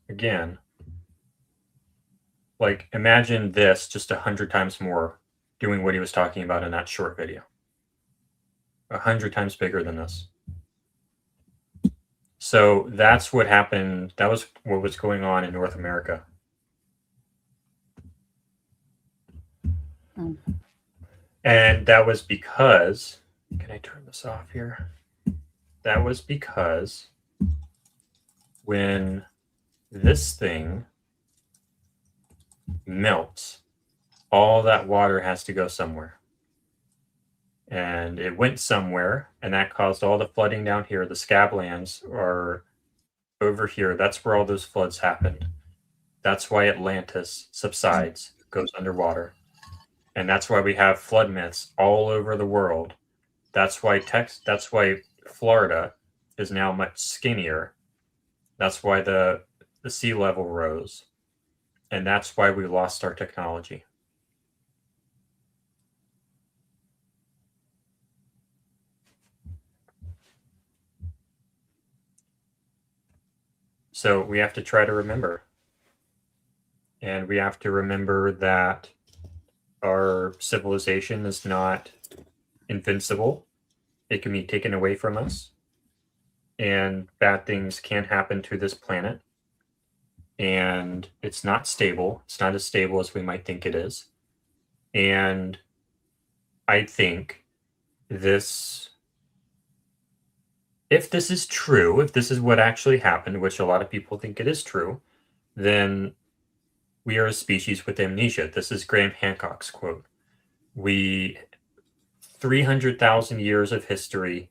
again, like imagine this just 100 times more doing what he was talking about in that short video. 100 times bigger than this. So that's what happened. That was what was going on in North America. And that was because, can I turn this off here? That was because when this thing melts, all that water has to go somewhere. And it went somewhere, and that caused all the flooding down here. The scablands are over here. That's where all those floods happened. That's why Atlantis subsides, goes underwater. And that's why we have flood myths all over the world. That's why Florida is now much skinnier. That's why the sea level rose. And that's why we lost our technology. So we have to try to remember. And we have to remember that our civilization is not invincible. It can be taken away from us. And bad things can happen to this planet. And it's not stable. It's not as stable as we might think it is. And I think this, if this is true, if this is what actually happened, which a lot of people think it is true, then we are a species with amnesia. This is Graham Hancock's quote. 300,000 years of history,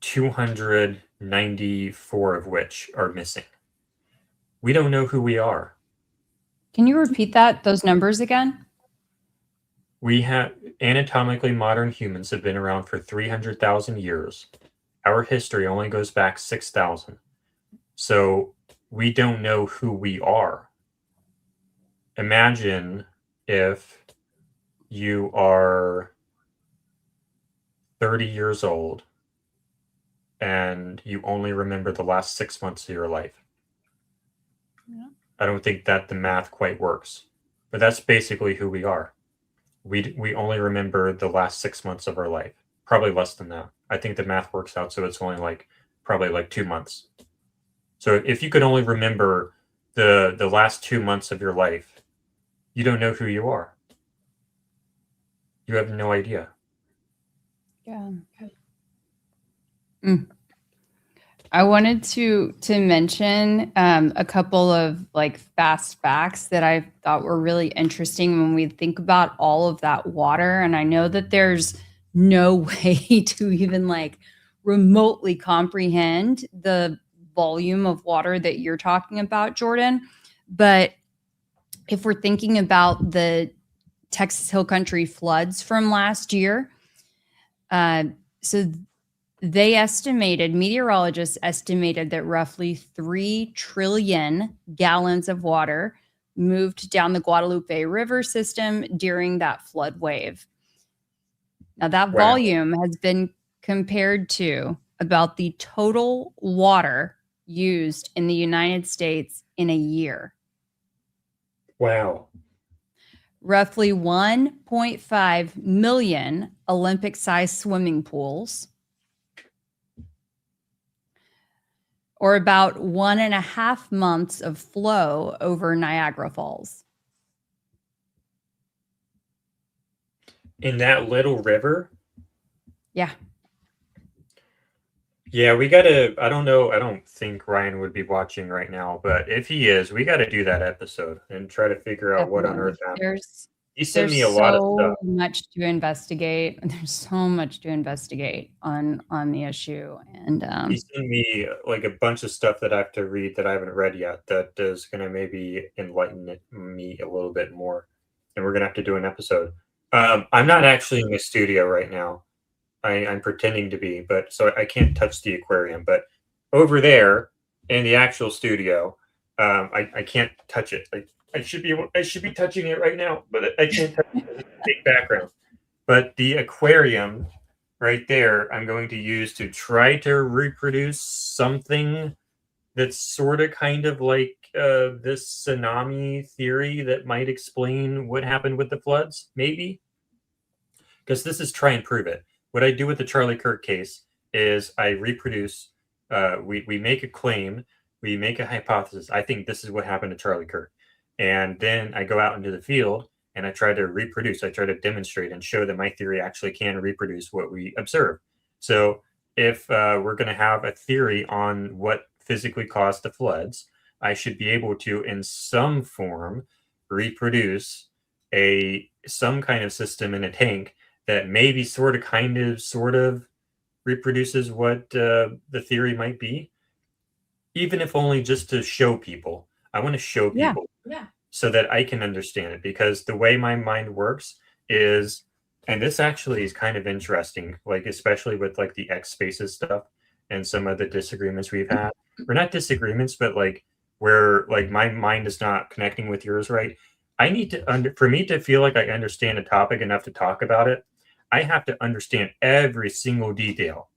294 of which are missing. We don't know who we are. Can you repeat those numbers again? We have anatomically modern humans have been around for 300,000 years. Our history only goes back 6,000. So we don't know who we are. Imagine if you are 30 years old and you only remember the last 6 months of your life. Yeah. I don't think that the math quite works, but that's basically who we are. We only remember the last 6 months of our life, probably less than that. I think the math works out, so it's only probably 2 months. So if you could only remember the last 2 months of your life, you don't know who you are. You have no idea. Yeah. I wanted to mention a couple of fast facts that I thought were really interesting when we think about all of that water. And I know that there's no way to even remotely comprehend the volume of water that you're talking about, Jordan. But if we're thinking about the Texas Hill Country floods from last year, so meteorologists estimated that roughly 3 trillion gallons of water moved down the Guadalupe River system during that flood wave. Now that volume has been compared to about the total water used in the United States in a year. Wow. Roughly 1.5 million Olympic-sized swimming pools, or about 1.5 months of flow over Niagara Falls. In that little river? Yeah. Yeah, we gotta, I don't know, I don't think Ryan would be watching right now, but if he is, we gotta do that episode and try to figure out what on earth happened. He sent There's me a lot of so stuff. much to investigate. There's so much to investigate on the issue, and He sent me like a bunch of stuff that I have to read that I haven't read yet. That is going to maybe enlighten me a little bit more, and we're going to have to do an episode. I'm not actually in the studio right now. I'm pretending to be, but so I can't touch the aquarium. But over there in the actual studio, I can't touch it. I should be touching it right now, but I can't touch it. It's a big background. But the aquarium right there, I'm going to use to try to reproduce something that's sort of kind of like this tsunami theory that might explain what happened with the floods, maybe. Because this is try and prove it. What I do with the Charlie Kirk case is I reproduce, we make a claim, we make a hypothesis. I think this is what happened to Charlie Kirk. And then I go out into the field and I try to reproduce, I try to demonstrate and show that my theory actually can reproduce what we observe. So if we're going to have a theory on what physically caused the floods, I should be able to, in some form, reproduce some kind of system in a tank that maybe sort of reproduces what the theory might be, even if only just to show people. I want to show people so that I can understand it, because the way my mind works is, and this actually is kind of interesting, like especially with like the X spaces stuff and some of the disagreements we've had, or not disagreements, but like where like my mind is not connecting with yours, right? I need to for me to feel like I understand a topic enough to talk about it, I have to understand every single detail.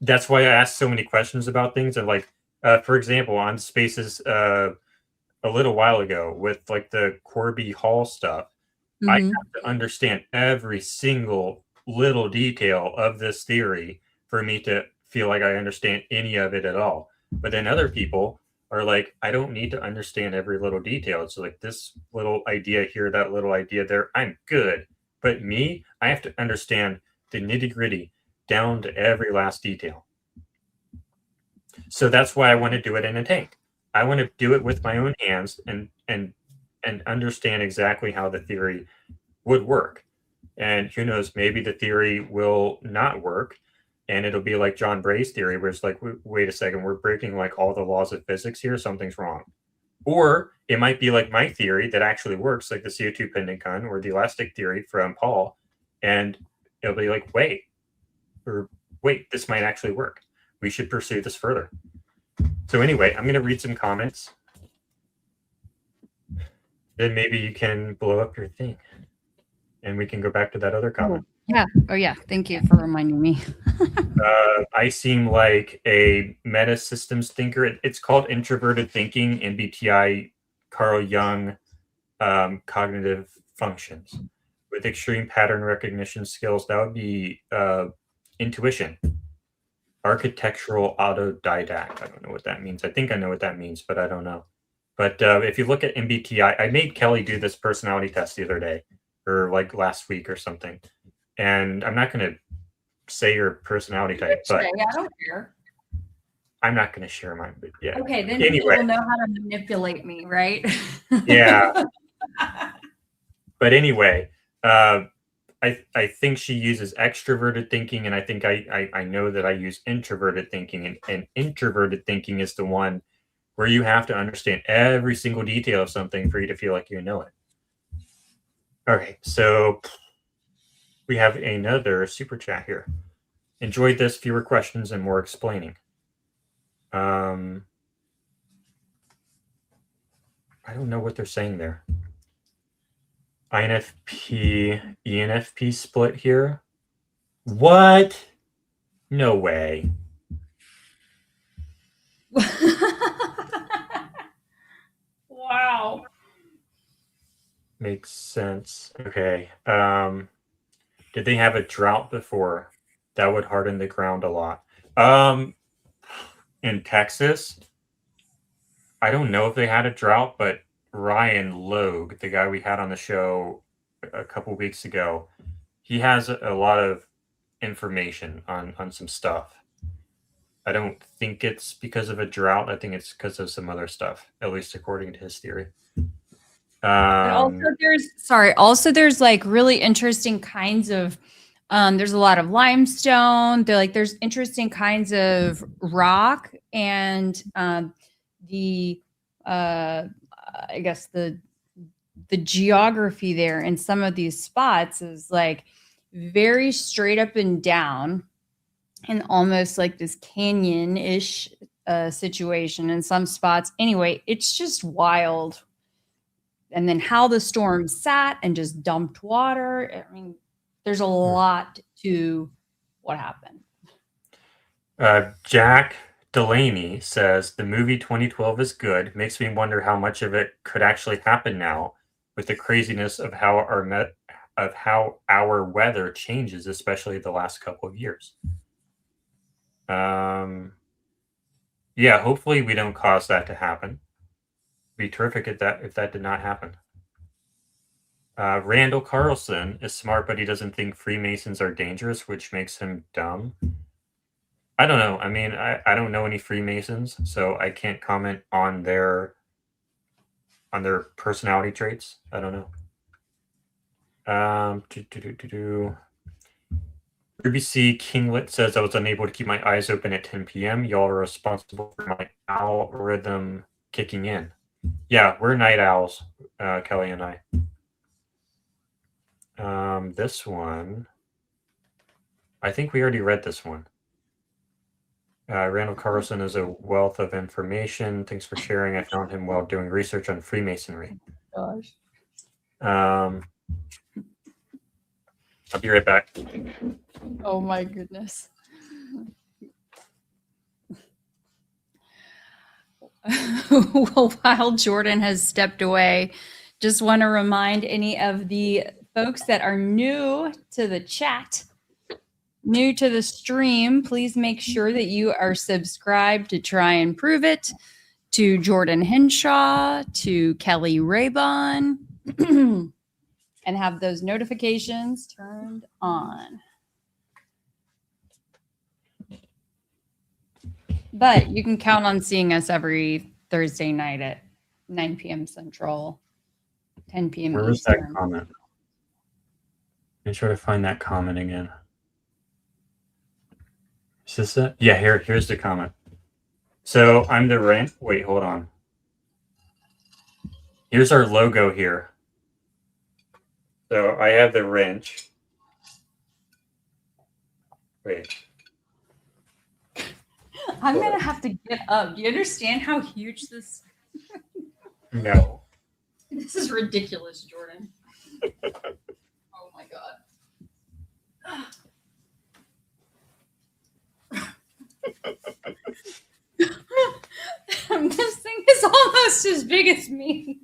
That's why I ask so many questions about things. And like, for example, on spaces a little while ago with like the Corby Hall stuff, I have to understand every single little detail of this theory for me to feel like I understand any of it at all. But then other people are like, I don't need to understand every little detail. It's like this little idea here, that little idea there, I'm good. But me, I have to understand the nitty gritty down to every last detail. So that's why I want to do it in a tank. I want to do it with my own hands and understand exactly how the theory would work. And who knows, maybe the theory will not work, and it'll be like John Bray's theory, where it's like, wait a second, we're breaking like all the laws of physics here, something's wrong. Or it might be like my theory that actually works, like the CO2 pendant gun or the elastic theory from Paul, and it'll be like, wait, this might actually work. We should pursue this further. So anyway, I'm going to read some comments. Then maybe you can blow up your thing, and we can go back to that other comment. Yeah. Oh, yeah. Thank you for reminding me. I seem like a meta systems thinker. It's called introverted thinking, MBTI, Carl Jung, cognitive functions. With extreme pattern recognition skills, that would be intuition. Architectural autodidact. I don't know what that means. I think I know what that means, but I don't know. But if you look at MBTI, I made Kelly do this personality test the other day, or like last week or something. And I'm not going to say your personality type, but I don't care. I'm not going to share mine. But yeah. Okay, then anyway, you'll know how to manipulate me, right? Yeah. But anyway, I think she uses extroverted thinking, and I think I know that I use introverted thinking, and introverted thinking is the one where you have to understand every single detail of something for you to feel like you know it. All right, so we have another super chat here. Enjoyed this, fewer questions and more explaining. I don't know what they're saying there. INFP, ENFP split here. What? No way. Wow. Makes sense. Okay. Did they have a drought before? That would harden the ground a lot. In Texas, I don't know if they had a drought, but Ryan Logue, the guy we had on the show a couple weeks ago, he has a lot of information on some stuff. I don't think it's because of a drought. I think it's because of some other stuff, at least according to his theory. And also there's like really interesting kinds of there's a lot of limestone. There's interesting kinds of rock, and the I guess the geography there in some of these spots is like very straight up and down, and almost like this canyon-ish situation in some spots. Anyway, it's just wild. And then how the storm sat and just dumped water. I mean, there's a lot to what happened. Jack Delaney says the movie 2012 is good. Makes me wonder how much of it could actually happen now with the craziness of how our weather changes, especially the last couple of years. Yeah, hopefully we don't cause that to happen. Be terrific if that did not happen. Randall Carlson is smart, but he doesn't think Freemasons are dangerous, which makes him dumb. I don't know. I mean, I don't know any Freemasons, so I can't comment on their personality traits. I don't know. Ruby C. Kinglet says, I was unable to keep my eyes open at 10 p.m. Y'all are responsible for my algorithm kicking in. Yeah, we're night owls, Kelly and I. This one, I think we already read this one. Randall Carlson is a wealth of information. Thanks for sharing. I found him while doing research on Freemasonry. Gosh. I'll be right back. Oh my goodness. Well, while Jordan has stepped away, just want to remind any of the folks that are new to the chat, new to the stream, please make sure that you are subscribed to Try and Prove It, to Jordan Henshaw, to Kelly Raybon, and have those notifications turned on. But you can count on seeing us every Thursday night at 9 p.m. Central, 10 p.m. Where was Eastern. that comment? Make sure to find that comment again. Is this it? Yeah, here's the comment. So I'm the wrench. Wait, hold on. Here's our logo here. So I have the wrench. Wait. I'm going to have to get up. Do you understand how huge this? No. This is ridiculous, Jordan. Oh my God. This thing is almost as big as me.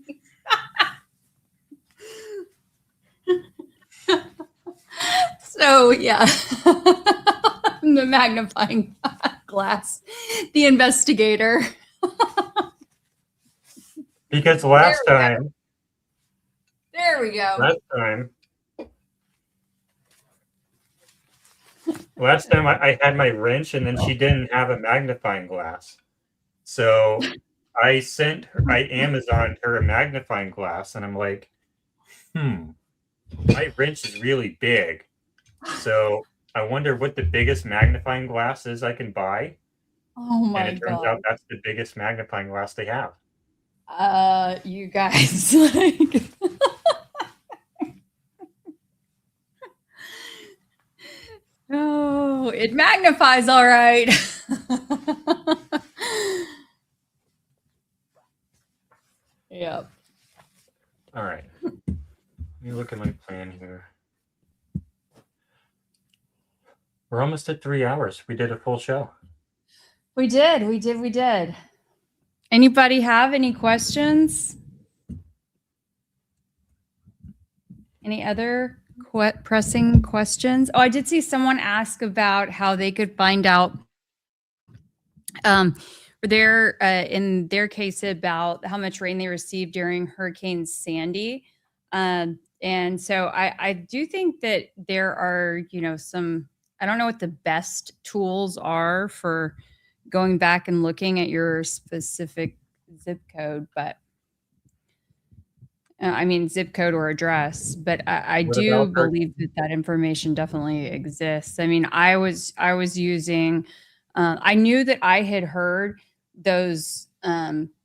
So yeah, the magnifying glass, the investigator. Because last time There we go. Last time I had my wrench and then she didn't have a magnifying glass. So I Amazoned her a magnifying glass and I'm like, my wrench is really big. So I wonder what the biggest magnifying glass is I can buy. Oh my God. And it turns out that's the biggest magnifying glass they have. You guys, like, oh, it magnifies all right. Yep. All right. Let me look at my plan here. We're almost at 3 hours. We did a full show. We did. Anybody have any questions? Any other pressing questions? Oh, I did see someone ask about how they could find out in their case about how much rain they received during Hurricane Sandy. And so I do think that there are, some, I don't know what the best tools are for going back and looking at your specific zip code, but I mean, zip code or address, but I What do about her? believe that that information definitely exists. I mean, I was using, I knew that I had heard those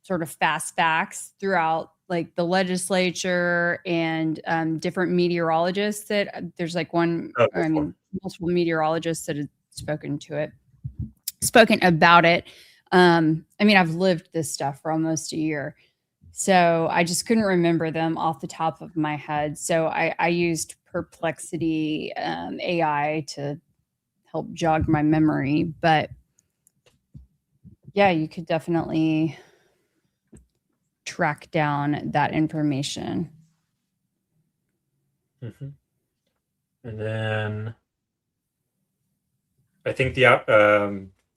sort of fast facts throughout like the legislature and different meteorologists that there's like one, Oh, I mean, multiple meteorologists that had spoken about it. I mean, I've lived this stuff for almost a year. So I just couldn't remember them off the top of my head. So I used Perplexity AI to help jog my memory. But yeah, you could definitely track down that information. Mm-hmm. And then I think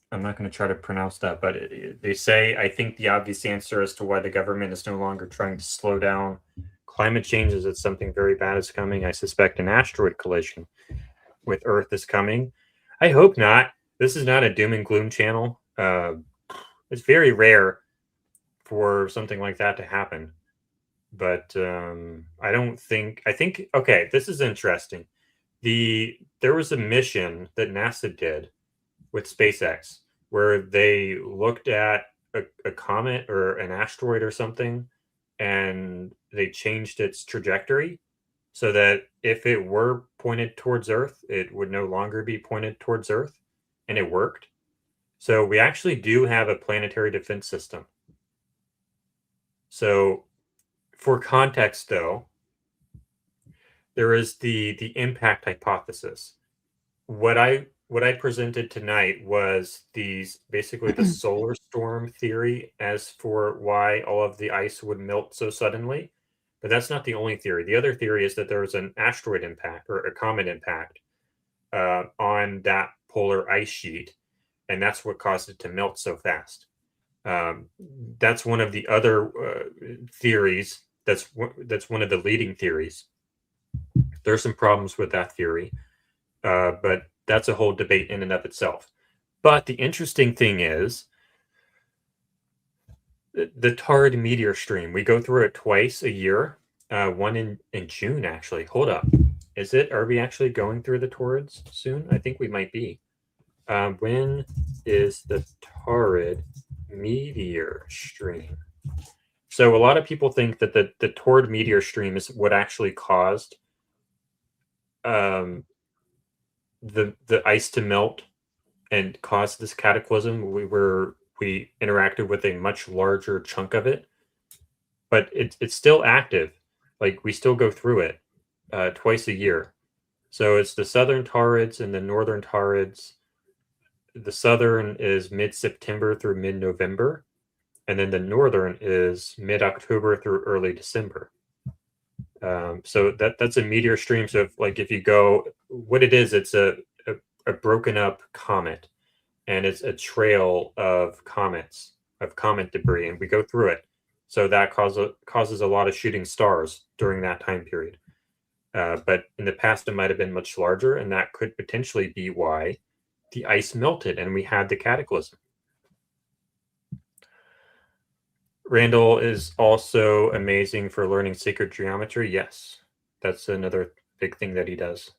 I'm not going to try to pronounce that, but they say, I think the obvious answer as to why the government is no longer trying to slow down climate change is that something very bad is coming. I suspect an asteroid collision with Earth is coming. I hope not. This is not a doom and gloom channel. It's very rare for something like that to happen. But I think, okay, this is interesting. There was a mission that NASA did with SpaceX where they looked at a comet or an asteroid or something, and they changed its trajectory so that if it were pointed towards Earth, it would no longer be pointed towards Earth, and it worked. So we actually do have a planetary defense system. So for context, though, there is the impact hypothesis. What I presented tonight was basically the solar storm theory as for why all of the ice would melt so suddenly. But that's not the only theory. The other theory is that there was an asteroid impact or a comet impact on that polar ice sheet, and that's what caused it to melt so fast. That's one of the other theories. That's one of the leading theories. There's some problems with that theory, but that's a whole debate in and of itself. But the interesting thing is the Taurid meteor stream. We go through it twice a year. One in June, actually. Hold up. Are we actually going through the Taurids soon? I think we might be. When is the Taurid meteor stream? So a lot of people think that the Taurid meteor stream is what actually caused the ice to melt and caused this cataclysm. We interacted with a much larger chunk of it, but it's still active. Like we still go through it twice a year. So it's the southern Taurids and the northern Taurids. The southern is mid-September through mid-November, and then the northern is mid-October through early December. So that's a meteor stream. So if you go, what it is, it's a broken up comet, and it's a trail of comet debris, and we go through it. So that causes a lot of shooting stars during that time period. But in the past, it might have been much larger, and that could potentially be why the ice melted and we had the cataclysm. Randall is also amazing for learning sacred geometry. Yes, that's another big thing that he does.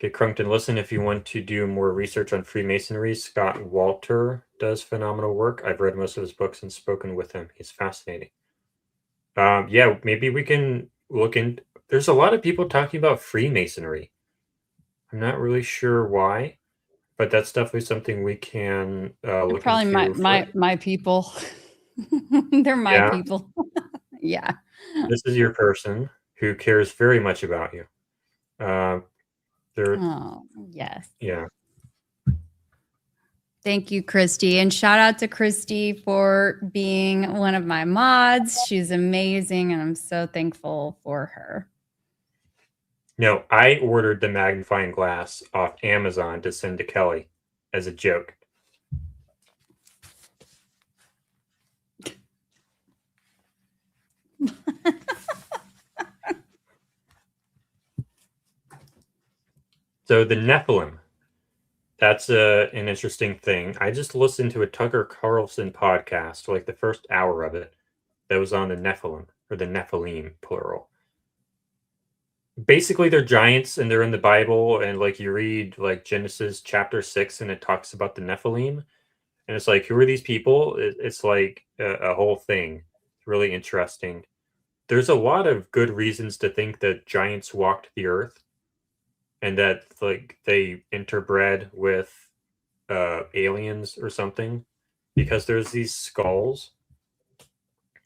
Okay, Crunkton, listen, if you want to do more research on Freemasonry, Scott Walter does phenomenal work. I've read most of his books and spoken with him. He's fascinating. Yeah, maybe we can look in. There's a lot of people talking about Freemasonry. I'm not really sure why, but that's definitely something we can look Probably into. my people. They're my people. Yeah. This is your person who cares very much about you. Oh, yes. Yeah. Thank you, Christy. And shout out to Christy for being one of my mods. She's amazing, and I'm so thankful for her. No, I ordered the magnifying glass off Amazon to send to Keli as a joke. So the Nephilim, that's an interesting thing. I just listened to a Tucker Carlson podcast, like the first hour of it. that was on the Nephilim, or the Nephilim, plural. Basically, they're giants, and they're in the Bible, and like you read like Genesis chapter 6, and it talks about the Nephilim, and it's like, who are these people? It's like a whole thing. It's really interesting. There's a lot of good reasons to think that giants walked the earth, and that like they interbred with aliens or something, because there's these skulls.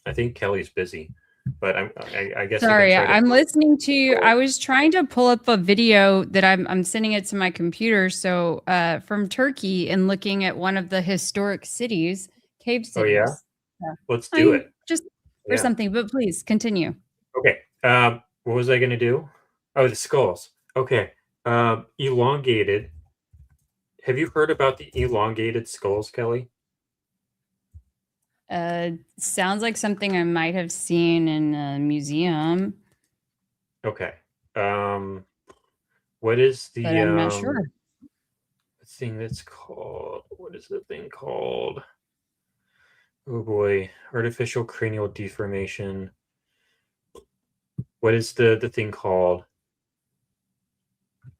I think Kelly's busy, but I guess Sorry, I can try to. I'm listening to you. I was trying to pull up a video that I'm sending it to my computer. So from Turkey, and looking at one of the historic cities, cave cities. Oh yeah, let's I do mean, it. just for something, but please continue. Okay. What was I going to do? Oh, the skulls. Okay. Elongated. Have you heard about the elongated skulls, Kelly? Sounds like something I might have seen in a museum. Okay. What is the But I'm not sure. thing that's called? What is the thing called? Oh boy, artificial cranial deformation. What is the thing called?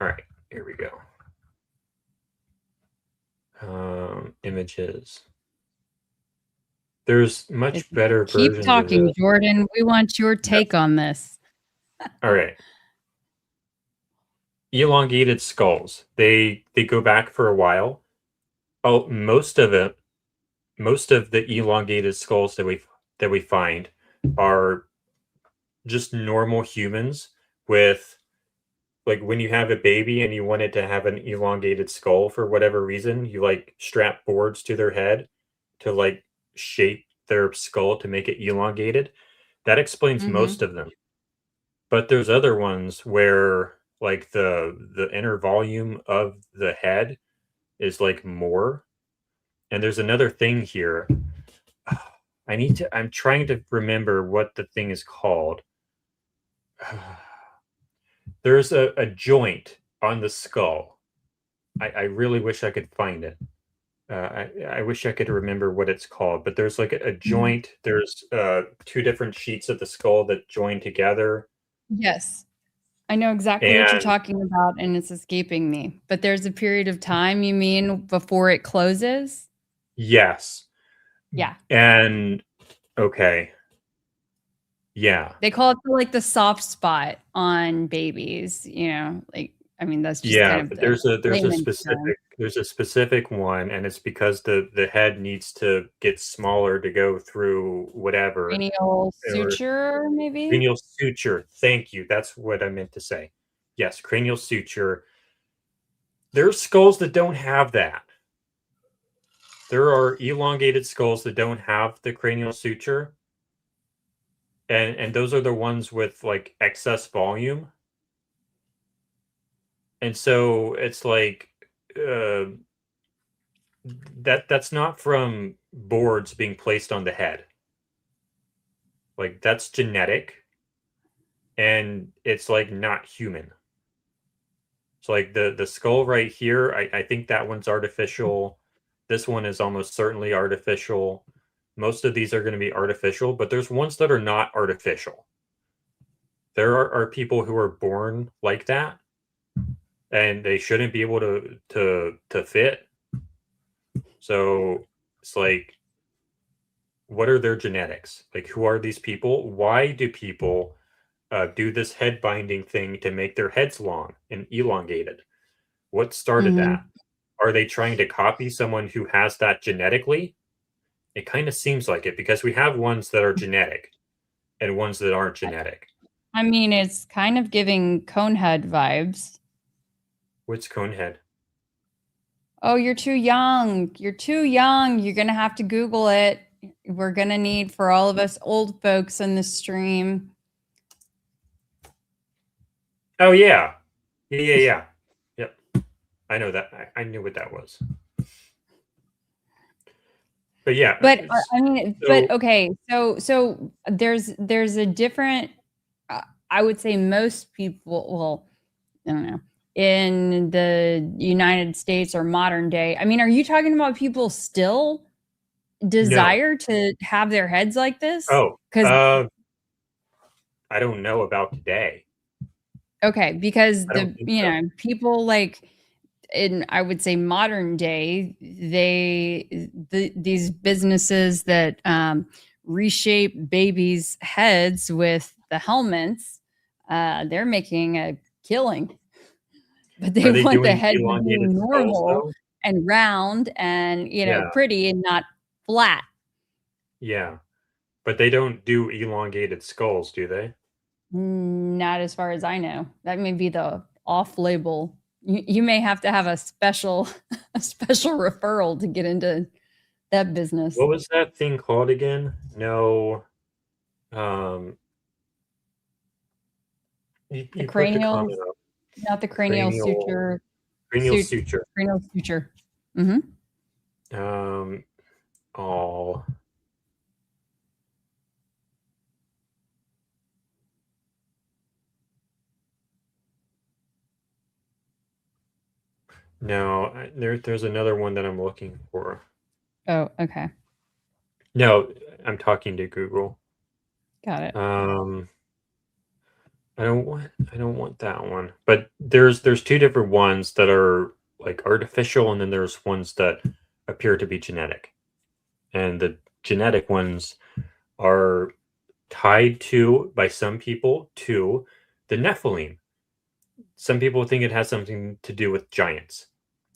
All right, here we go. Images. There's much better Keep versions talking, of this. Jordan. We want your take on this. All right. Elongated skulls. They go back for a while. Oh, most of the elongated skulls that we find are just normal humans with, like, when you have a baby and you want it to have an elongated skull for whatever reason, you like strap boards to their head to like shape their skull to make it elongated. That explains most of them. But there's other ones where like the inner volume of the head is like more. And there's another thing here. I'm trying to remember what the thing is called. There's a joint on the skull. I really wish I could find it. I wish I could remember what it's called, but there's like a joint. There's two different sheets of the skull that join together. Yes. I know exactly what you're And- talking about, and it's escaping me. But there's a period of time, you mean, before it closes? Yes. Yeah. And okay. Yeah. They call it like the soft spot on babies, you know, like, I mean, that's just Yeah, kind of but the there's a layman's term. specific one, and it's because the head needs to get smaller to go through whatever. Cranial or- suture, maybe? Cranial suture. Thank you. That's what I meant to say. Yes, cranial suture. There are skulls that don't have that. There are elongated skulls that don't have the cranial suture. And those are the ones with like excess volume. And so it's like that's not from boards being placed on the head. Like that's genetic, and it's like not human. So like the skull right here, I think that one's artificial. This one is almost certainly artificial. Most of these are going to be artificial, but there's ones that are not artificial. There are people who are born like that, and they shouldn't be able to fit. So it's like, what are their genetics? Like, who are these people? Why do people do this head binding thing to make their heads long and elongated? What started that? Are they trying to copy someone who has that genetically? It kind of seems like it, because we have ones that are genetic and ones that aren't genetic. I mean, it's kind of giving Conehead vibes. What's Conehead? Oh, you're too young. You're too young. You're going to have to Google it. We're going to need, for all of us old folks in the stream. Oh, yeah. Yeah. Yep. I know that. I knew what that was. But yeah. But I mean, but okay. So there's a different, I would say most people, well, I don't know, in the United States or modern day. I mean, are you talking about people still desire to have their heads like this? Oh, Because I don't know about today. okay, because I don't think so. people like in, I would say, modern day, these businesses that reshape babies' heads with the helmets, they're making a killing. But they Are they want the doing head to be elongated skulls normal though? and round and, Yeah, pretty and not flat. yeah. But they don't do elongated skulls, do they? Not as far as I know. That may be the off-label. You may have to have a special a special referral to get into that business. What was that thing called again? No, um, The you put the cranial, comment up. not the cranial suture. Cranial suture. Cranial suture. Mhm. Oh, no, there's another one that I'm looking for. Oh, okay. No, I'm talking to Google. Got it. I don't want that one. But there's two different ones that are like artificial, and then there's ones that appear to be genetic. And the genetic ones are tied to, by some people, to the Nephilim. Some people think it has something to do with giants.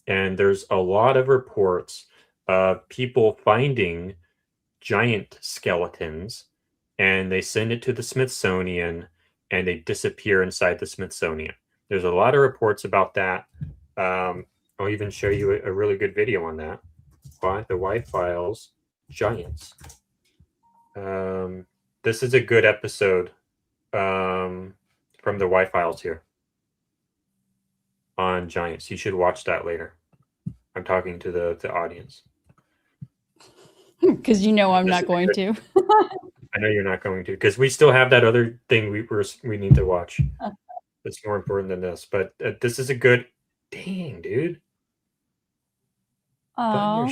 And there's a lot of reports of people finding giant skeletons, and they send it to the Smithsonian, and they disappear inside the Smithsonian. There's a lot of reports about that. I'll even show you a really good video on that. The White Files, giants. This is a good episode from the White Files here on giants. You should watch that later. I'm talking to the audience. Because I'm not going to. I know you're not going to, because we still have that other thing we need to watch. It's more important than this, but this is a good. Dang, dude. Oh,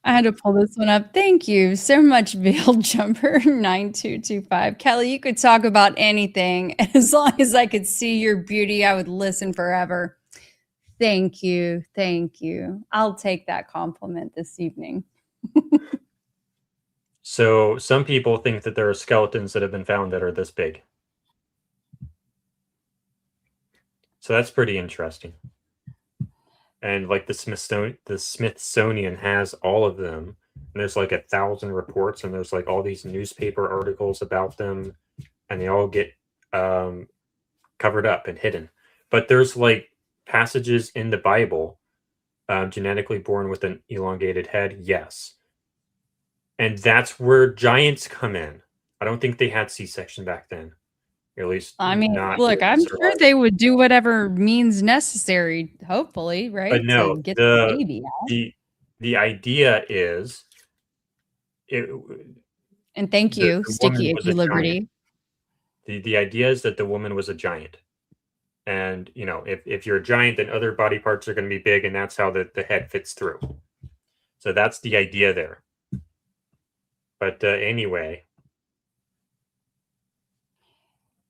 I had to pull this one up. Thank you so much, Veil Jumper 9225. Kelly, you could talk about anything. As long as I could see your beauty, I would listen forever. Thank you. Thank you. I'll take that compliment this evening. So some people think that there are skeletons that have been found that are this big. So that's pretty interesting. And like the Smithsonian has all of them. And there's like 1,000 reports, and there's like all these newspaper articles about them, and they all get covered up and hidden. But there's like passages in the Bible, genetically born with an elongated head, yes. And that's where giants come in. I don't think they had C-section back then. Or at least I mean, not look, I'm sure they would do whatever means necessary, hopefully, right? But no, to get the baby out. The idea is And thank you, Sticky Icky Liberty. The idea is that the woman was a giant. And, if you're a giant, then other body parts are going to be big, and that's how the head fits through. So that's the idea there. But anyway.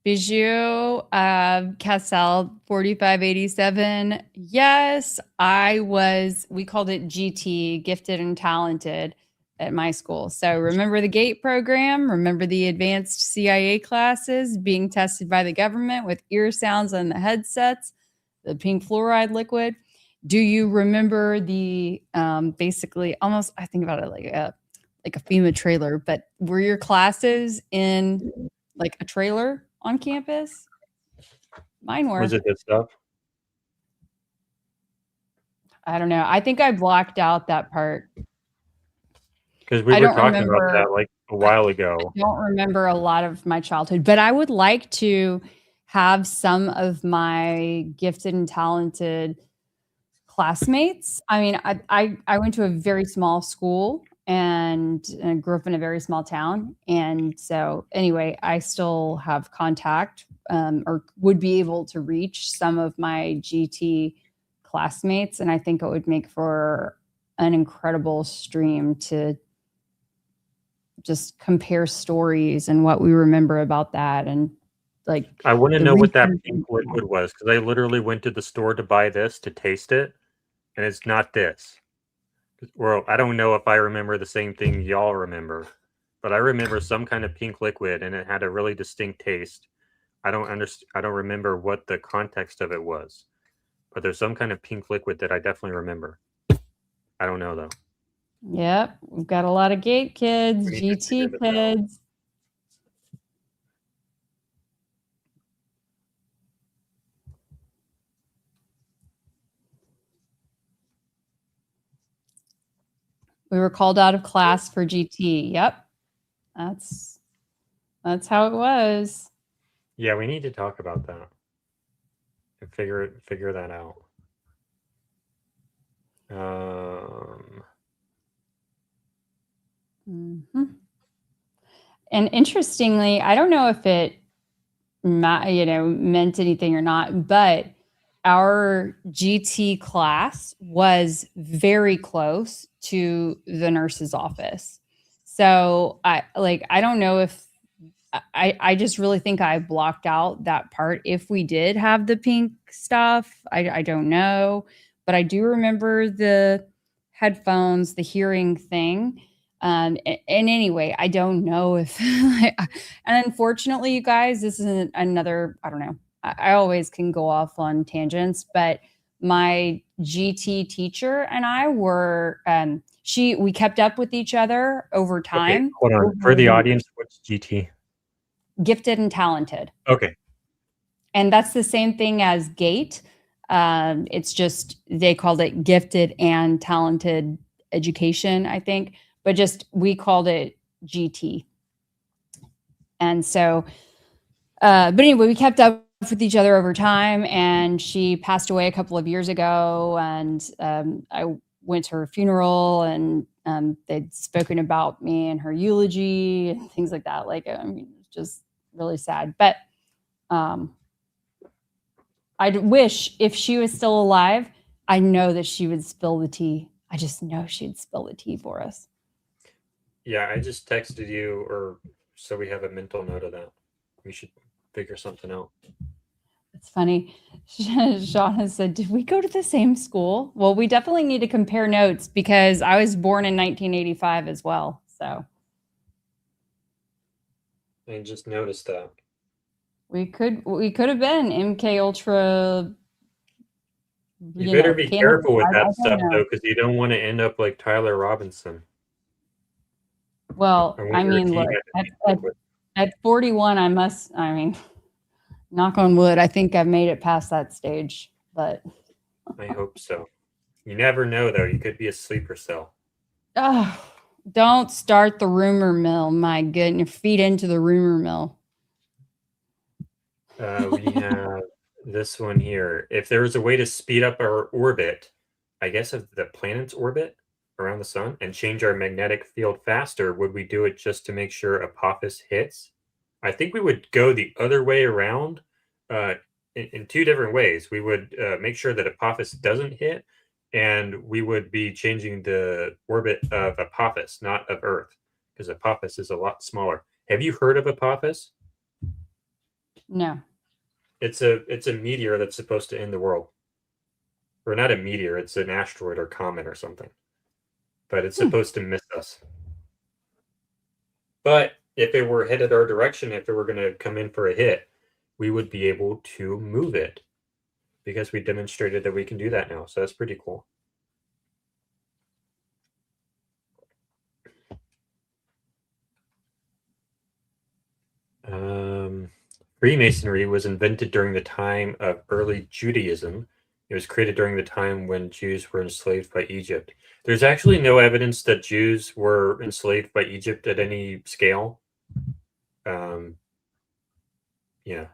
Bijou, Cassell 4587. Yes, we called it GT, gifted and talented, at my school. So remember the GATE program, remember the advanced CIA classes being tested by the government with ear sounds on the headsets, the pink fluoride liquid. Do you remember the basically almost, I think about it like a FEMA trailer, but were your classes in like a trailer on campus? Mine were. Was it this stuff? I don't know. I think I blocked out that part. Because we were talking about that like a while ago. I don't remember a lot of my childhood, but I would like to have some of my gifted and talented classmates. I mean, I went to a very small school and grew up in a very small town. And so anyway, I still have contact or would be able to reach some of my GT classmates. And I think it would make for an incredible stream to just compare stories and what we remember about that. And like, I want to the know what that research- pink liquid was, because I literally went to the store to buy this to taste it, and it's not this. Well, I don't know if I remember the same thing y'all remember, but I remember some kind of pink liquid, and it had a really distinct taste. I don't remember what the context of it was, but there's some kind of pink liquid that I definitely remember. I don't know though. Yep, we've got a lot of gate kids, We need to figure GT this out. kids. We were called out of class for GT. Yep. That's how it was. Yeah, we need to talk about that and figure that out. And interestingly, I don't know if it meant anything or not, but our GT class was very close to the nurse's office. So I don't know if I just really think I blocked out that part. If we did have the pink stuff, I don't know, but I do remember the headphones, the hearing thing. And anyway, I don't know if, and unfortunately, you guys, this is another, I don't know. I always can go off on tangents, but my GT teacher and I were, we kept up with each other over time. Okay, hold on. For the audience, what's GT? Gifted and talented. Okay. And that's the same thing as GATE. It's just they called it gifted and talented education, I think, but just we called it GT. And so, but anyway, we kept up with each other over time, and she passed away a couple of years ago, and I went to her funeral, and they'd spoken about me in her eulogy and things like that. Like, I mean, it's just really sad. But I'd wish if she was still alive, I know that she would spill the tea. I just know she'd spill the tea for us. Yeah, I just texted you, or so we have a mental note of that. We should figure something out. It's funny. Shauna said, did we go to the same school? Well, we definitely need to compare notes because I was born in 1985 as well. So I just noticed that. we could have been MK Ultra. You better be careful with that stuff though, because you don't want to end up like Tyler Robinson. Well, I mean, look, at 41, I mean, knock on wood, I think I've made it past that stage, but. I hope so. You never know though. You could be a sleeper cell. Oh, don't start the rumor mill. My goodness, feed into the rumor mill. We have this one here. If there was a way to speed up our orbit, I guess of the planet's orbit around the sun, and change our magnetic field faster, would we do it just to make sure Apophis hits? I think we would go the other way around in two different ways. We would make sure that Apophis doesn't hit, and we would be changing the orbit of Apophis, not of Earth, because Apophis is a lot smaller. Have you heard of Apophis? No. It's a meteor that's supposed to end the world. Or not a meteor, it's an asteroid or comet or something. But it's supposed to miss us. But if it were headed our direction, if it were going to come in for a hit, we would be able to move it. Because we demonstrated that we can do that now. So that's pretty cool. Freemasonry was invented during the time of early Judaism. It was created during the time when Jews were enslaved by Egypt. There's actually no evidence that Jews were enslaved by Egypt at any scale. Yeah.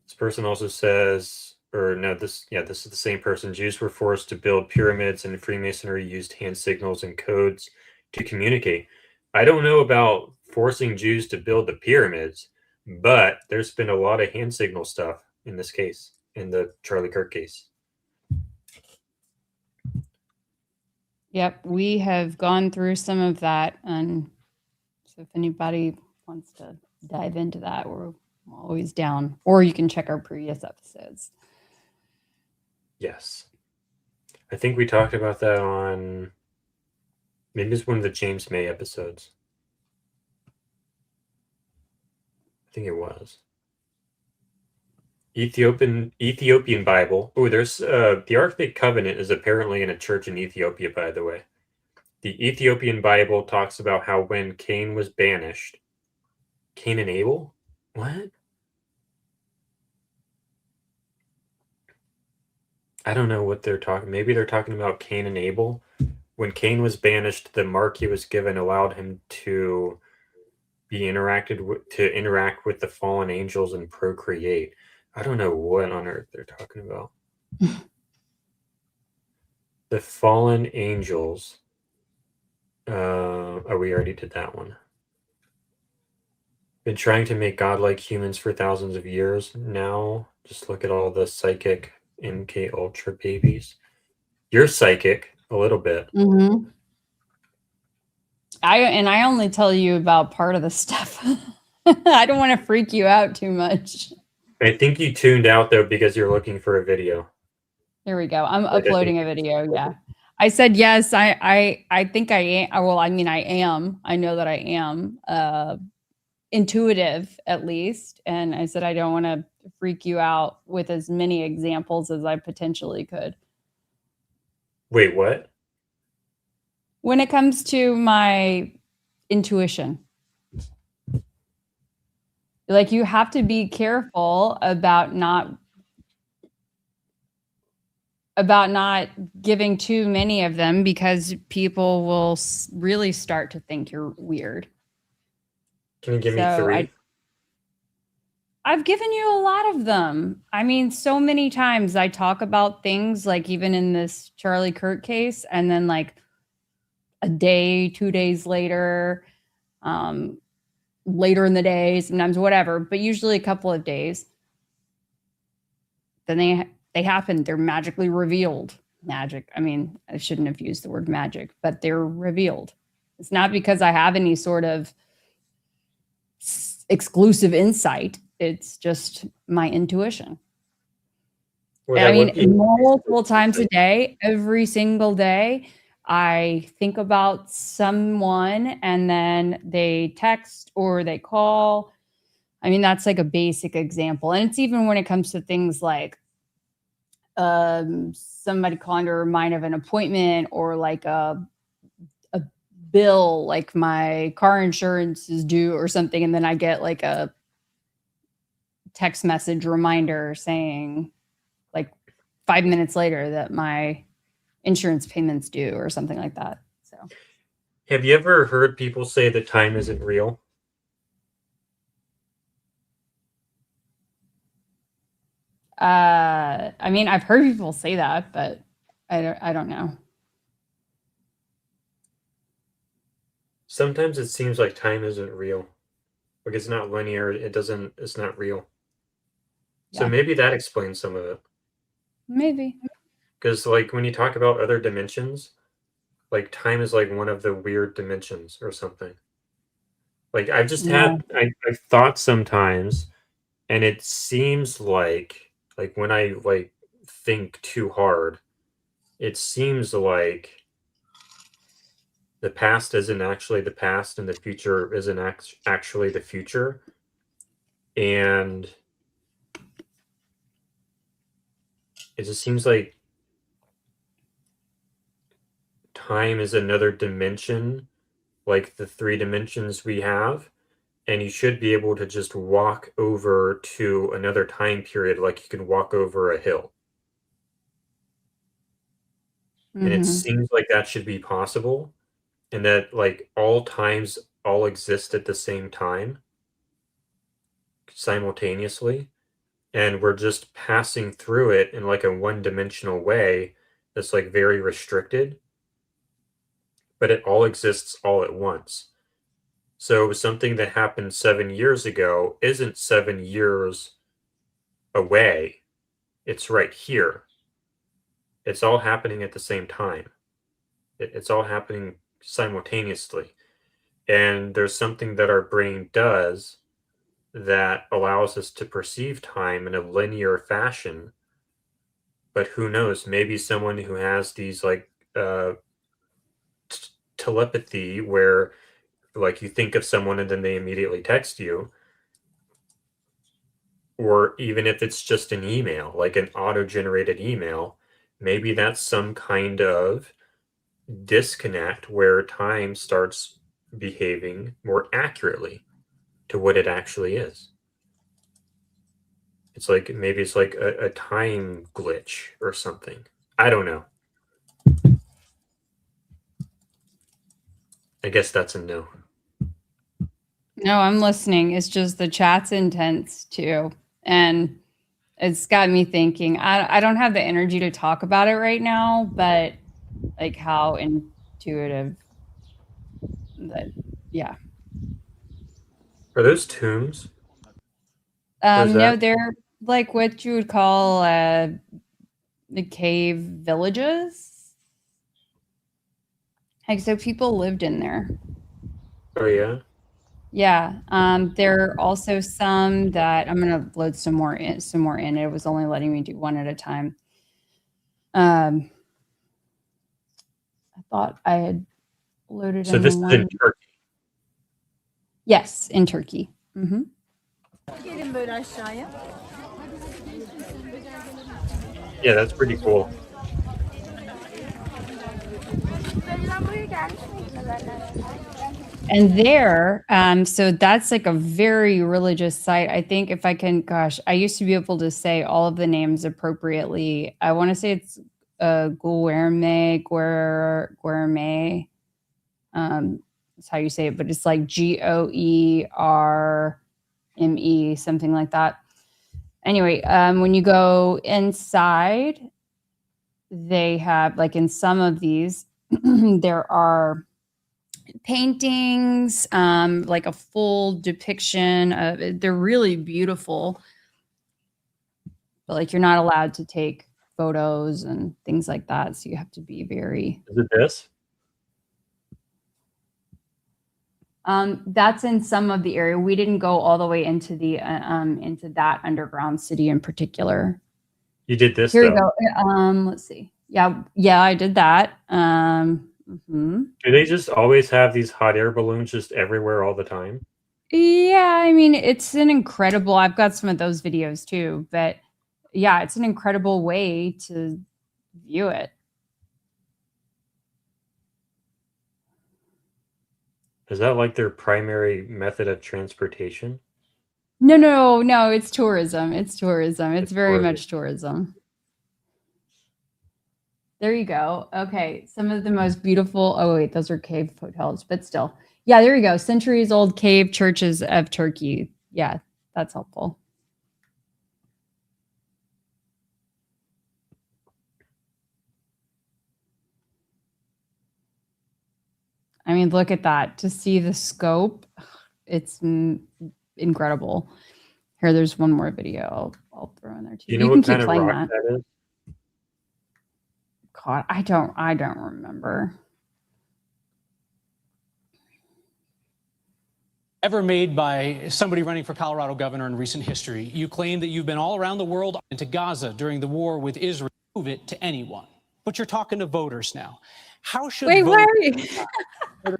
This person also says, or no, this is the same person. Jews were forced to build pyramids, and Freemasonry used hand signals and codes to communicate. I don't know about forcing Jews to build the pyramids, but there's been a lot of hand signal stuff in this case, in the Charlie Kirk case. Yep, we have gone through some of that, and so if anybody wants to dive into that, we're always down. Or you can check our previous episodes. Yes. I think we talked about that on maybe it's one of the James May episodes. I think it was. Ethiopian Bible. Oh, there's the Ark Covenant is apparently in a church in Ethiopia, by the way. The Ethiopian Bible talks about how when Cain was banished, Cain and Abel? What? I don't know what they're talking. Maybe they're talking about Cain and Abel. When Cain was banished, the mark he was given allowed him to interact with the fallen angels and procreate. I don't know what on earth they're talking about. The fallen angels. Oh, we already did that one. Been trying to make godlike humans for thousands of years. Now, just look at all the psychic MK Ultra babies. You're psychic a little bit. Mm-hmm. I only tell you about part of the stuff. I don't want to freak you out too much. I think you tuned out though because you're looking for a video. Here we go. I'm uploading a video. Yeah. I said yes. I think I am. Well, I mean, I am. I know that I am intuitive at least. And I said I don't want to freak you out with as many examples as I potentially could. Wait, what? When it comes to my intuition, like you have to be careful about not giving too many of them because people will really start to think you're weird. Can you give me 3? I've given you a lot of them. I mean, so many times I talk about things like even in this Charlie Kirk case, and then like a day, 2 days later, later in the day, sometimes whatever, but usually a couple of days. Then they happen. They're magically revealed. Magic. I mean, I shouldn't have used the word magic, but they're revealed. It's not because I have any sort of exclusive insight. It's just my intuition. Well, I mean, multiple times a day, every single day, I think about someone and then they text or they call. I mean, that's like a basic example. And it's even when it comes to things like somebody calling to remind of an appointment or like a bill, like my car insurance is due or something. And then I get like a text message reminder saying like 5 minutes later that my insurance payment's due or something like that. So have you ever heard people say that time isn't real? I mean, I've heard people say that, but I don't know. Sometimes it seems like time isn't real. Like it's not linear. It's not real. So Yeah. maybe that explains some of it. Maybe. Because like when you talk about other dimensions, like time is like one of the weird dimensions or something. Like I've just had I've thought sometimes, and it seems like when I like think too hard, it seems like the past isn't actually the past and the future isn't actually the future. And it just seems like time is another dimension, like the 3 dimensions we have. And you should be able to just walk over to another time period like you can walk over a hill. And it seems like that should be possible. And that like all times all exist at the same time simultaneously. And we're just passing through it in like a one-dimensional way that's like very restricted. But it all exists all at once. So something that happened 7 years ago isn't 7 years away. It's right here. It's all happening at the same time. It's all happening simultaneously. And there's something that our brain does that allows us to perceive time in a linear fashion. But who knows? Maybe someone who has these like telepathy, where like you think of someone and then they immediately text you, or even if it's just an email, like an auto-generated email, maybe that's some kind of disconnect where time starts behaving more accurately to what it actually is. It's like maybe it's like a time glitch or something. I don't know. I guess that's a no. No, I'm listening. It's just the chat's intense too. And it's got me thinking. I don't have the energy to talk about it right now, but like how intuitive that, yeah. Are those tombs? Or is No, that they're like what you would call the cave villages. Like, so people lived in there. Oh yeah. Yeah. There are also some that I'm gonna load some more in. It was only letting me do one at a time. I thought I had loaded So in this the is in one. Turkey. Yes, in Turkey. Mm-hmm. Yeah, that's pretty cool. And there, so that's like a very religious site. I think if I can, gosh, I used to be able to say all of the names appropriately. I want to say it's Guerme. That's how you say it, but it's like Goerme, something like that. Anyway, when you go inside, they have, like in some of these, there are paintings, like a full depiction of it. They're really beautiful, but like you're not allowed to take photos and things like that. So you have to be very. Is it this? That's in some of the area. We didn't go all the way into the into that underground city in particular. You did this Here though. you go. Let's see. Yeah, I did that. Do they just always have these hot air balloons just everywhere all the time? Yeah, I mean, it's an incredible. I've got some of those videos too, but yeah, it's an incredible way to view it. Is that like their primary method of transportation? No, it's tourism. It's tourism. It's very tourism. much tourism. There you go. Okay, some of the most beautiful. Oh wait, those are cave hotels, but still. Yeah, there you go. Centuries old cave churches of Turkey. Yeah, that's helpful. I mean, look at that. To see the scope, it's incredible. Here, there's one more video I'll throw in there too. Do you know can what keep kind of playing rock that is? God, I don't remember. Ever made by somebody running for Colorado governor in recent history. You claim that you've been all around the world and to Gaza during the war with Israel. Prove it to anyone. But you're talking to voters now. How should Wait, why voters... are you?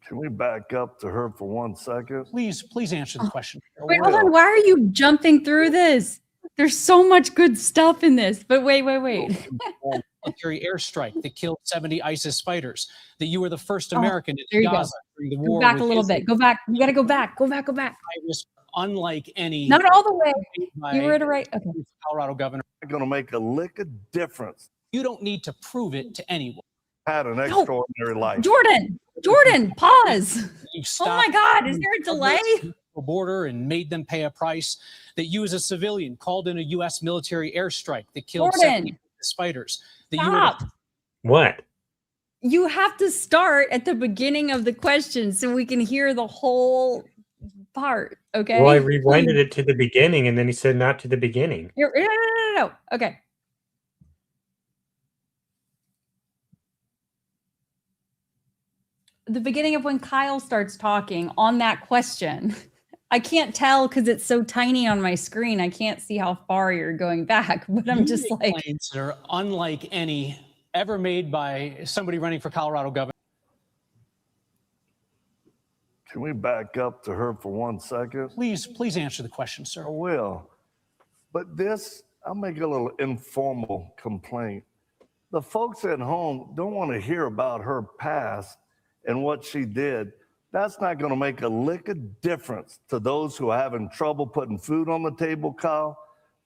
Can we back up to her for 1 second? Please answer the question. Wait, hold on. Why are you jumping through this? There's so much good stuff in this. But wait. Military airstrike that killed 70 ISIS fighters. That you were the first American there in you Gaza go. during the Go war. back with a little Israel. bit. Go back. You got to go back. Go back. Unlike any. Not all the way. You were to right. Okay. Colorado governor. Going to make a lick of difference. You don't need to prove it to anyone. Had an extraordinary life. Jordan, pause. You Oh my God, is there a delay? Border and made them pay a price. That you as a civilian called in a U.S. military airstrike that killed 70 ISIS fighters. That Stop. What? You have to start at the beginning of the question so we can hear the whole part. Okay. Well, I rewinded it to the beginning, and then he said not to the beginning. No. Okay. the beginning of when Kyle starts talking on that question. I can't tell because it's so tiny on my screen. I can't see how far you're going back, but I'm just like, claims that are unlike any ever made by somebody running for Colorado governor. Can we back up to her for 1 second? Please answer the question, sir. I will. But this, I'll make a little informal complaint. The folks at home don't want to hear about her past and what she did. That's not going to make a lick of difference to those who are having trouble putting food on the table, Kyle,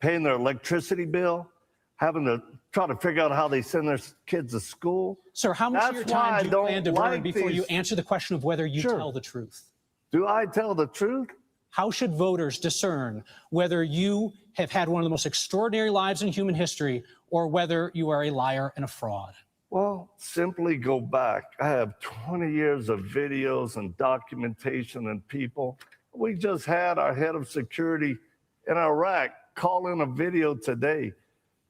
paying their electricity bill, having to try to figure out how they send their kids to school. Sir, how much of your time do you plan to burn before you answer the question of whether you tell the truth? Do I tell the truth? How should voters discern whether you have had one of the most extraordinary lives in human history or whether you are a liar and a fraud? Well, simply go back. I have 20 years of videos and documentation and people. We just had our head of security in Iraq call in a video today.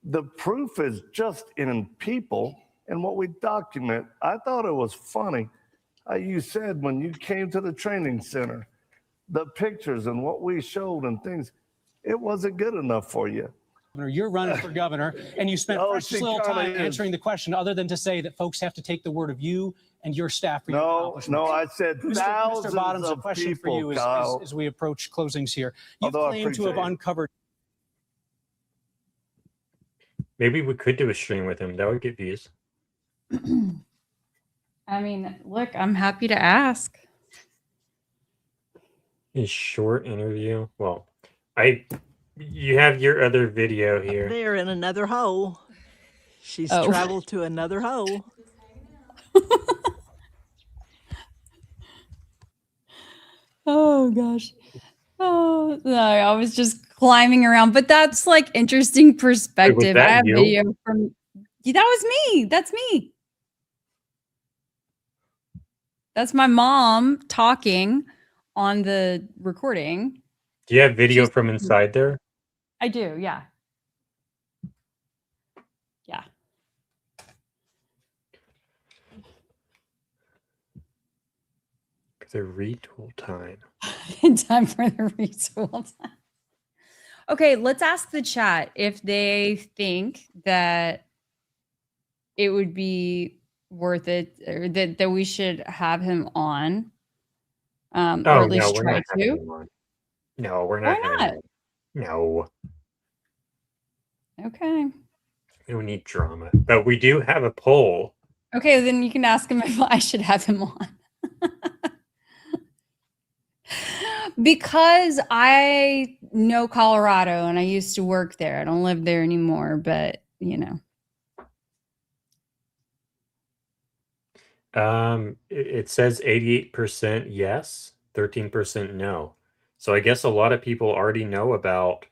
The proof is just in people and what we document. I thought it was funny. You said when you came to the training center, the pictures and what we showed and things, it wasn't good enough for you. You're running for governor, and you spent precious little time answering the question other than to say that folks have to take the word of you and your staff for your accomplishments. No, I said thousands Mr. Bottoms, a of question for people, you Kyle. as we approach closings here. You Although I claim to have appreciate it. uncovered. Maybe we could do a stream with him. That would get views. I mean, look, I'm happy to ask. A short interview. Well, you have your other video here. There in another hole. She's Oh. traveled to another hole. Oh gosh. Oh no, I was just climbing around, but that's like interesting perspective. that I have you? video from yeah, that was me. That's me. That's my mom talking on the recording. Do you have video from inside there? I do, yeah. Yeah. The retool time. Time for the retool time. Okay, let's ask the chat if they think that it would be worth it or that we should have him on. Or at least we're try not having to. him on. No, we're not. Why having not? him on. No, Okay. we don't need drama. But we do have a poll. Okay, then you can ask him if I should have him on. Because I know Colorado and I used to work there. I don't live there anymore, but you know. It says 88% yes, 13% no. So I guess a lot of people already know about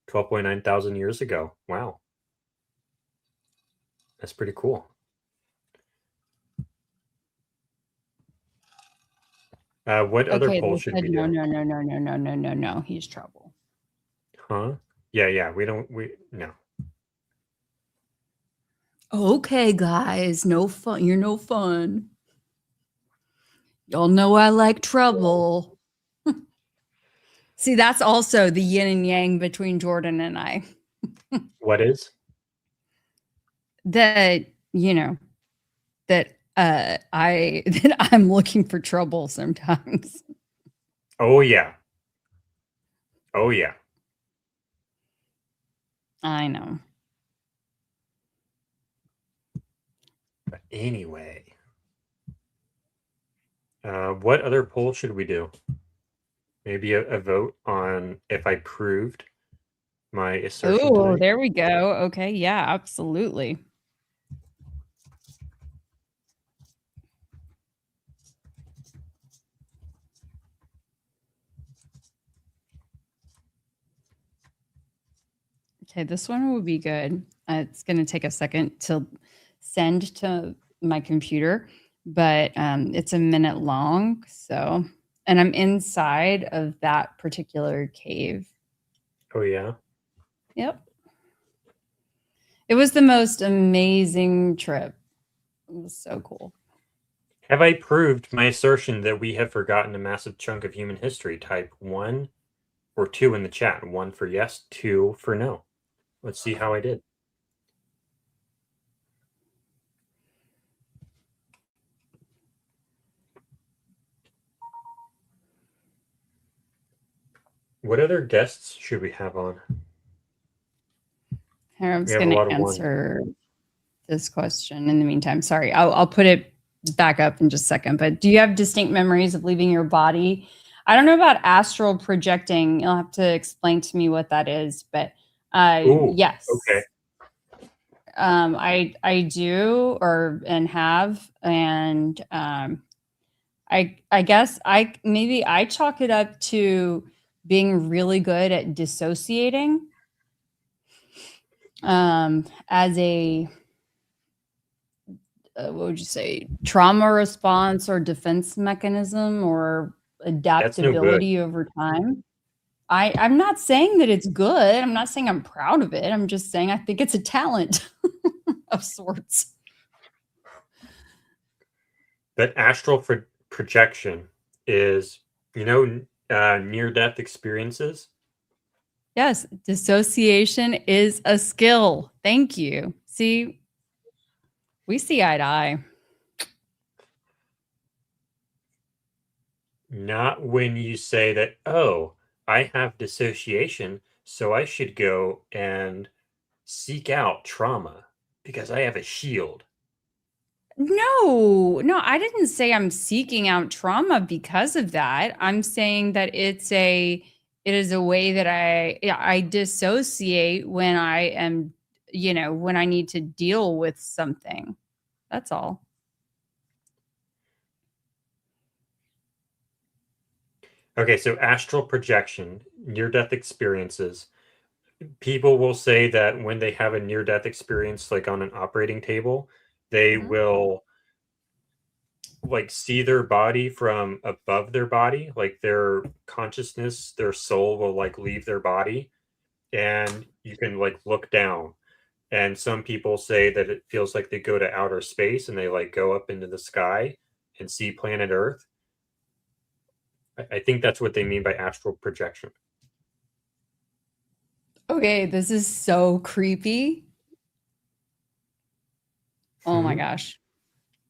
12.9 thousand years ago. Wow. That's pretty cool. What other Okay, poll they should said we no, do? no. He's trouble. Huh? Yeah, no. Okay, guys, no fun. You're no fun. Y'all know I like trouble. See, that's also the yin and yang between Jordan and I. What is? That, you know, that I'm looking for trouble sometimes. Oh yeah. Oh yeah. I know. But anyway. What other poll should we do? Maybe a vote on if I proved my assertion Oh, tonight? there we go. Okay, yeah, absolutely. Okay, this one will be good. It's going to take a second to send to my computer, but it's a minute long. So, and I'm inside of that particular cave. Oh yeah. Yep. It was the most amazing trip. It was so cool. Have I proved my assertion that we have forgotten a massive chunk of human history? Type 1 or 2 in the chat. 1 for yes, 2 for no. Let's see how I did. What other guests should we have on? Here, I'm We just have a going lot to of answer this question in the meantime. Sorry, I'll put it back up in just a second. But do you have distinct memories of leaving your body? I don't know about astral projecting. You'll have to explain to me what that is. But Ooh, yes, okay. I do and have, and I guess maybe I chalk it up to being really good at dissociating as a what would you say, trauma response or defense mechanism or That's no good. adaptability over time. I'm not saying that it's good. I'm not saying I'm proud of it. I'm just saying I think it's a talent of sorts. That astral projection is, near-death experiences. Yes, dissociation is a skill. Thank you. See, we see eye to eye. Not when you say that, oh, I have dissociation, so I should go and seek out trauma because I have a shield. No, I didn't say I'm seeking out trauma because of that. I'm saying that it is a way that I dissociate when I am, when I need to deal with something. That's all. Okay, so astral projection, near-death experiences. People will say that when they have a near-death experience, like on an operating table, they will like see their body from above their body, like their consciousness, their soul will like leave their body, and you can like look down. And some people say that it feels like they go to outer space and they like go up into the sky and see planet Earth. I think that's what they mean by astral projection. Okay, this is so creepy. Oh my gosh.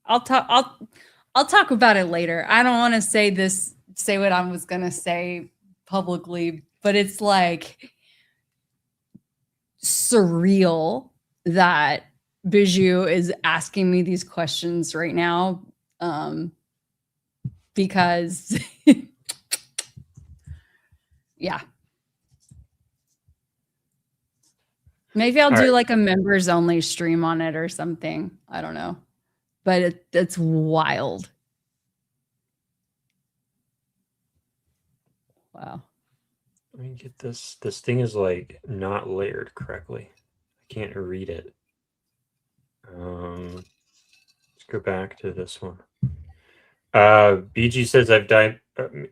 I'll talk about it later. I don't want to say what I was going to say publicly, but it's like surreal that Bijou is asking me these questions right now. Because yeah. Maybe I'll do like a members only stream on it or something. I don't know. But it's wild. Wow. Let me get this. This thing is like not layered correctly. I can't read it. Let's go back to this one. BG says I've died.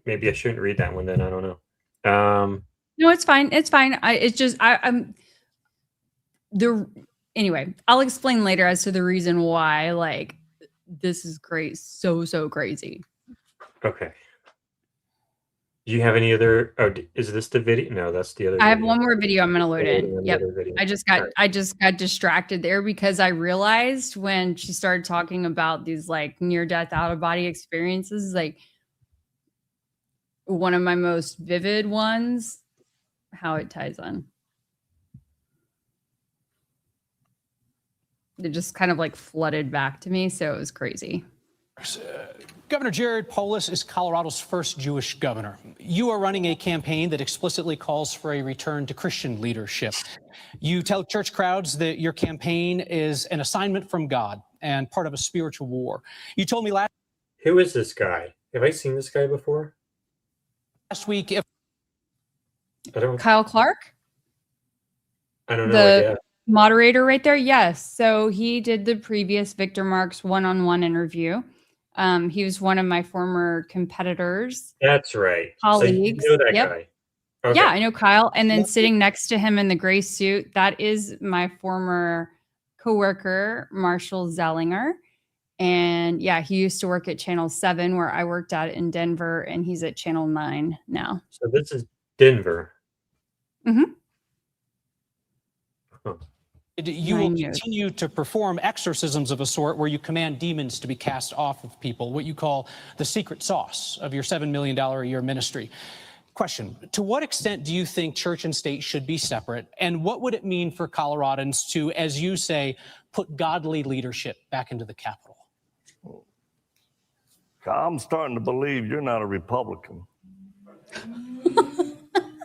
Maybe I shouldn't read that one then. I don't know. No, it's fine. It's fine. I'm anyway, I'll explain later as to the reason why like this is great. So crazy. Okay. Do you have any other? Oh, is this the video? No, that's the other. I have one more video I'm going to load in. Yep. I just got distracted there because I realized when she started talking about these like near-death out-of-body experiences, like one of my most vivid ones, how it ties on. It just kind of like flooded back to me, so it was crazy. Governor Jared Polis is Colorado's first Jewish governor. You are running a campaign that explicitly calls for a return to Christian leadership. You tell church crowds that your campaign is an assignment from God and part of a spiritual war. You told me last... Who is this guy? Have I seen this guy before? Last week... Kyle Clark? I don't know. The moderator right there? Yes. So he did the previous Victor Marks one-on-one interview. He was one of my former competitors. That's right. Colleagues. So you know that guy. Okay. Yeah, I know Kyle. And then sitting next to him in the gray suit, that is my former coworker, Marshall Zellinger. And yeah, he used to work at Channel 7 where I worked at in Denver, and he's at Channel 9 now. So this is Denver. Mm-hmm. Huh. You will continue to perform exorcisms of a sort where you command demons to be cast off of people, what you call the secret sauce of your $7 million a year ministry. Question, to what extent do you think church and state should be separate? And what would it mean for Coloradans to, as you say, put godly leadership back into the Capitol? I'm starting to believe you're not a Republican.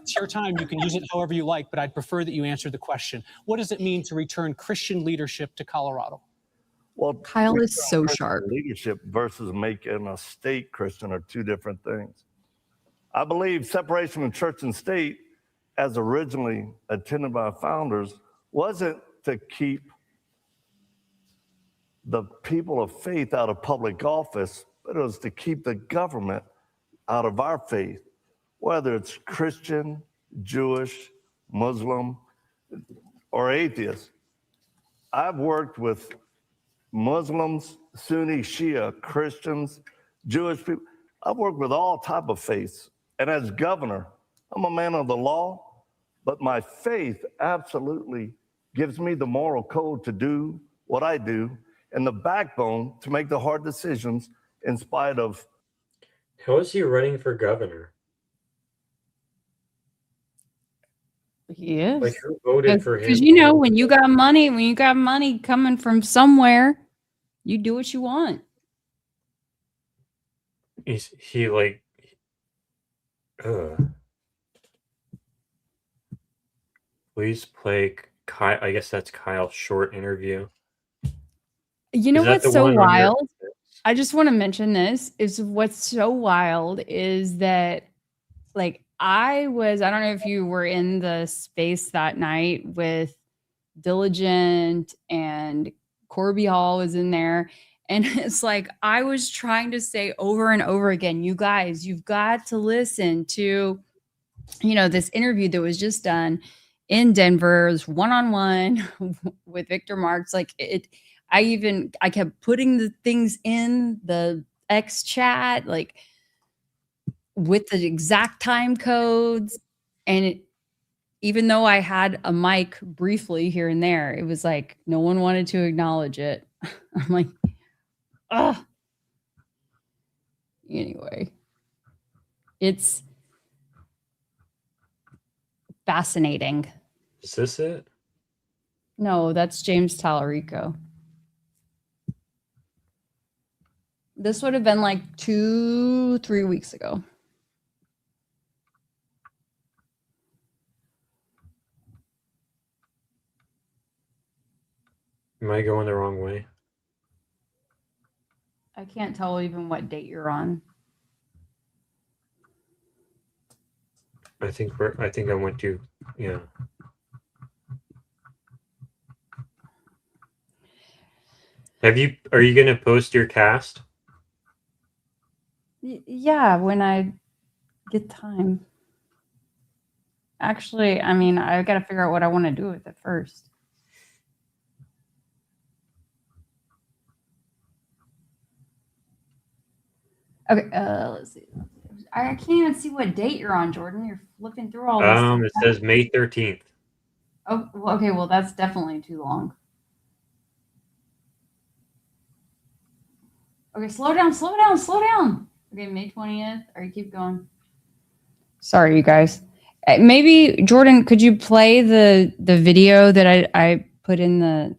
It's your time. You can use it however you like, but I'd prefer that you answer the question. What does it mean to return Christian leadership to Colorado? Well, Kyle is so sharp. Leadership versus making a state Christian are two different things. I believe separation of church and state, as originally intended by founders, wasn't to keep the people of faith out of public office, but it was to keep the government out of our faith, whether it's Christian, Jewish, Muslim, or atheist. I've worked with Muslims, Sunni, Shia, Christians, Jewish people. I've worked with all type of faiths. And as governor, I'm a man of the law, but my faith absolutely gives me the moral code to do what I do and the backbone to make the hard decisions in spite of. How is he running for governor? He is. Like, who voted for him? Because when you got money coming from somewhere, you do what you want. He like, please play Kyle. I guess that's Kyle's short interview. You know what's so wild? I just want to mention this is what's so wild is that, like, I don't know if you were in the space that night with Diligent and Corby Hall was in there. And it's like, I was trying to say over and over again, you guys, you've got to listen to, this interview that was just done in Denver. It was one-on-one with Victor Marx. Like I kept putting the things in the X chat, like with the exact time codes. And even though I had a mic briefly here and there, it was like, no one wanted to acknowledge it. I'm like, oh, anyway, it's fascinating. Is this it? No, that's James Tallarico. This would have been like 2-3 weeks ago. Am I going the wrong way? I can't tell even what date you're on. I think I went to, yeah. Are you going to post your cast? Yeah, when I get time. Actually, I mean, I've got to figure out what I want to do with it first. Okay, let's see. I can't even see what date you're on, Jordan. You're flipping through all this. It says May 13th. Oh, well, okay. Well, that's definitely too long. Okay, slow down. Okay, May 20th. Or you keep going. Sorry, you guys. Maybe Jordan, could you play the video that I put in the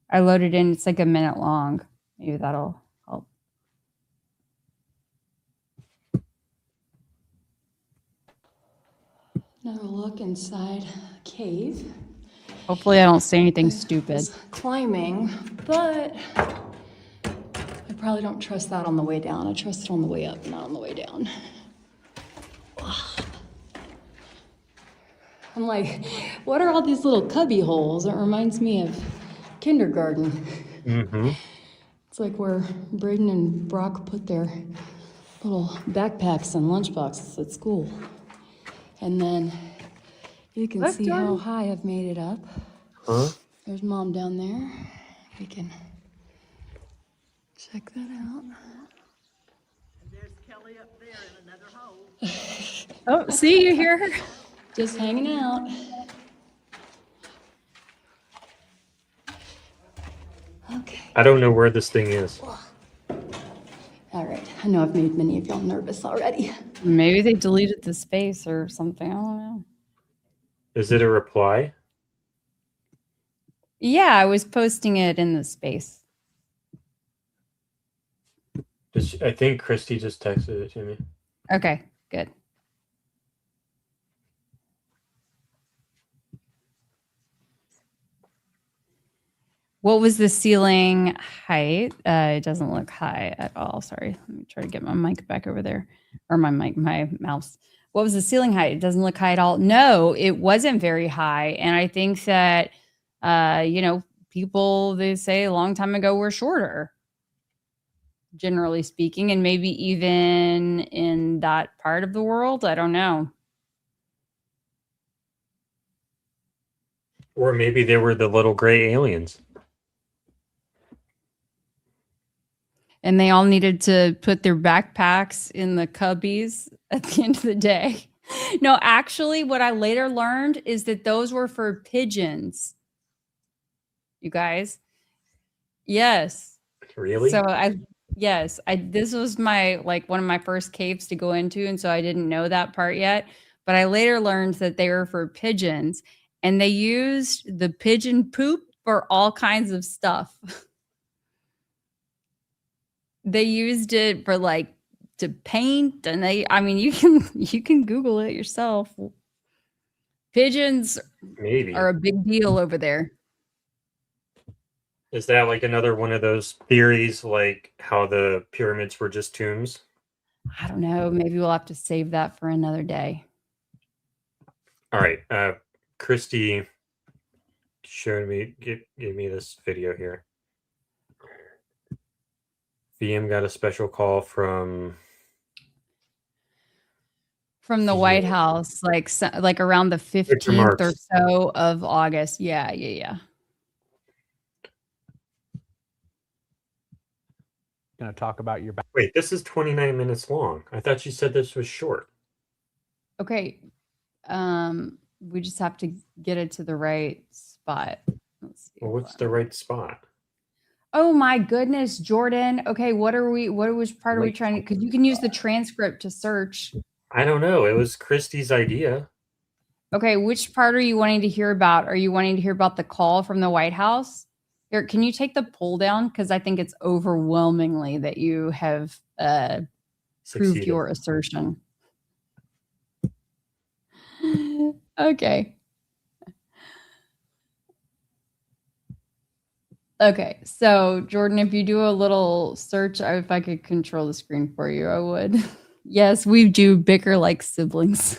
I loaded in? It's like a minute long. Maybe that'll help. Another look inside a cave. Hopefully I don't say anything stupid. Climbing, but I probably don't trust that on the way down. I trust it on the way up, not on the way down. I'm like, what are all these little cubby holes? It reminds me of kindergarten. Mm-hmm. It's like where Braden and Brock put their little backpacks and lunchboxes at school. And then you can see how high I've made it up. Huh? There's Mom down there. We can Check that out. There's Kelly up there in another hole. Oh, see, you hear her? Just hanging out. Okay. I don't know where this thing is. All right. I know I've made many of y'all nervous already. Maybe they deleted the space or something. I don't know. Is it a reply? Yeah, I was posting it in the space. I think Christy just texted it to me. Okay, good. What was the ceiling height? It doesn't look high at all. Sorry. Let me try to get my mic back over there. Or my mouse. What was the ceiling height? It doesn't look high at all. No, it wasn't very high. And I think that, people, they say a long time ago were shorter, generally speaking, and maybe even in that part of the world. I don't know. Or maybe they were the little gray aliens. And they all needed to put their backpacks in the cubbies at the end of the day. No, actually, what I later learned is that those were for pigeons. You guys. Yes. Really? So this was one of my first caves to go into. And so I didn't know that part yet. But I later learned that they were for pigeons. And they used the pigeon poop for all kinds of stuff. They used it for to paint, and you can Google it yourself. Pigeons Maybe are a big deal over there. Is that like another one of those theories, like how the pyramids were just tombs? I don't know. Maybe we'll have to save that for another day. All right. Christy gave me this video here. VM got a special call from the White House, like around the 15th or so of August. Yeah. Going to talk about your back. Wait, this is 29 minutes long. I thought you said this was short. Okay. We just have to get it to the right spot. Let's see. Well, what's the right spot? Oh my goodness, Jordan. Okay, which part are we trying to, because you can use the transcript to search. I don't know. It was Christy's idea. Okay, which part are you wanting to hear about? Are you wanting to hear about the call from the White House? Here, can you take the poll down? Because I think it's overwhelmingly that you have proved your assertion. Okay. Okay, so Jordan, if you do a little search, if I could control the screen for you, I would. Yes, we do bicker like siblings.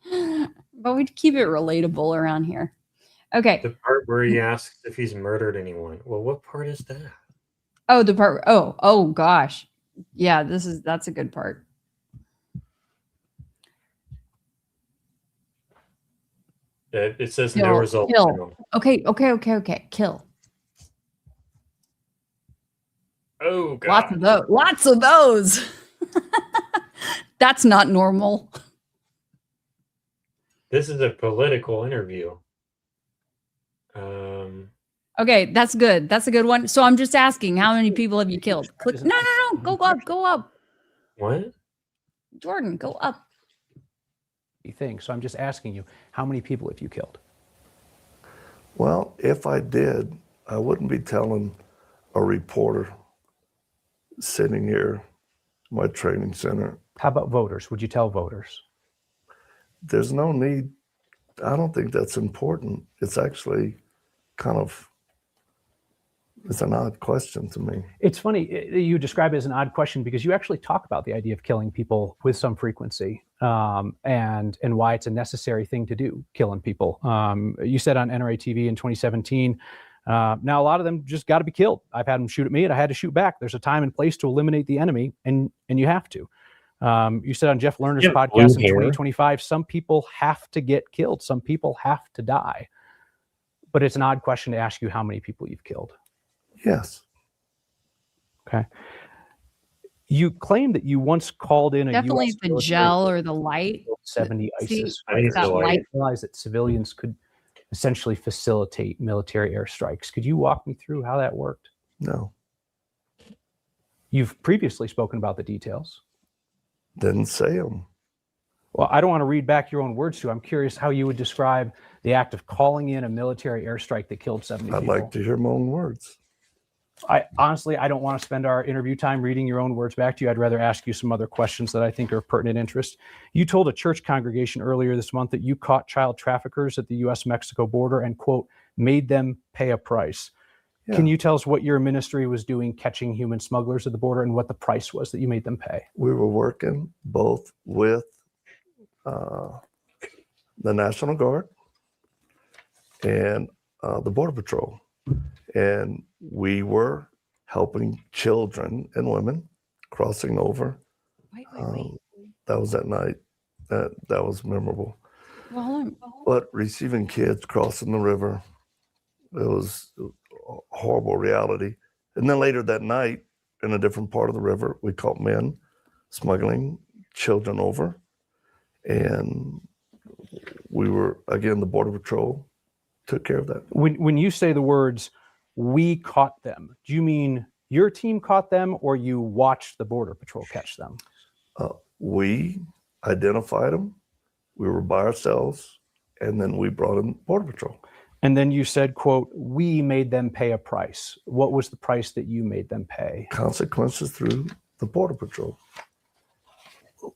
But we'd keep it relatable around here. Okay. The part where he asks if he's murdered anyone. Well, what part is that? Oh, the part. Oh gosh. Yeah, that's a good part. It says Kill, no result. Kill. Okay. Kill. Oh God. Lots of those. That's not normal. This is a political interview. Okay, that's good. That's a good one. So I'm just asking, how many people have you killed? Click. No. Go up. What? Jordan, go up. Thing. So I'm just asking you, how many people have you killed? Well, if I did, I wouldn't be telling a reporter sitting here, my training center. How about voters? Would you tell voters? There's no need. I don't think that's important. It's actually it's an odd question to me. It's funny you describe it as an odd question because you actually talk about the idea of killing people with some frequency, and why it's a necessary thing to do, killing people. You said on NRA TV in 2017, now a lot of them just got to be killed. I've had them shoot at me and I had to shoot back. There's a time and place to eliminate the enemy, and you have to. You said on Jeff Lerner's podcast in 2025, some people have to get killed. Some people have to die. But it's an odd question to ask you how many people you've killed. Yes. Okay. You claim that you once called in a Definitely U.S. the military gel or the light. 70 See, ISIS. I think it's that the I light. light. didn't realize that civilians could essentially facilitate military airstrikes. Could you walk me through how that worked? No, You've previously spoken about the details. didn't say them. Well, I don't want to read back your own words to you. I'm curious how you would describe the act of calling in a military airstrike that killed 70 I'd people. like to hear my own words. I honestly don't want to spend our interview time reading your own words back to you. I'd rather ask you some other questions that I think are of pertinent interest. You told a church congregation earlier this month that you caught child traffickers at the U.S.-Mexico border and, quote, made them pay a price. Yeah. Can you tell us what your ministry was doing catching human smugglers at the border and what the price was that you made them pay? We were working both with the National Guard and the Border Patrol. And we were helping children and women crossing over. Wait. That was that night. That was memorable. Well, hold on. But receiving kids crossing the river, it was a horrible reality. And then later that night, in a different part of the river, we caught men smuggling children over. And we were, again, the Border Patrol took care of that. When you say the words, we caught them, do you mean your team caught them or you watched the Border Patrol catch them? We identified them. We were by ourselves. And then we brought in Border Patrol. And then you said, quote, we made them pay a price. What was the price that you made them pay? Consequences through the Border Patrol.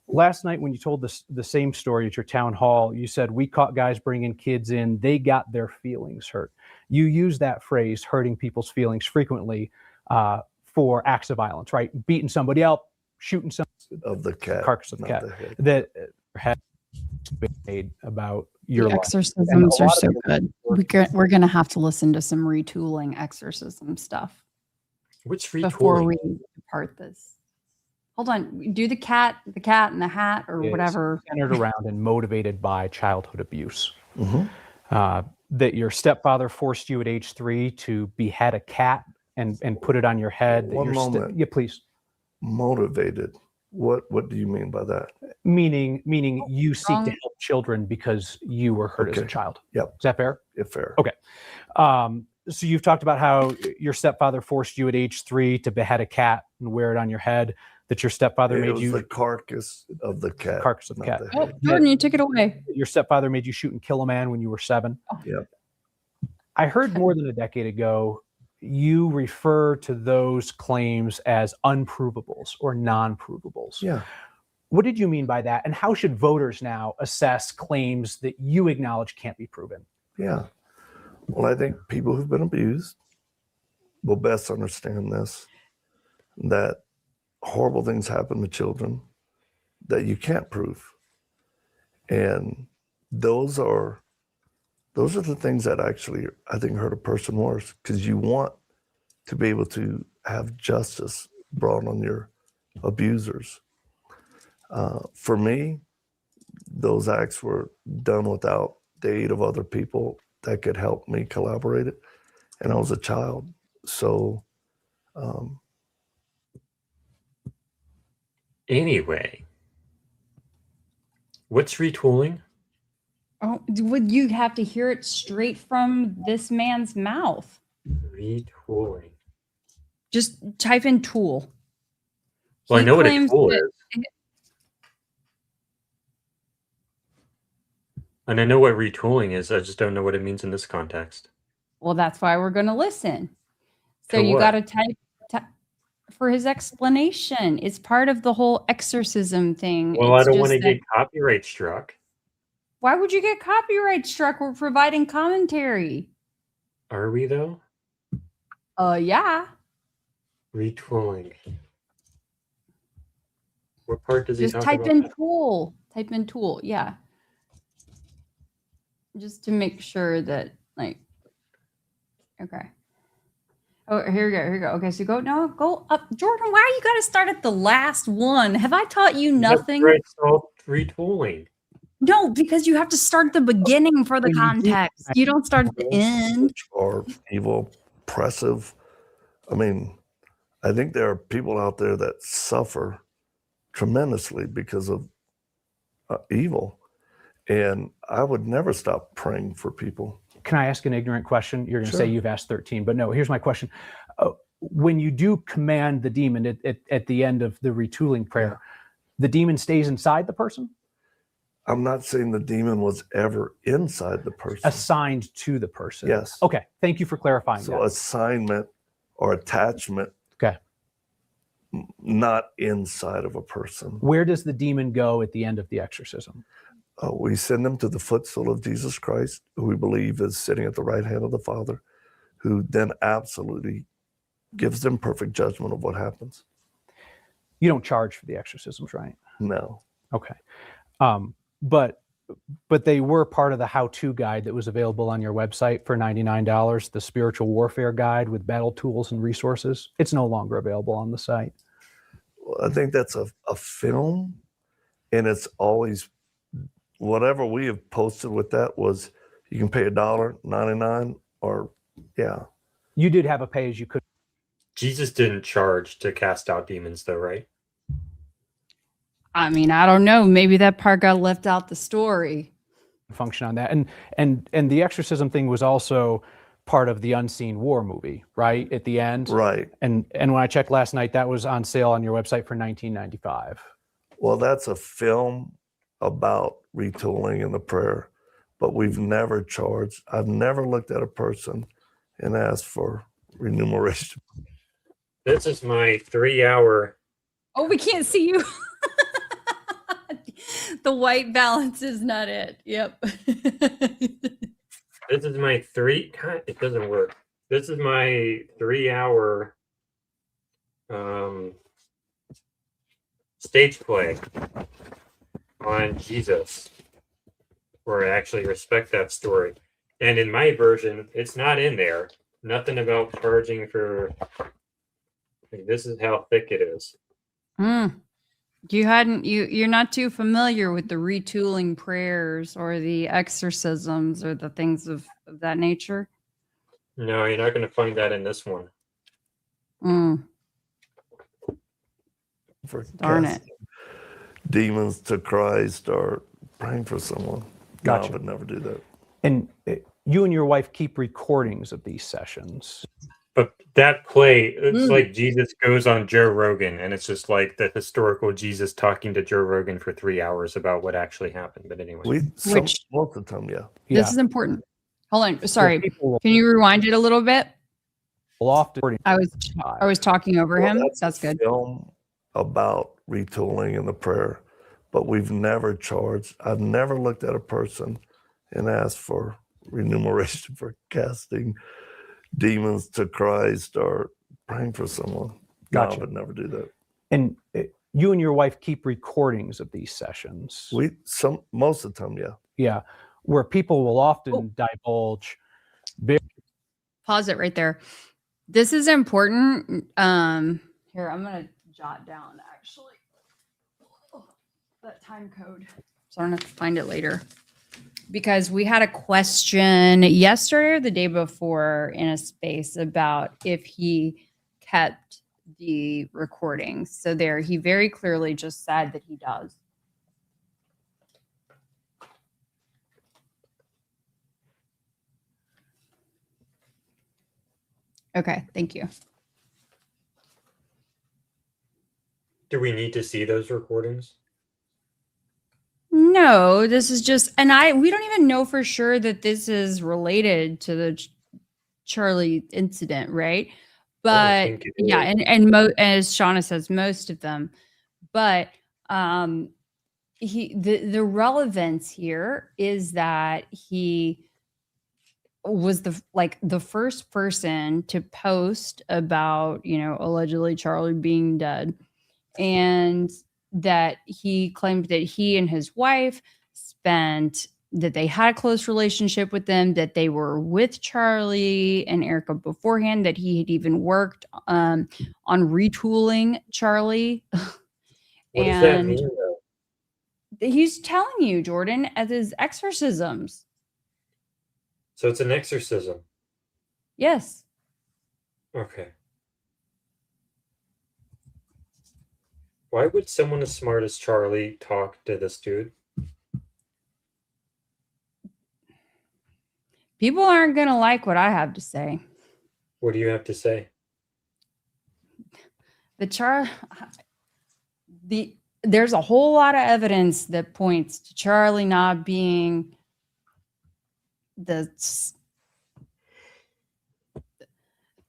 Last night when you told the same story at your town hall, you said, we caught guys bringing kids in. They got their feelings hurt. You use that phrase, hurting people's feelings, frequently for acts of violence, right? Beating somebody up, shooting some of the cat, carcass of the cat that had been made about your The life. exorcisms are so good. We're going to have to listen to some retooling exorcism stuff. What's before retooling? we depart this? Hold on. Do the cat in the hat or It's whatever. centered around and motivated by childhood abuse. That your stepfather forced you at age 3 to behead a cat and put it on your head. One moment. Yeah, please. Motivated. What do you mean by that? Meaning you seek to help children because you were hurt as a child. Yep. Is that fair? Yeah, fair. Okay. So you've talked about how your stepfather forced you at age 3 to behead a cat and wear it on your head. That your stepfather made you the carcass of the cat. Carcass of the cat. Oh, Jordan, you took it away. Your stepfather made you shoot and kill a man when you were 7. Yep. I heard more than a decade ago you refer to those claims as unprovables or non-provables. Yeah. What did you mean by that? And how should voters now assess claims that you acknowledge can't be proven? Yeah. Well, I think people who've been abused will best understand this, that horrible things happen to children that you can't prove. And those are the things that actually, I think, hurt a person worse, because you want to be able to have justice brought on your abusers. For me, those acts were done without the aid of other people that could help me collaborate it. And I was a child. So, anyway, what's retooling? Oh, would you have to hear it straight from this man's mouth? Retooling. Just type in tool. Well, I He know what a claims tool that- is. And I know what retooling is. I just don't know what it means in this context. Well, that's why we're going to listen. So For you what? got to type for his explanation. It's part of the whole exorcism thing. Well, I It's don't just want to that- get copyright struck. Why would you get copyright struck? We're providing commentary. Are we, though? Yeah. Retooling. What part does he Just talk type about? in tool. Type in tool. Yeah. Just to make sure that, like, okay. Oh, here we go. Here we go. Okay, so go up. Jordan, why you got to start at the last one? Have I taught you nothing? That's right, retooling. No, because you have to start at the beginning for the context. You don't start at the end. Or evil, oppressive. I mean, I think there are people out there that suffer tremendously because of evil. And I would never stop praying for people. Can I ask an ignorant question? You're going to Sure. say you've asked 13, but no, here's my question. When you do command the demon at the end of the retooling prayer, the demon stays inside the person? I'm not saying the demon was ever inside the person. Assigned to the person. Yes. Okay. Thank you for clarifying So that. assignment or attachment, Okay. not inside of a person. Where does the demon go at the end of the exorcism? We send them to the footstool of Jesus Christ, who we believe is sitting at the right hand of the Father, who then absolutely gives them perfect judgment of what happens. You don't charge for the exorcisms, right? No. Okay. But they were part of the how-to guide that was available on your website for $99, the spiritual warfare guide with battle tools and resources. It's no longer available on the site. Well, I think that's a film, and it's always, whatever we have posted with that was, you can pay $1.99 or, yeah. You did have a pay as you could. Jesus didn't charge to cast out demons, though, right? I mean, I don't know. Maybe that part got left out the story. Function on that. And the exorcism thing was also part of the Unseen War movie, right? At the end. Right. And when I checked last night, that was on sale on your website for $19.95. Well, that's a film about retooling and the prayer, but we've never charged. I've never looked at a person and asked for remuneration. This is my 3-hour. Oh, we can't see you. The white balance is not it. Yep. This is my God, it doesn't work. This is my 3-hour stage play on Jesus, where I actually respect that story. And in my version, it's not in there. Nothing about charging for. This is how thick it is. You're not too familiar with the retooling prayers or the exorcisms or the things of that nature? No, you're not going to find that in this one. For Darn it. Demons to Christ or praying for someone. Gotcha. No, I would never do that. And you and your wife keep recordings of these sessions. But that play, it's like Jesus goes on Joe Rogan, and it's just like the historical Jesus talking to Joe Rogan for 3 hours about what actually happened. But anyway, most of the time, yeah. This is important. Hold on. Sorry. Can you rewind it a little bit? I was talking over him. That's good. Film about retooling and the prayer, but we've never charged. I've never looked at a person and asked for remuneration for casting demons to Christ or praying for someone. Gotcha. No, I would never do that. And you and your wife keep recordings of these sessions. Most of the time, yeah. Yeah, where people will often divulge. Pause it right there. This is important. Here, I'm gonna jot down actually that time code, so I don't have to find it later. Because we had a question yesterday or the day before in a space about if he kept the recordings. So there, he very clearly just said that he does. Okay, thank you. do we need to see those recordings? No, this is just, and we don't even know for sure that this is related to the Charlie incident, right? But yeah, and as Shauna says, most of them. But the relevance here is that he was the first person to post about, allegedly Charlie being dead, and that he claimed that he and his wife that they had a close relationship with them, that they were with Charlie and Erica beforehand, that he had even worked on retooling Charlie. What does that mean, though? He's telling you, Jordan, as his exorcisms. So it's an exorcism. Yes. Okay. Why would someone as smart as Charlie talk to this dude? People aren't going to like what I have to say. What do you have to say? There's a whole lot of evidence that points to Charlie not being the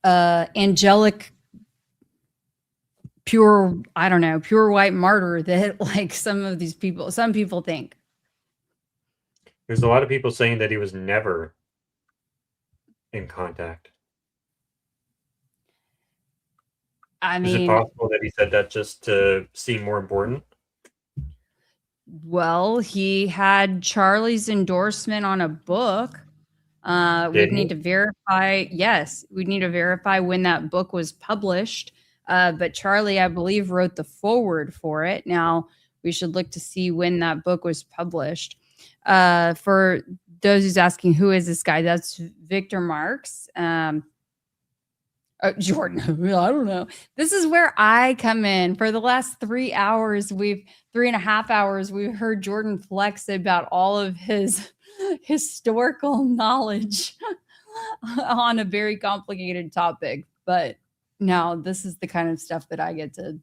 angelic, pure white martyr that like some people think. There's a lot of people saying that he was never in contact. I Is it mean, possible that he said that just to seem more important? well, he had Charlie's endorsement on a book. We'd need to verify. Yes, we'd need to verify when that book was published. But Charlie, I believe, wrote the foreword for it. Now we should look to see when that book was published. For those who's asking, who is this guy? That's Victor Marx. Jordan, I don't know. This is where I come in. For the last 3.5 hours, we've heard Jordan flex about all of his historical knowledge on a very complicated topic. But now this is the kind of stuff that I get to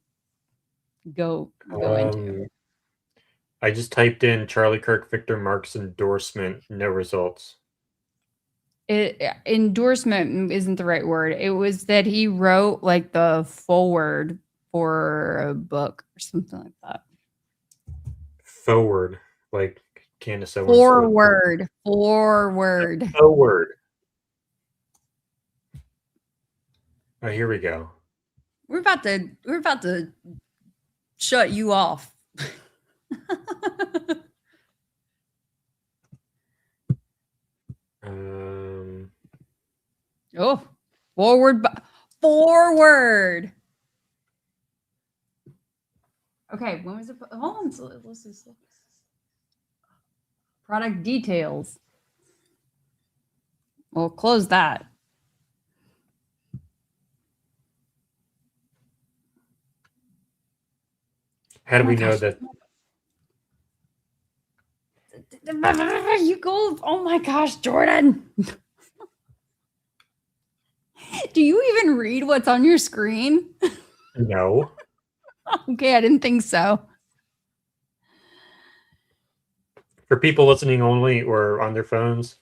go into. I just typed in Charlie Kirk, Victor Marx endorsement, no results. Endorsement isn't the right word. It was that he wrote like the foreword for a book or something like that. Forward, like Candace Owens. Forward. Forward. Oh, here we go. We're about to shut you off. Oh, forward. Okay, when was it? Hold on, let's see. Product details. We'll close that. How do we know that? You go. Oh my gosh, Jordan. Do you even read what's on your screen? No. Okay, I didn't think so. For people listening only or on their phones,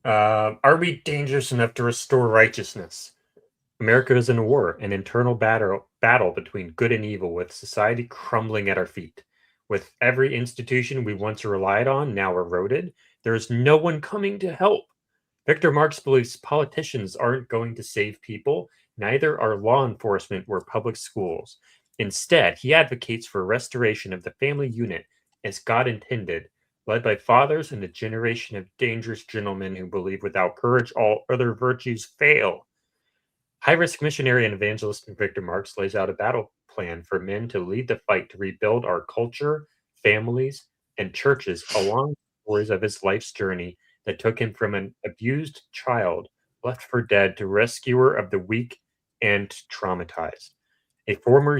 are we dangerous enough to restore righteousness? America is in a war, an internal battle between good and evil, with society crumbling at our feet. With every institution we once relied on now eroded, there is no one coming to help. Victor Marx believes politicians aren't going to save people, neither are law enforcement or public schools. Instead, he advocates for restoration of the family unit as God intended, led by fathers and a generation of dangerous gentlemen who believe without courage all other virtues fail. High-risk missionary and evangelist Victor Marx lays out a battle plan for men to lead the fight to rebuild our culture, families, and churches along the stories of his life's journey that took him from an abused child left for dead to rescuer of the weak and traumatized. A former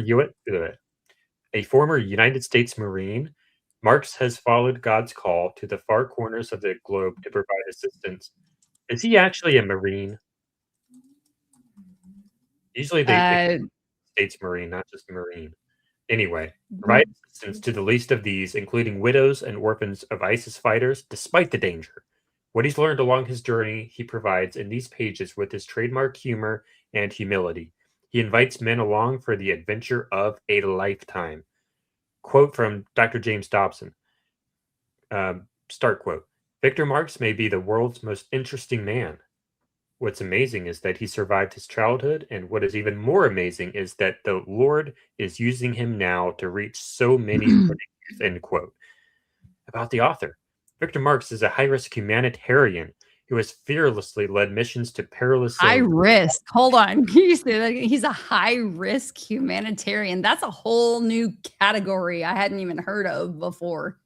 United States Marine, Marx has followed God's call to the far corners of the globe to provide assistance. Is he actually a Marine? Usually they States Marine, not just Marine. Anyway, provide assistance to the least of these, including widows and orphans of ISIS fighters, despite the danger. What he's learned along his journey, he provides in these pages with his trademark humor and humility. He invites men along for the adventure of a lifetime. Quote from Dr. James Dobson. Start quote. Victor Marx may be the world's most interesting man. What's amazing is that he survived his childhood, and what is even more amazing is that the Lord is using him now to reach so many youth, end quote. About the author, Victor Marx is a high-risk humanitarian who has fearlessly led missions to perilous zones. High risk. Hold on. Can you say that again? He's a high-risk humanitarian. That's a whole new category I hadn't even heard of before.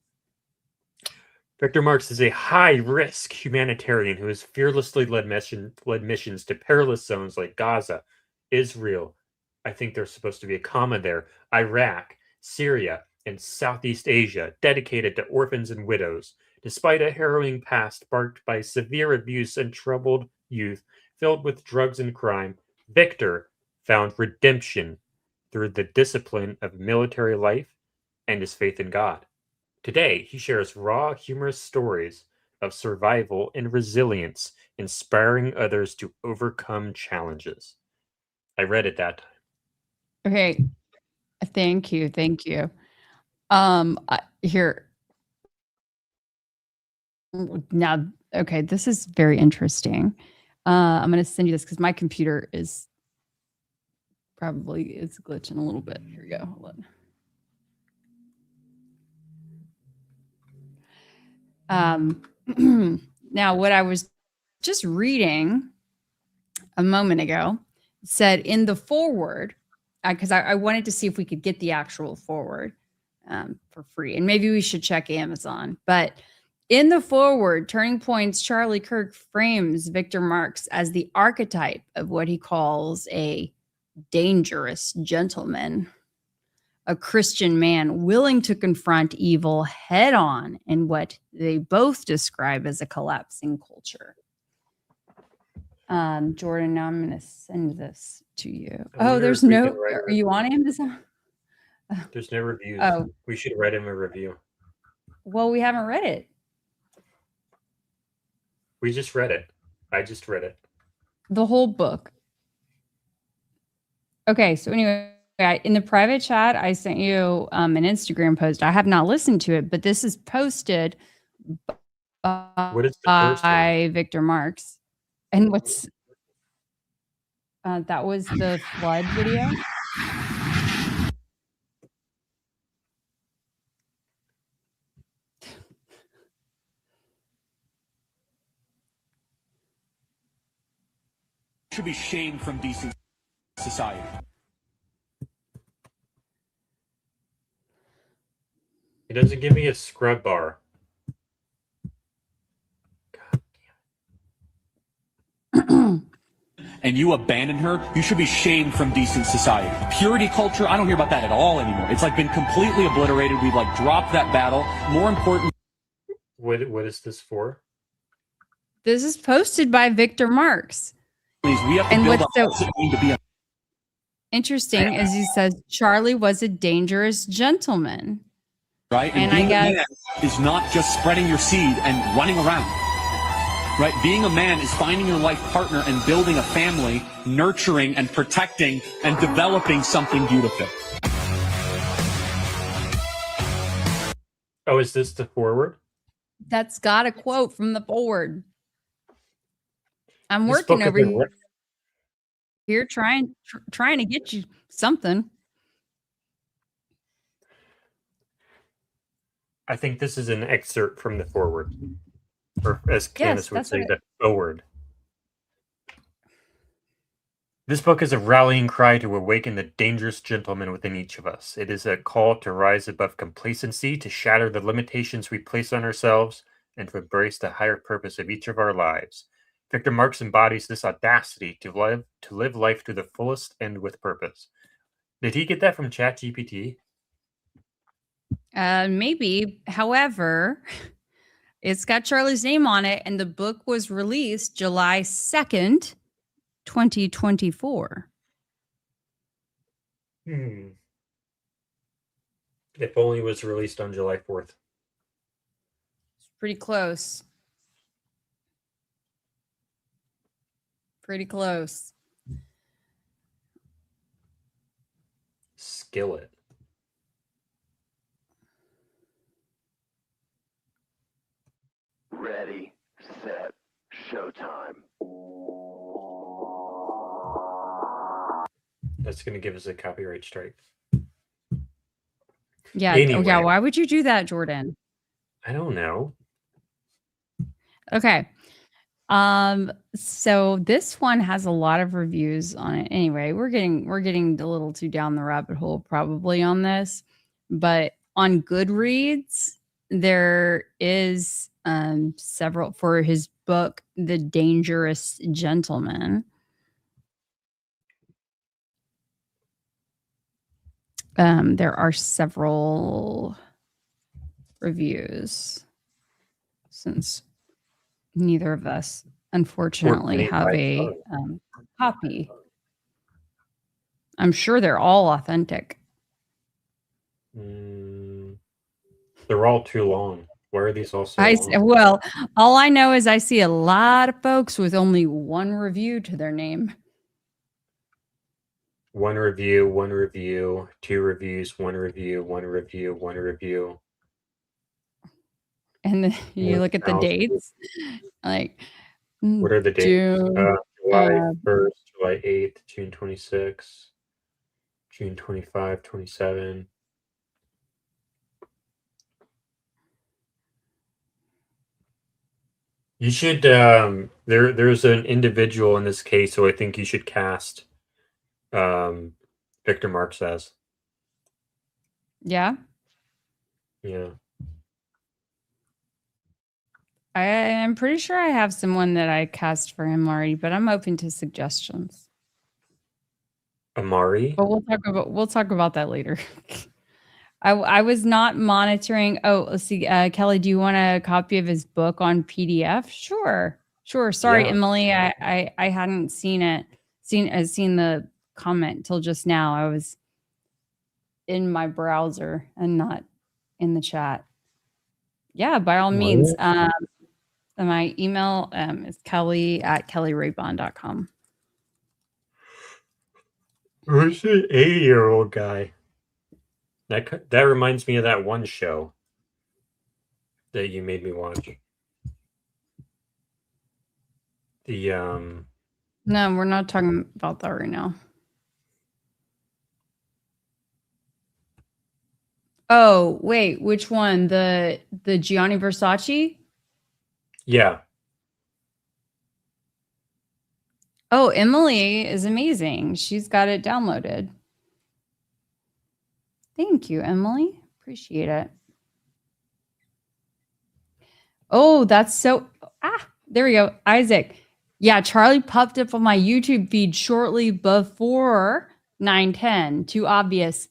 Victor Marx is a high-risk humanitarian who has fearlessly led missions to perilous zones like Gaza, Israel, I think there's supposed to be a comma there, Iraq, Syria, and Southeast Asia, dedicated to orphans and widows. Despite a harrowing past marked by severe abuse and troubled youth filled with drugs and crime, Victor found redemption through the discipline of military life and his faith in God. Today, he shares raw, humorous stories of survival and resilience, inspiring others to overcome challenges. I read it that time. Okay. Thank you. Thank you. Here now, okay, this is very interesting. I'm going to send you this because my computer is glitching a little bit. Here we go. Hold on. Now, what I was just reading a moment ago said in the forward, because I wanted to see if we could get the actual forward for free, and maybe we should check Amazon. But in the forward, Turning Point's Charlie Kirk frames Victor Marx as the archetype of what he calls a dangerous gentleman, a Christian man willing to confront evil head on in what they both describe as a collapsing culture. Jordan, now I'm going to send this to you. Oh, there's no, are you on Amazon? There's no reviews. Oh. We should write him a review. Well, we haven't read it. We just read it. I just read it. The whole book. Okay, so anyway, in the private chat, I sent you an Instagram post. I have not listened to it, but this is posted What is the first by Victor Marx. And what's that was the flood video. Should be shamed from decent society. He doesn't give me a scrub bar. And you abandon her, you should be shamed from decent society. Purity culture, I don't hear about that at all anymore. It's like been completely obliterated. We've like dropped that battle. More important. What is this for? This is posted by Victor Marx. We have to and build what's up so to be a interesting is he says Charlie was a dangerous gentleman. right? And being I a guess man is not just spreading your seed and running around. Right? Being a man is finding your life partner and building a family, nurturing and protecting and developing something beautiful. Oh, is this the forward? that's got a quote from the forward. I'm This working book over is a here trying to get you something. I think this is an excerpt from the forward, or as Candace would that's say, what the forward. This book is a rallying cry to awaken the dangerous gentleman within each of us. It is a call to rise above complacency, to shatter the limitations we place on ourselves, and to embrace the higher purpose of each of our lives. Victor Marx embodies this audacity to live life to the fullest and with purpose. Did he get that from ChatGPT? Maybe. However, it's got Charlie's name on it, and the book was released July 2nd, 2024. If only it was released on July 4th. It's pretty close. Pretty close. Skillet. Ready, set, showtime. That's going to give us a copyright strike. Yeah. Anyway. Oh, yeah. Why would you do that, Jordan? I don't know. Okay. So this one has a lot of reviews on it. Anyway, we're getting a little too down the rabbit hole probably on this, but on Goodreads, there is several for his book, The Dangerous Gentleman. There are several reviews since neither of us, unfortunately, have a copy. I'm sure they're all authentic. They're all too long. Why are these all so long? Well, all I know is I see a lot of folks with only one review to their name. One review, 2 reviews, 1 review, 1 review, 1 review. And then you look at the dates, like What are the dates? June, July 1st, July 8th, June 26th, June 25, 27. You should there's an individual in this case who I think you should cast Victor Marx as. yeah. Yeah. I'm pretty sure I have someone that I cast for him already, but I'm open to suggestions. Amari? But we'll talk about that later. I was not monitoring. Oh, let's see. Kelly, do you want a copy of his book on PDF? Sure. Sorry, Yeah. Emily. I hadn't seen it. Seen the comment till just now. I was in my browser and not in the chat. Yeah, by all means. My email is kelly@kellyrayban.com. Who's the 80-year-old guy? That reminds me of that one show that you made me watch. The No, we're not talking about that right now. Oh, wait, which one? The Gianni Versace? yeah. Oh, Emily is amazing. She's got it downloaded. Thank you, Emily. Appreciate it. Oh, that's so there we go. Isaac. Yeah, Charlie popped up on my YouTube feed shortly before 9:10. Too obvious.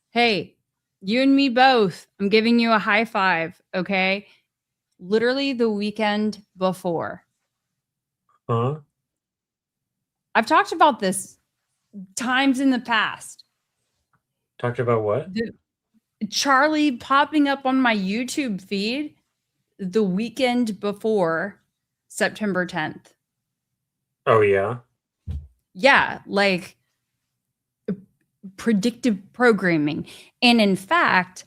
Hey, you and me both. I'm giving you a high five, okay? Literally the weekend before. Huh? I've talked about this times in the past. Talked about what? Charlie popping up on my YouTube feed the weekend before September 10th. Oh yeah. Yeah, like predictive programming. And in fact,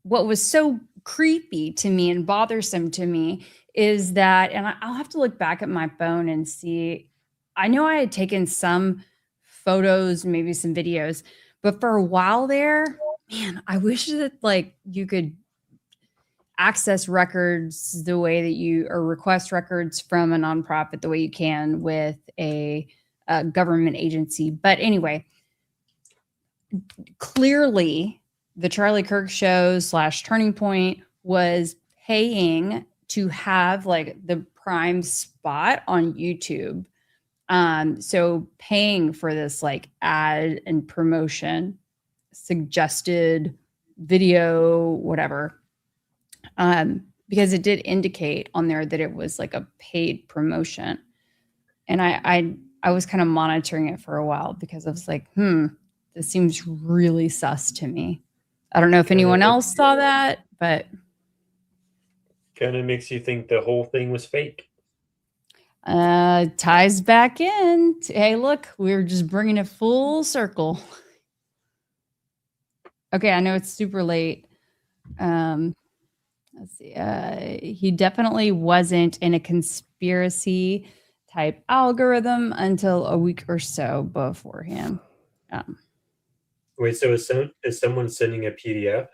what was so creepy to me and bothersome to me is that, and I'll have to look back at my phone and see, I know I had taken some photos, maybe some videos, but for a while there, man, I wish that like you could access records the way that you, or request records from a nonprofit the way you can with a government agency. But anyway, clearly the Charlie Kirk show / Turning Point was paying to have like the prime spot on YouTube. So paying for this like ad and promotion, suggested video, whatever. Because it did indicate on there that it was like a paid promotion. And I was kind of monitoring it for a while because I was like, this seems really sus to me. I don't know if anyone else saw that, but Kind of makes you think the whole thing was fake. ties back in. Hey, look, we're just bringing it full circle. Okay, I know it's super late. Let's see. He definitely wasn't in a conspiracy type algorithm until a week or so beforehand. Wait, so is someone sending a PDF?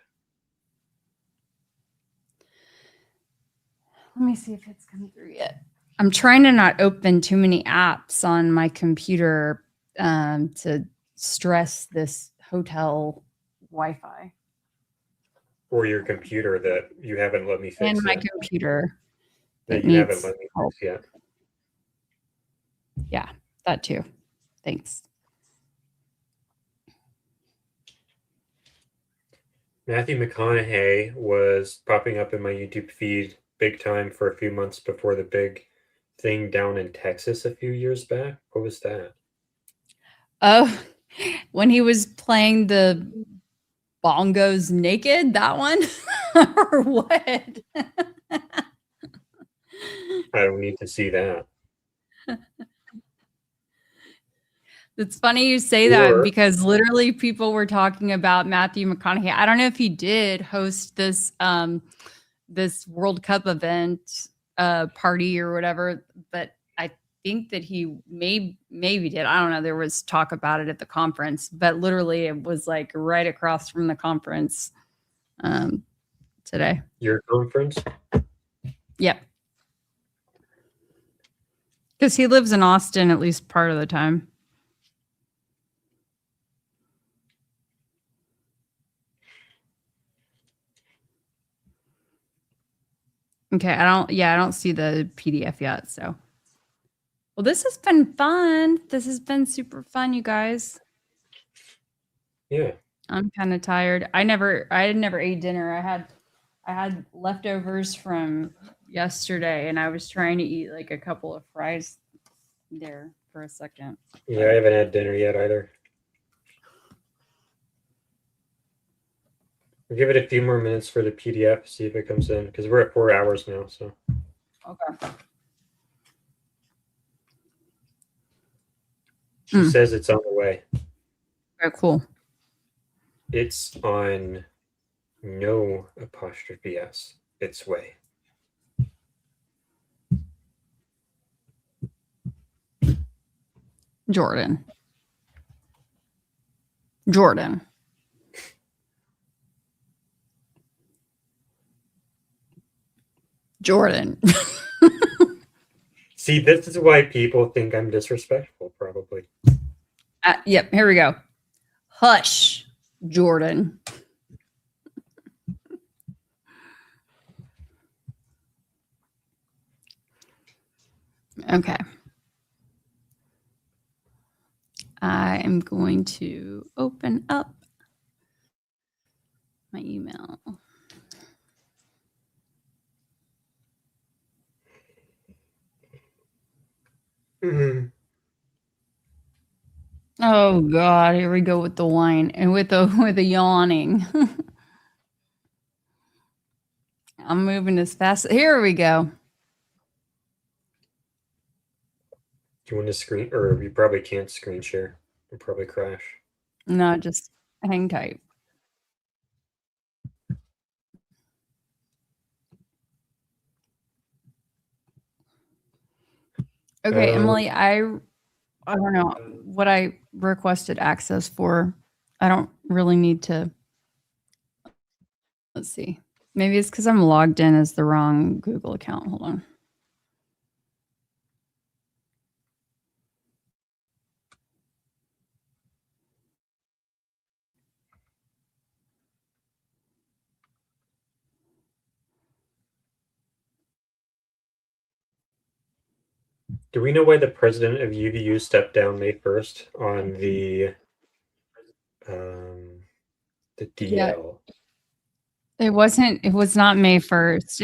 Let me see if it's come through yet. I'm trying to not open too many apps on my computer to stress this hotel Wi-Fi. Or your computer that you haven't let me fix And my yet. computer. That you haven't let me fix yet. Yeah, that too. Thanks. Matthew McConaughey was popping up in my YouTube feed big time for a few months before the big thing down in Texas a few years back. What was that? Oh, when he was playing the bongos naked, that one? Or what? I don't need to see that. It's funny you say that Or because literally people were talking about Matthew McConaughey. I don't know if he did host this this World Cup event party or whatever, but I think that he maybe did. I don't know. There was talk about it at the conference, but literally it was like right across from the conference today. your conference? Yep. Because he lives in Austin at least part of the time. Okay, I don't see the PDF yet, so. Well, this has been fun. This has been super fun, you guys. Yeah. I'm kind of tired. I never ate dinner. I had leftovers from yesterday and I was trying to eat like a couple of fries there for a second. Yeah, I haven't had dinner yet either. We'll give it a few more minutes for the PDF, see if it comes in, because we're at 4 hours now, so. Okay. She says it's on the way. Very cool. It's on no apostrophe S. Its way. Jordan. See, this is why people think I'm disrespectful, probably. Yep, here we go. Hush, Jordan. Okay. I am going to open up my email. Oh God, here we go with the wine and with the yawning. I'm moving as fast. Here we go. Do you want to screen, or you probably can't screen share? It'll probably crash. No, just hang tight. Okay, Emily, I don't know what I requested access for. I don't really need to. Let's see. Maybe it's because I'm logged in as the wrong Google account. Hold on. Do we know why the president of UVU stepped down May 1st on the DL? Yeah. It was not May 1st.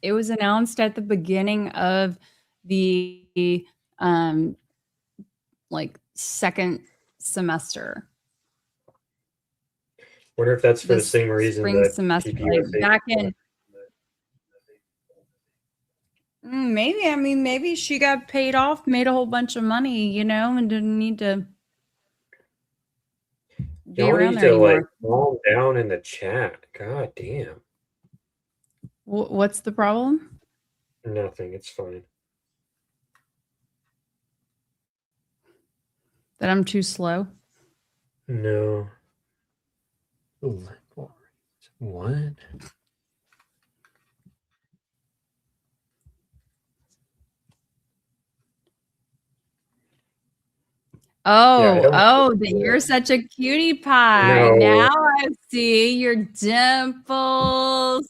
It was announced at the beginning of the like second semester. Wonder if that's for the same reason spring that semester, PPUSA back in maybe. I mean, maybe she got paid off, made a whole bunch of money, you know, and didn't need to be Y'all around need there to anymore. like calm down in the chat. God damn. What's the problem? Nothing. It's fine. That I'm too slow? No. What? Oh, that you're such a cutie pie. No. Now I see your dimples.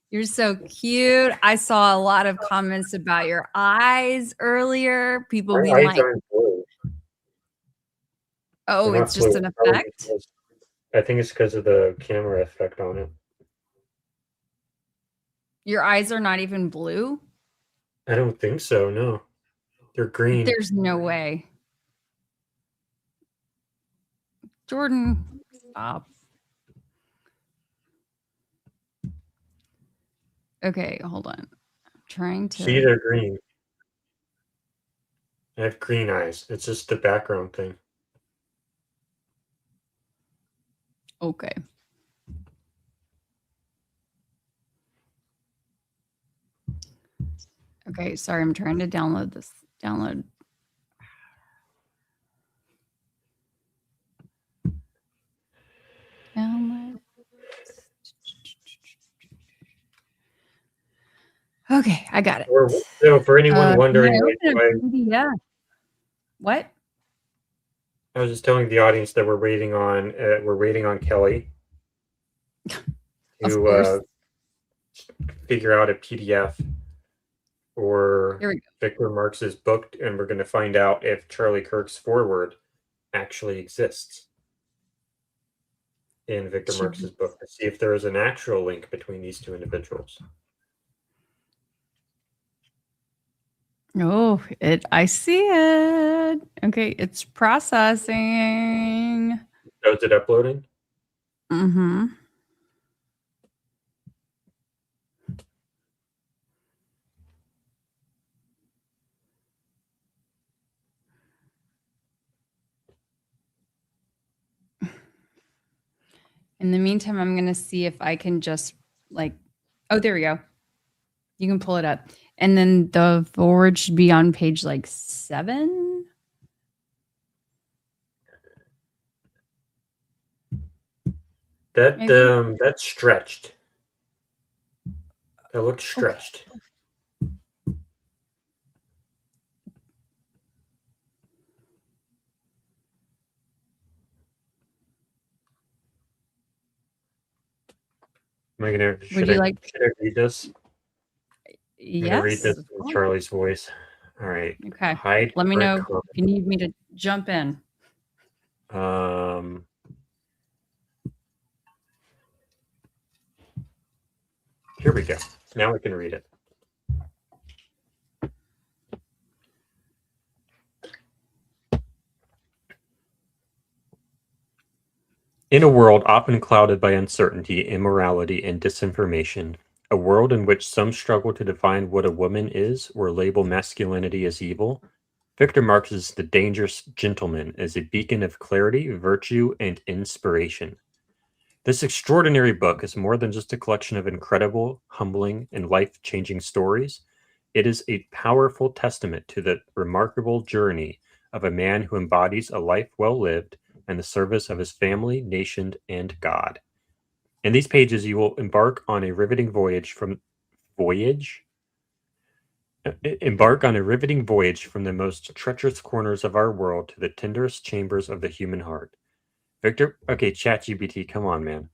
You're so cute. I saw a lot of comments about your eyes earlier. People My being eyes like, aren't blue. oh, They're it's not just blue. an Probably effect. because I think it's because of the camera effect on it. Your eyes are not even blue? I don't think so, no. They're green. There's no way. Jordan, stop. Okay, hold on. I'm trying to. See, they're green. I have green eyes. It's just the background thing. Okay. Okay, sorry, I'm trying to download this. Download. Download. Okay, I got it. So for anyone wondering, can I like, open why, a PDF? What? I was just telling the audience that we're waiting on Keli to figure out a PDF for Here we go. Victor Marx's book, and we're going to find out if Charlie Kirk's foreword actually exists in Victor Marx's book, to see if there is an actual link between these two individuals. Oh, I see it. Okay, it's processing. Oh, is it uploading? Mm-hmm. In the meantime, I'm going to see if I can just oh, there we go. You can pull it up. And then the forward should be on page 7. That's stretched. That looks stretched. Should I read this? I'm gonna read this in Charlie's voice. All right. Okay. Hide. Let me know if you need me to jump in. Here we go. Now we can read it. In a world often clouded by uncertainty, immorality, and disinformation, a world in which some struggle to define what a woman is or label masculinity as evil, Victor Marx's The Dangerous Gentleman is a beacon of clarity, virtue, and inspiration. This extraordinary book is more than just a collection of incredible, humbling, and life-changing stories. It is a powerful testament to the remarkable journey of a man who embodies a life well lived and the service of his family, nation, and God. In these pages, you will embark on a riveting voyage from the most treacherous corners of our world to the tenderest chambers of the human heart. ChatGPT, come on, man.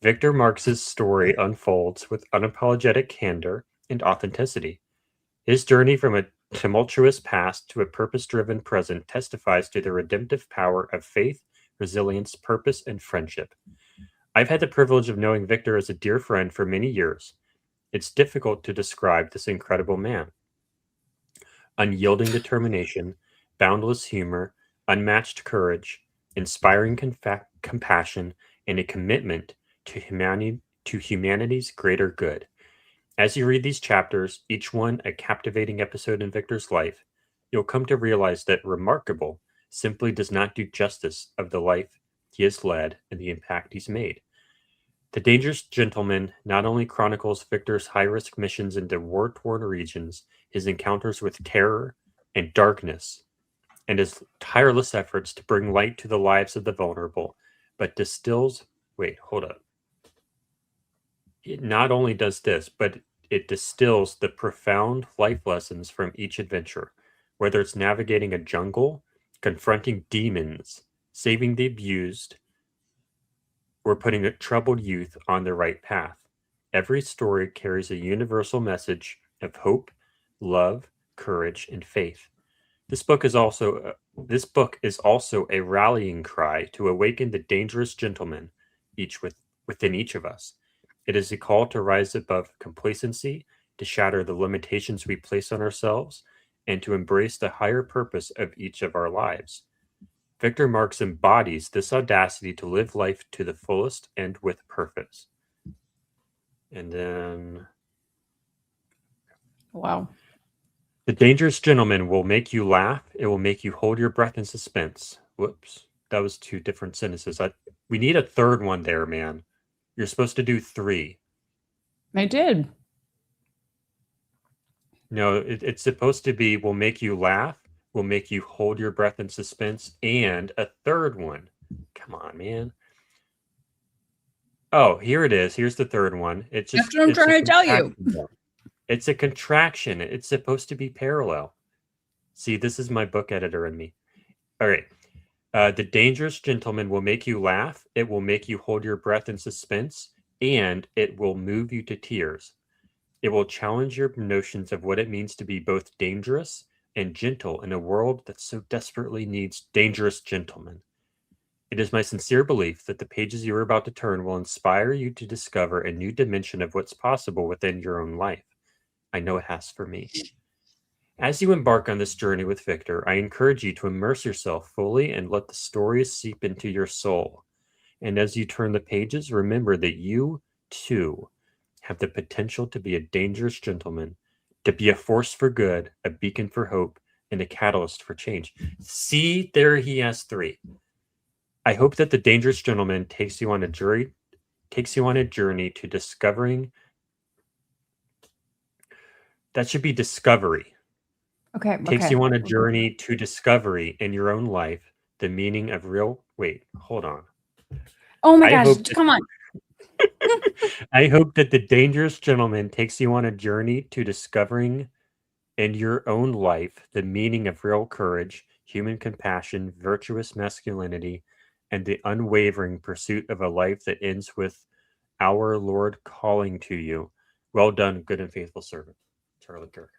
Victor Marx's story unfolds with unapologetic candor and authenticity. His journey from a tumultuous past to a purpose-driven present testifies to the redemptive power of faith, resilience, purpose, and friendship. I've had the privilege of knowing Victor as a dear friend for many years. It's difficult to describe this incredible man. Unyielding determination, boundless humor, unmatched courage, inspiring compassion, and a commitment to humanity's greater good. As you read these chapters, each one a captivating episode in Victor's life, you'll come to realize that remarkable simply does not do justice of the life he has led and the impact he's made. The Dangerous Gentleman not only chronicles Victor's high-risk missions into war-torn regions, his encounters with terror and darkness, and his tireless efforts to bring light to the lives of the vulnerable, but distills... Wait, hold up. It not only does this, but it distills the profound life lessons from each adventure, whether it's navigating a jungle, confronting demons, saving the abused, or putting a troubled youth on the right path. Every story carries a universal message of hope, love, courage, and faith. This book is also This book is also a rallying cry to awaken the dangerous gentleman within each of us. It is a call to rise above complacency, to shatter the limitations we place on ourselves, and to embrace the higher purpose of each of our lives. Victor Marx embodies this audacity to live life to the fullest and with purpose. And then... Wow. The dangerous gentleman will make you laugh. It will make you hold your breath in suspense. Whoops. That was 2 different sentences. We need a third one there, man. You're supposed to do 3. I did. No, it's supposed to be will make you laugh, will make you hold your breath in suspense, and a third one. Come on, man. Oh, here it is. Here's the third one. It's just That's what I'm trying to tell you. It's a contraction. It's supposed to be parallel. See, this is my book editor and me. All right. The dangerous gentleman will make you laugh. It will make you hold your breath in suspense, and it will move you to tears. It will challenge your notions of what it means to be both dangerous and gentle in a world that so desperately needs dangerous gentlemen. It is my sincere belief that the pages you are about to turn will inspire you to discover a new dimension of what's possible within your own life. I know it has for me. As you embark on this journey with Victor, I encourage you to immerse yourself fully and let the stories seep into your soul. And as you turn the pages, remember that you, too, have the potential to be a dangerous gentleman, to be a force for good, a beacon for hope, and a catalyst for change. See, there he has 3. I hope that the dangerous gentleman takes you on a journey to discovering. That should be discovery. Okay. Takes you on a journey to discovery in your own life the meaning of real. Wait, hold on. Oh my gosh! Come on. I hope that the dangerous gentleman takes you on a journey to discovering in your own life the meaning of real courage, human compassion, virtuous masculinity, and the unwavering pursuit of a life that ends with our Lord calling to you. Well done, good and faithful servant. Charlie Kirk.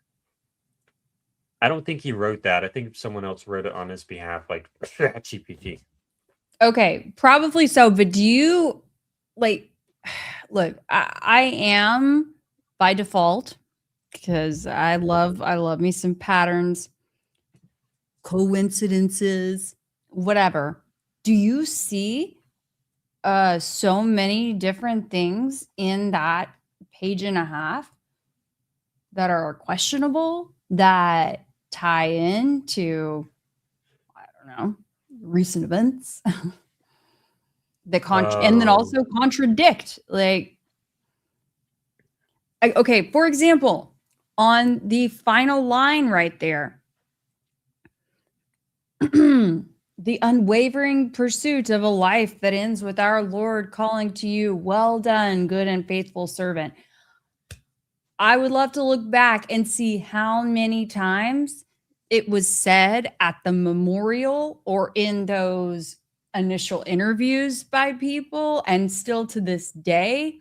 I don't think he wrote that. I think someone else wrote it on his behalf, like GPT. Okay, probably so. But do you like? Look, I am by default because I love me some patterns, coincidences, whatever. Do you see so many different things in that page and a half that are questionable that tie into, I don't know, recent events? And then also contradict, like, okay, for example, on the final line right there, the unwavering pursuit of a life that ends with our Lord calling to you, well done, good and faithful servant. I would love to look back and see how many times it was said at the memorial or in those initial interviews by people, and still to this day,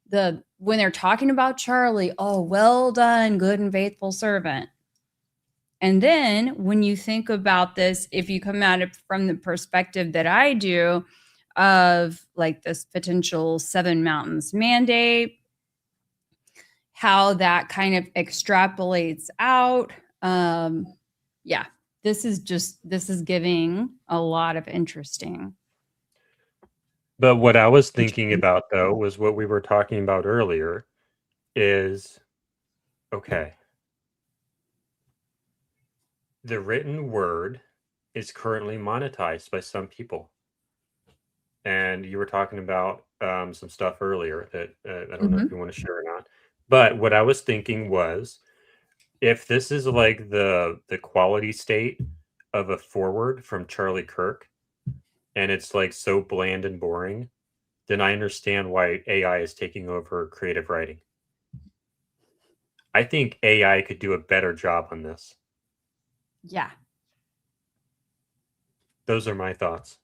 when they're talking about Charlie, oh, well done, good and faithful servant. And then when you think about this, if you come at it from the perspective that I do of like this potential 7 mountains mandate, how that kind of extrapolates out. Yeah, this is giving a lot of interesting. But what I was thinking about, though, was what we were talking about earlier is, okay, the written word is currently monetized by some people. And you were talking about some stuff earlier that I don't know if you want to share or not. But what I was thinking was, if this is like the quality state of a forward from Charlie Kirk, and it's like so bland and boring, then I understand why AI is taking over creative writing. I think AI could do a better job on this. Yeah. Those are my thoughts.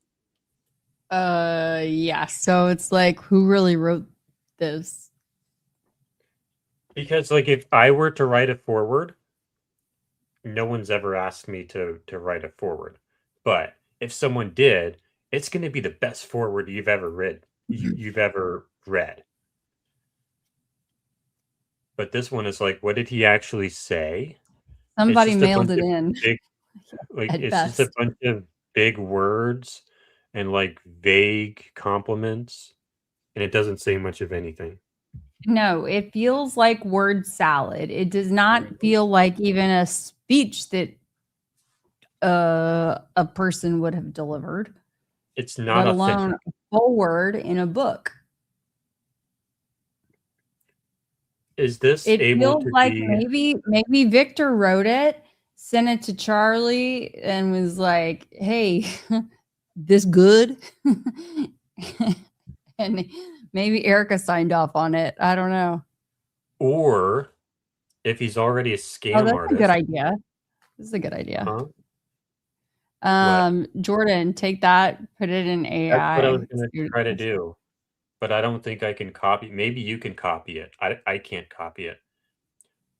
Yeah. So it's like, who really wrote this? Because like if I were to write a forward, no one's ever asked me to write a forward. But if someone did, it's going to be the best forward you've ever read. You've ever read. But this one is like, what did he actually say? Somebody mailed it in. At It's just a best. bunch of big words and like vague compliments, and it doesn't say much of anything. No, it feels like word salad. It does not feel like even a speech that a person would have delivered. It's not let alone authentic. a full word in a book. Is this It able feels to like be? maybe Victor wrote it, sent it to Charlie, and was like, "Hey, this good?" And maybe Erica signed off on it. I don't know. Or if he's already a Oh, scam that's a good artist. idea. This is a good idea. What? Jordan, take that, put it in AI. That's what I was going see to what try to it says. do, but I don't think I can copy. Maybe you can copy it. I can't copy it.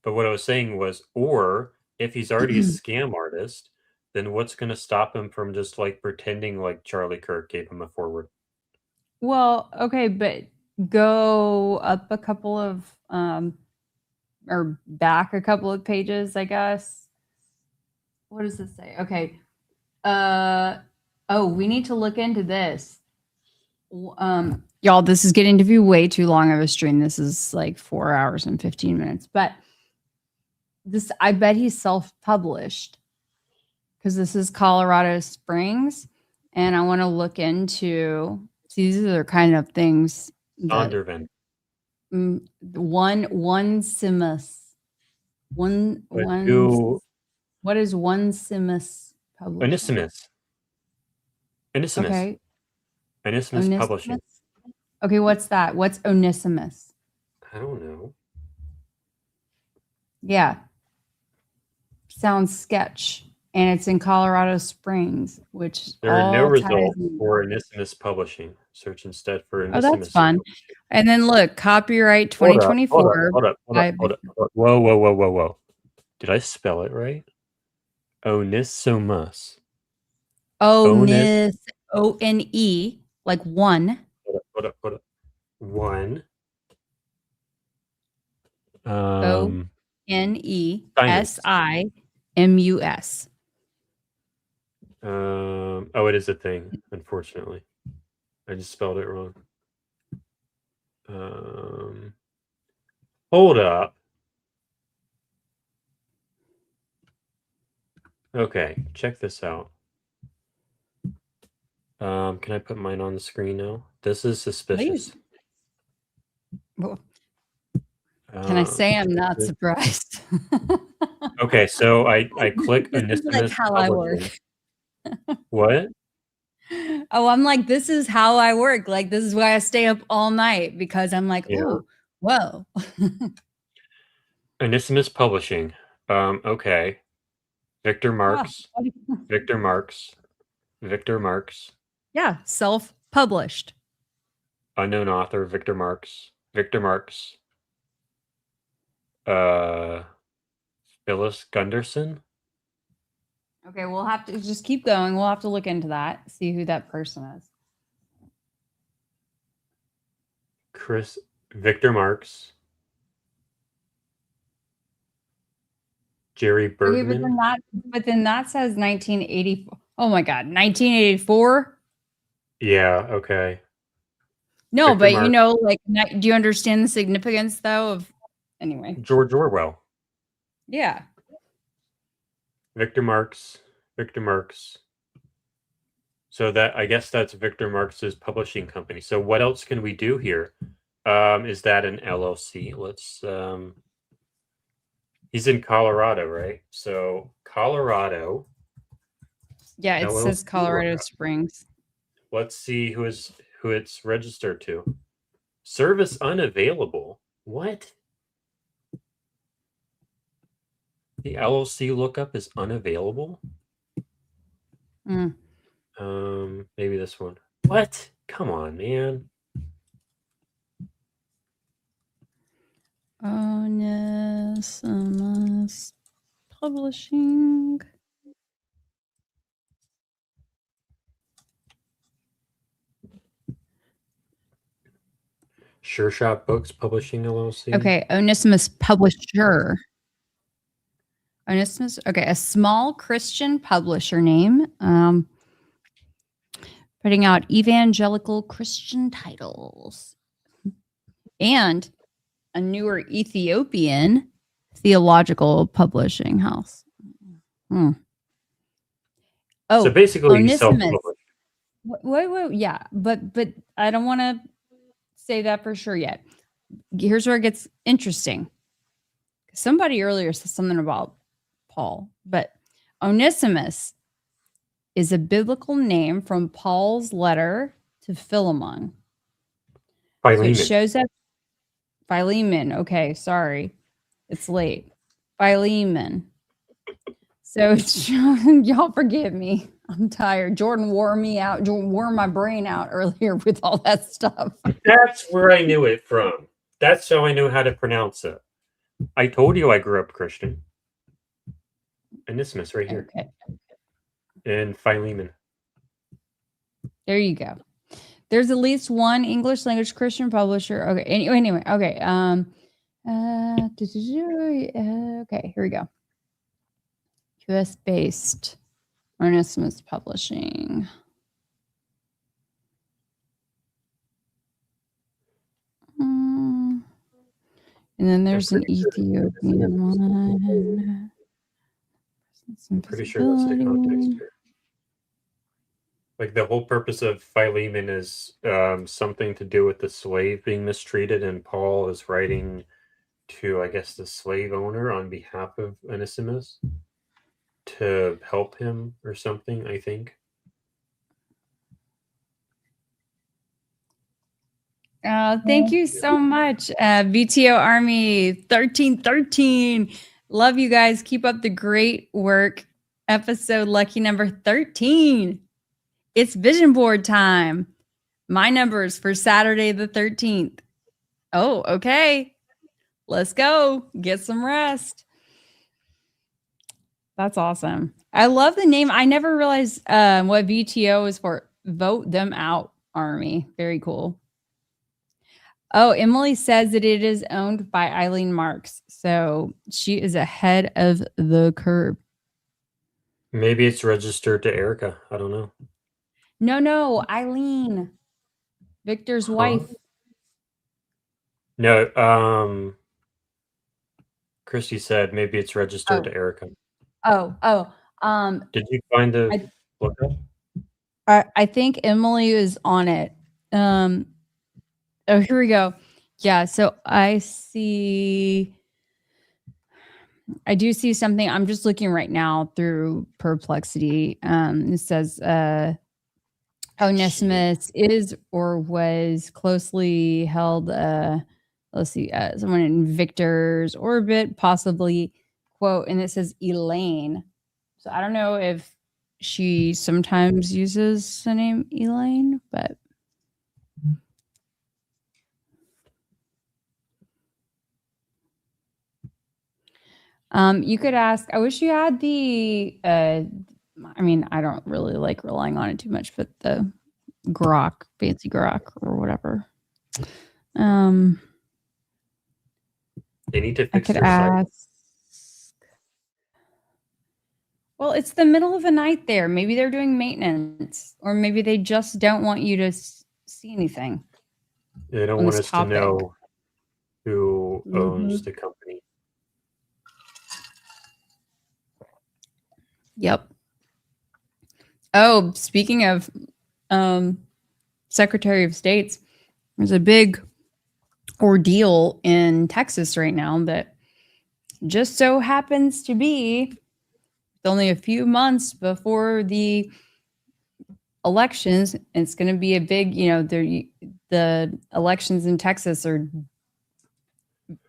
But what I was saying was, or if he's already a scam artist, then what's going to stop him from just like pretending like Charlie Kirk gave him a forward? Well, okay, but go up a couple of or back a couple of pages, I guess. What does this say? Okay. Oh, we need to look into this. Y'all, this is getting to be way too long of a stream. This is like 4 hours and 15 minutes. But this, I bet he's self-published because this is Colorado Springs, and I want to look into. See, these are the kind of things that Sondervan. one simus. One But one. who? What is one simus publishing? Onesimus. Onesimus. Okay. Onesimus Publishing. Okay, what's that? What's Onesimus? I don't know. Yeah. Sounds sketch. And it's in Colorado Springs, which There are no all ties results in. for Onesimus Publishing. Search instead for Oh, Onesimus. that's fun. And then look, copyright 2024. Hold up. Whoa. Did I spell it right? Onesimus. Onis, O-N-E, like one. Hold up. One. O-N-E-S-I-M-U-S. Oh, it is a thing, unfortunately. I just spelled it wrong. Hold up. Okay, check this out. Can I put mine on the screen now? This is suspicious. Well, can I say I'm not surprised? Okay, so I click This is like Onesimus how I work. Publishing. What? Oh, I'm like, this is how I work. Like, this is why I stay up all night, because I'm like, Yeah. oh, whoa. Onesimus Publishing. Okay. Victor Marx. Victor Marx. Yeah, self-published. Unknown author, Victor Marx. Phyllis Gunderson. Okay, we'll have to just keep going. We'll have to look into that, see who that person is. Victor Marx. Jerry Bergman. Okay, but then that says 1984. Oh my God, 1984? Yeah, okay. No, Victor but Marx. you know, like, do you understand the significance though of, anyway. George Orwell. Yeah. Victor Marx. So that, I guess that's Victor Marx's publishing company. So what else can we do here? Is that an LLC? Let's he's in Colorado, right? So Colorado. Yeah, it says Colorado Springs. Let's see who it's registered to. Service unavailable. What? The LLC lookup is unavailable? Maybe this one. What? Come on, man. Onesimus Publishing. Sure Shot Books Publishing LLC. Okay, Onesimus Publisher. Onesimus, okay, a small Christian publisher name, putting out evangelical Christian titles, and a newer Ethiopian theological publishing house. Oh, So basically, he's Onesimus. self-published. Wait, yeah, but I don't want to say that for sure yet. Here's where it gets interesting. Somebody earlier said something about Paul, but Onesimus is a biblical name from Paul's letter to Philemon. Philemon. So it shows up. Philemon. Okay, sorry. It's late. Philemon. So it's, y'all forgive me. I'm tired. Jordan wore me out. Jordan wore my brain out earlier with all that stuff. That's where I knew it from. That's how I knew how to pronounce it. I told you I grew up Christian. Onesimus right here. Okay. And Philemon. There you go. There's at least one English language Christian publisher. Okay. Anyway. Okay. Okay. Here we go. U.S. based Onesimus Publishing. And then there's an Ethiopian one. I'm pretty sure that's the context here. Like the whole purpose of Philemon is something to do with the slave being mistreated, and Paul is writing to, I guess, the slave owner on behalf of Onesimus to help him or something, I think. Thank you so much, VTO Army 1313. Love you guys. Keep up the great work. Episode lucky number 13. It's vision board time. My numbers for Saturday the 13th. Oh, okay. Let's go. Get some rest. That's awesome. I love the name. I never realized what VTO is for. Vote them out, Army. Very cool. Oh, Emily says that it is owned by Eileen Marks. So she is ahead of the curve. Maybe it's registered to Erica. I don't know. No, Eileen. Victor's wife. No, Christy said maybe it's registered to Erica. Did you find the lookup? I think Emily is on it. Oh, here we go. Yeah, so I do see something. I'm just looking right now through Perplexity. It says Onesimus is or was closely held, let's see, someone in Victor's orbit, possibly, quote, and it says Elaine. So I don't know if she sometimes uses the name Elaine, but you could ask, I wish you had the, I mean, I don't really like relying on it too much, but the grok, fancy grok or whatever. They need to I fix could their site. ask. Well, it's the middle of the night there. Maybe they're doing maintenance, or maybe they just don't want you to see anything. They don't want us to know who owns the company. Yep. Oh, speaking of Secretary of States, there's a big ordeal in Texas right now that just so happens to be only a few months before the elections. It's going to be a big, the elections in Texas are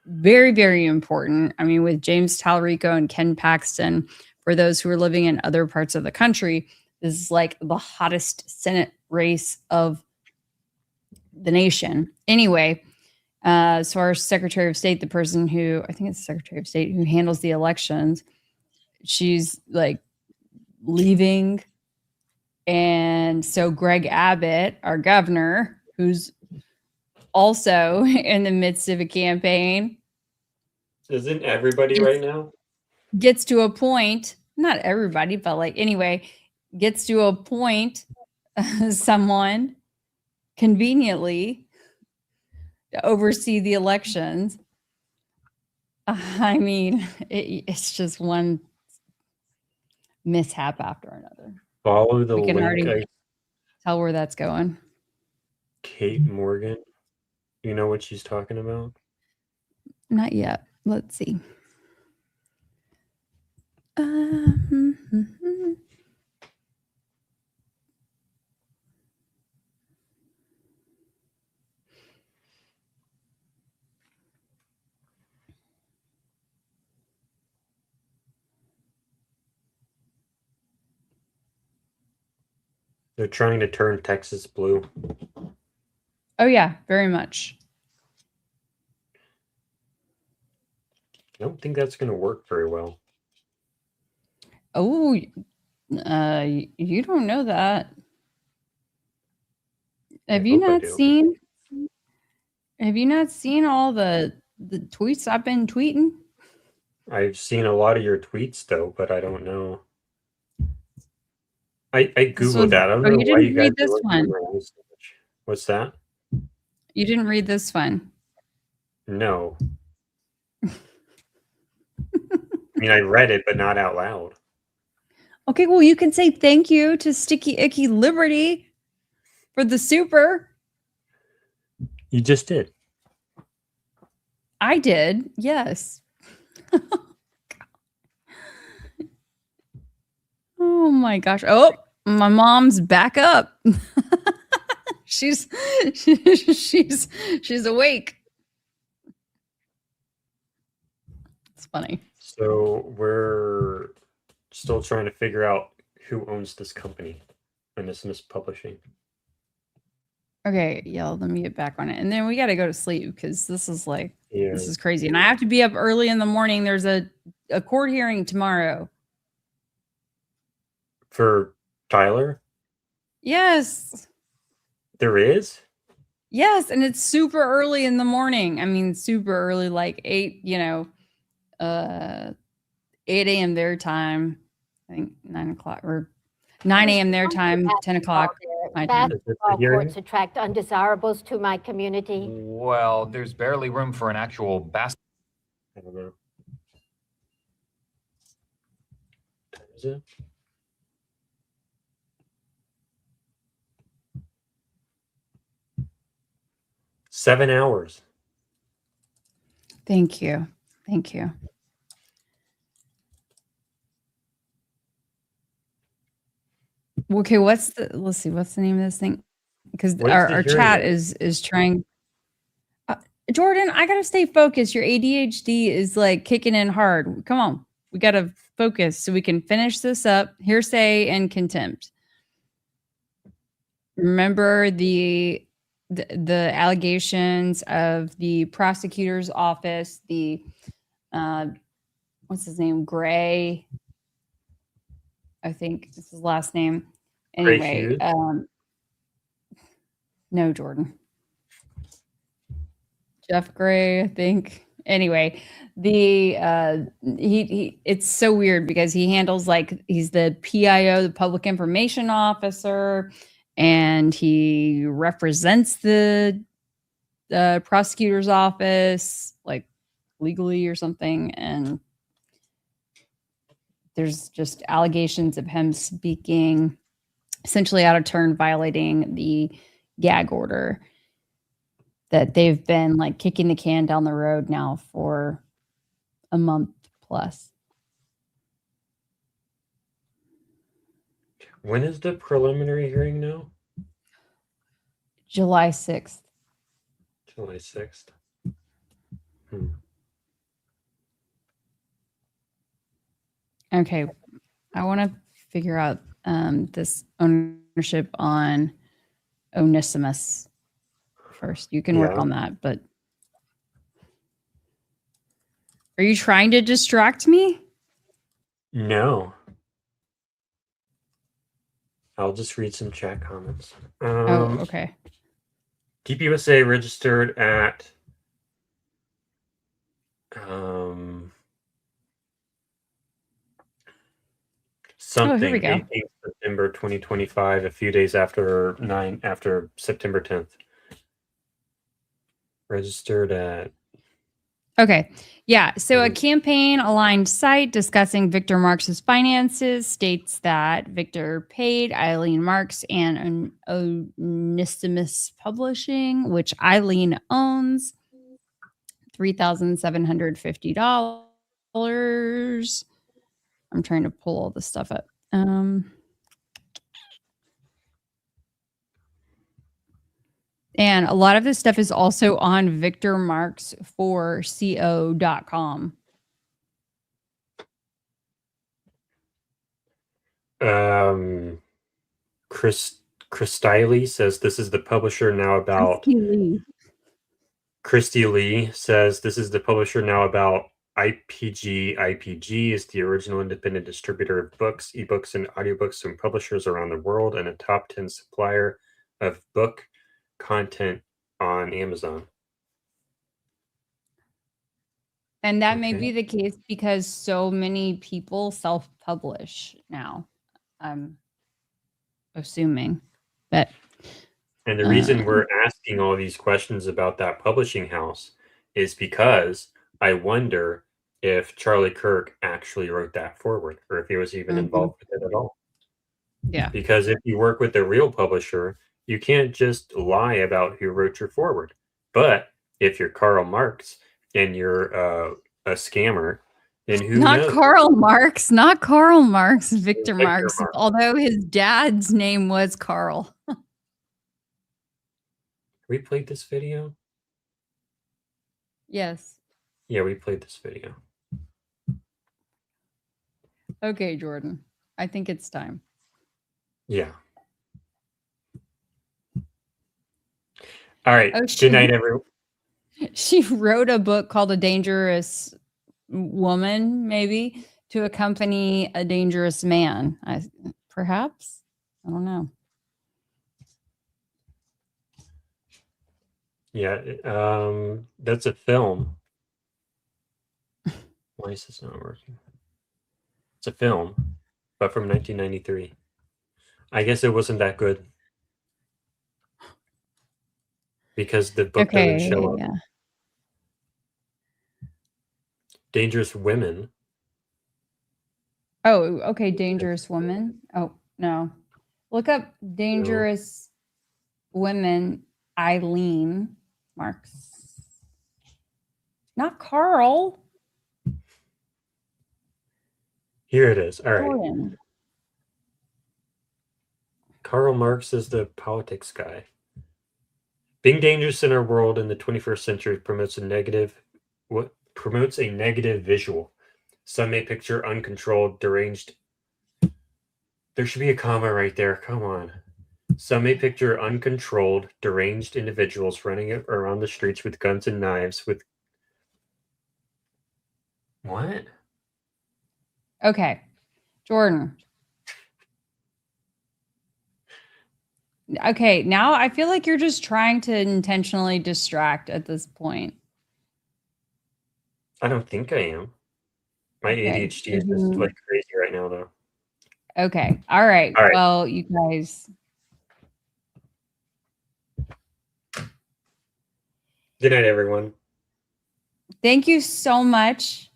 very, very important. I mean, with James Talarico and Ken Paxton, for those who are living in other parts of the country, this is like the hottest Senate race of the nation. Anyway, so our Secretary of State, the person who, I think it's the Secretary of State who handles the elections, she's like leaving. And so Greg Abbott, our governor, who's also in the midst of a campaign, Isn't everybody right now? gets to a point, not everybody, but like anyway, gets to a point, someone conveniently to oversee the elections. I mean, it's just one mishap after another. Follow the We can link. already tell where that's going. Kate Morgan. You know what she's talking about? Not yet. Let's see. They're trying to turn Texas blue. Oh yeah, very much. I don't think that's going to work very well. Oh, you don't know that. Have you not seen? Have you not seen all the tweets I've been tweeting? I've seen a lot of your tweets though, but I don't know. I googled that. I don't know you why didn't you guys read are this looking one. at my news so much. What's that? You didn't read this one. No. I mean, I read it, but not out loud. Okay, well, you can say thank you to Sticky Icky Liberty for the super. You just did. I did, yes. Oh my gosh. Oh, my mom's back up. she's awake. It's funny. So we're still trying to figure out who owns this company, Onesimus Publishing. Okay, yeah, let me get back on it. And then we got to go to sleep because this is like, Yeah. this is crazy. And I have to be up early in the morning. There's a court hearing tomorrow. For Tyler? Yes. There is? Yes, and it's super early in the morning. I mean, super early, like 8, 8 a.m. their time. I think 9 o'clock or 9 a.m. their time, 10 o'clock my time. Basketball courts attract undesirables to my community. Well, there's barely room for an actual basketball. I don't know. What time is it? Seven hours. Thank you. Thank you. Okay, let's see, what's the name of this thing? Because our chat is trying. Jordan, I gotta stay focused. Your ADHD is like kicking in hard. Come on, we gotta focus so we can finish this up. Hearsay and contempt. Remember the allegations of the prosecutor's office, the what's his name? Gray. I think this is his last name. Anyway, no, Jordan. Jeff Gray, I think. Anyway, it's so weird because he handles like he's the PIO, the public information officer, and he represents the prosecutor's office like legally or something. And there's just allegations of him speaking essentially out of turn, violating the gag order that they've been like kicking the can down the road now for a month plus. When is the preliminary hearing now? July 6th. July 6th. Okay. I want to figure out this ownership on Onesimus first. You can work on that, but are you trying to distract me? No. I'll just read some chat comments. Oh, okay. Deep USA registered at something, we go. 18th September 2025, a few days after September 10th. Registered at Okay. Yeah. So a campaign aligned site discussing Victor Marx's finances states that Victor paid Eileen Marx and Onesimus Publishing, which Eileen owns, $3,750. I'm trying to pull all this stuff up. And a lot of this stuff is also on victormarx4co.com. Christy says this is the publisher now about Christy Lee says this is the publisher now about IPG. IPG is the original independent distributor of books, ebooks, and audiobooks from publishers around the world and a top 10 supplier of book content on Amazon. And that may be the case because so many people self-publish now. I'm assuming. But and the reason we're asking all these questions about that publishing house is because I wonder if Charlie Kirk actually wrote that forward or if he was even involved with it at all. Yeah. Because if you work with a real publisher, you can't just lie about who wrote your forward. But if you're Karl Marx and you're a scammer, then who knows? Karl Marx, not Karl Marx, Victor Marx, although his dad's name was Karl. We played this video? Yes. Yeah, we played this video. Okay, Jordan. I think it's time. Yeah. All right. Good night, everyone. She wrote a book called A Dangerous Woman, maybe, to accompany a dangerous man. Perhaps? I don't know. Yeah, that's a film. Why is this not working? It's a film, but from 1993. I guess it wasn't that good. Because the book doesn't show up. Yeah. Dangerous Women. Oh, okay. Dangerous Woman. Oh, no. Look up Dangerous Women, Eileen Marx. Not Karl. Here it is. All right. Jordan. Karl Marx is the politics guy. Being dangerous in our world in the 21st century promotes a negative visual. Some may picture uncontrolled, deranged. There should be a comma right there. Come on. Some may picture uncontrolled, deranged individuals running around the streets with guns and knives with... What? Okay. Jordan. Okay, now I feel like you're just trying to intentionally distract at this point. I don't think I am. My ADHD is just like crazy right now, though. Okay. All right. Well, you guys. Good night, everyone. Thank you so much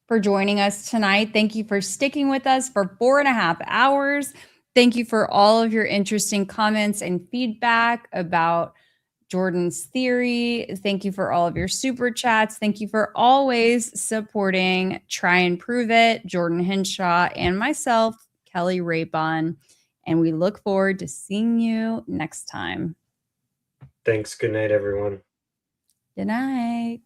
for joining us tonight. Thank you for sticking with us for 4.5 hours. Thank you for all of your interesting comments and feedback about Jordan's theory. Thank you for all of your super chats. Thank you for always supporting Try and Prove It, Jordan Henshaw, and myself, Keli Rapon. And we look forward to seeing you next time. Thanks. Good night, everyone. Good night.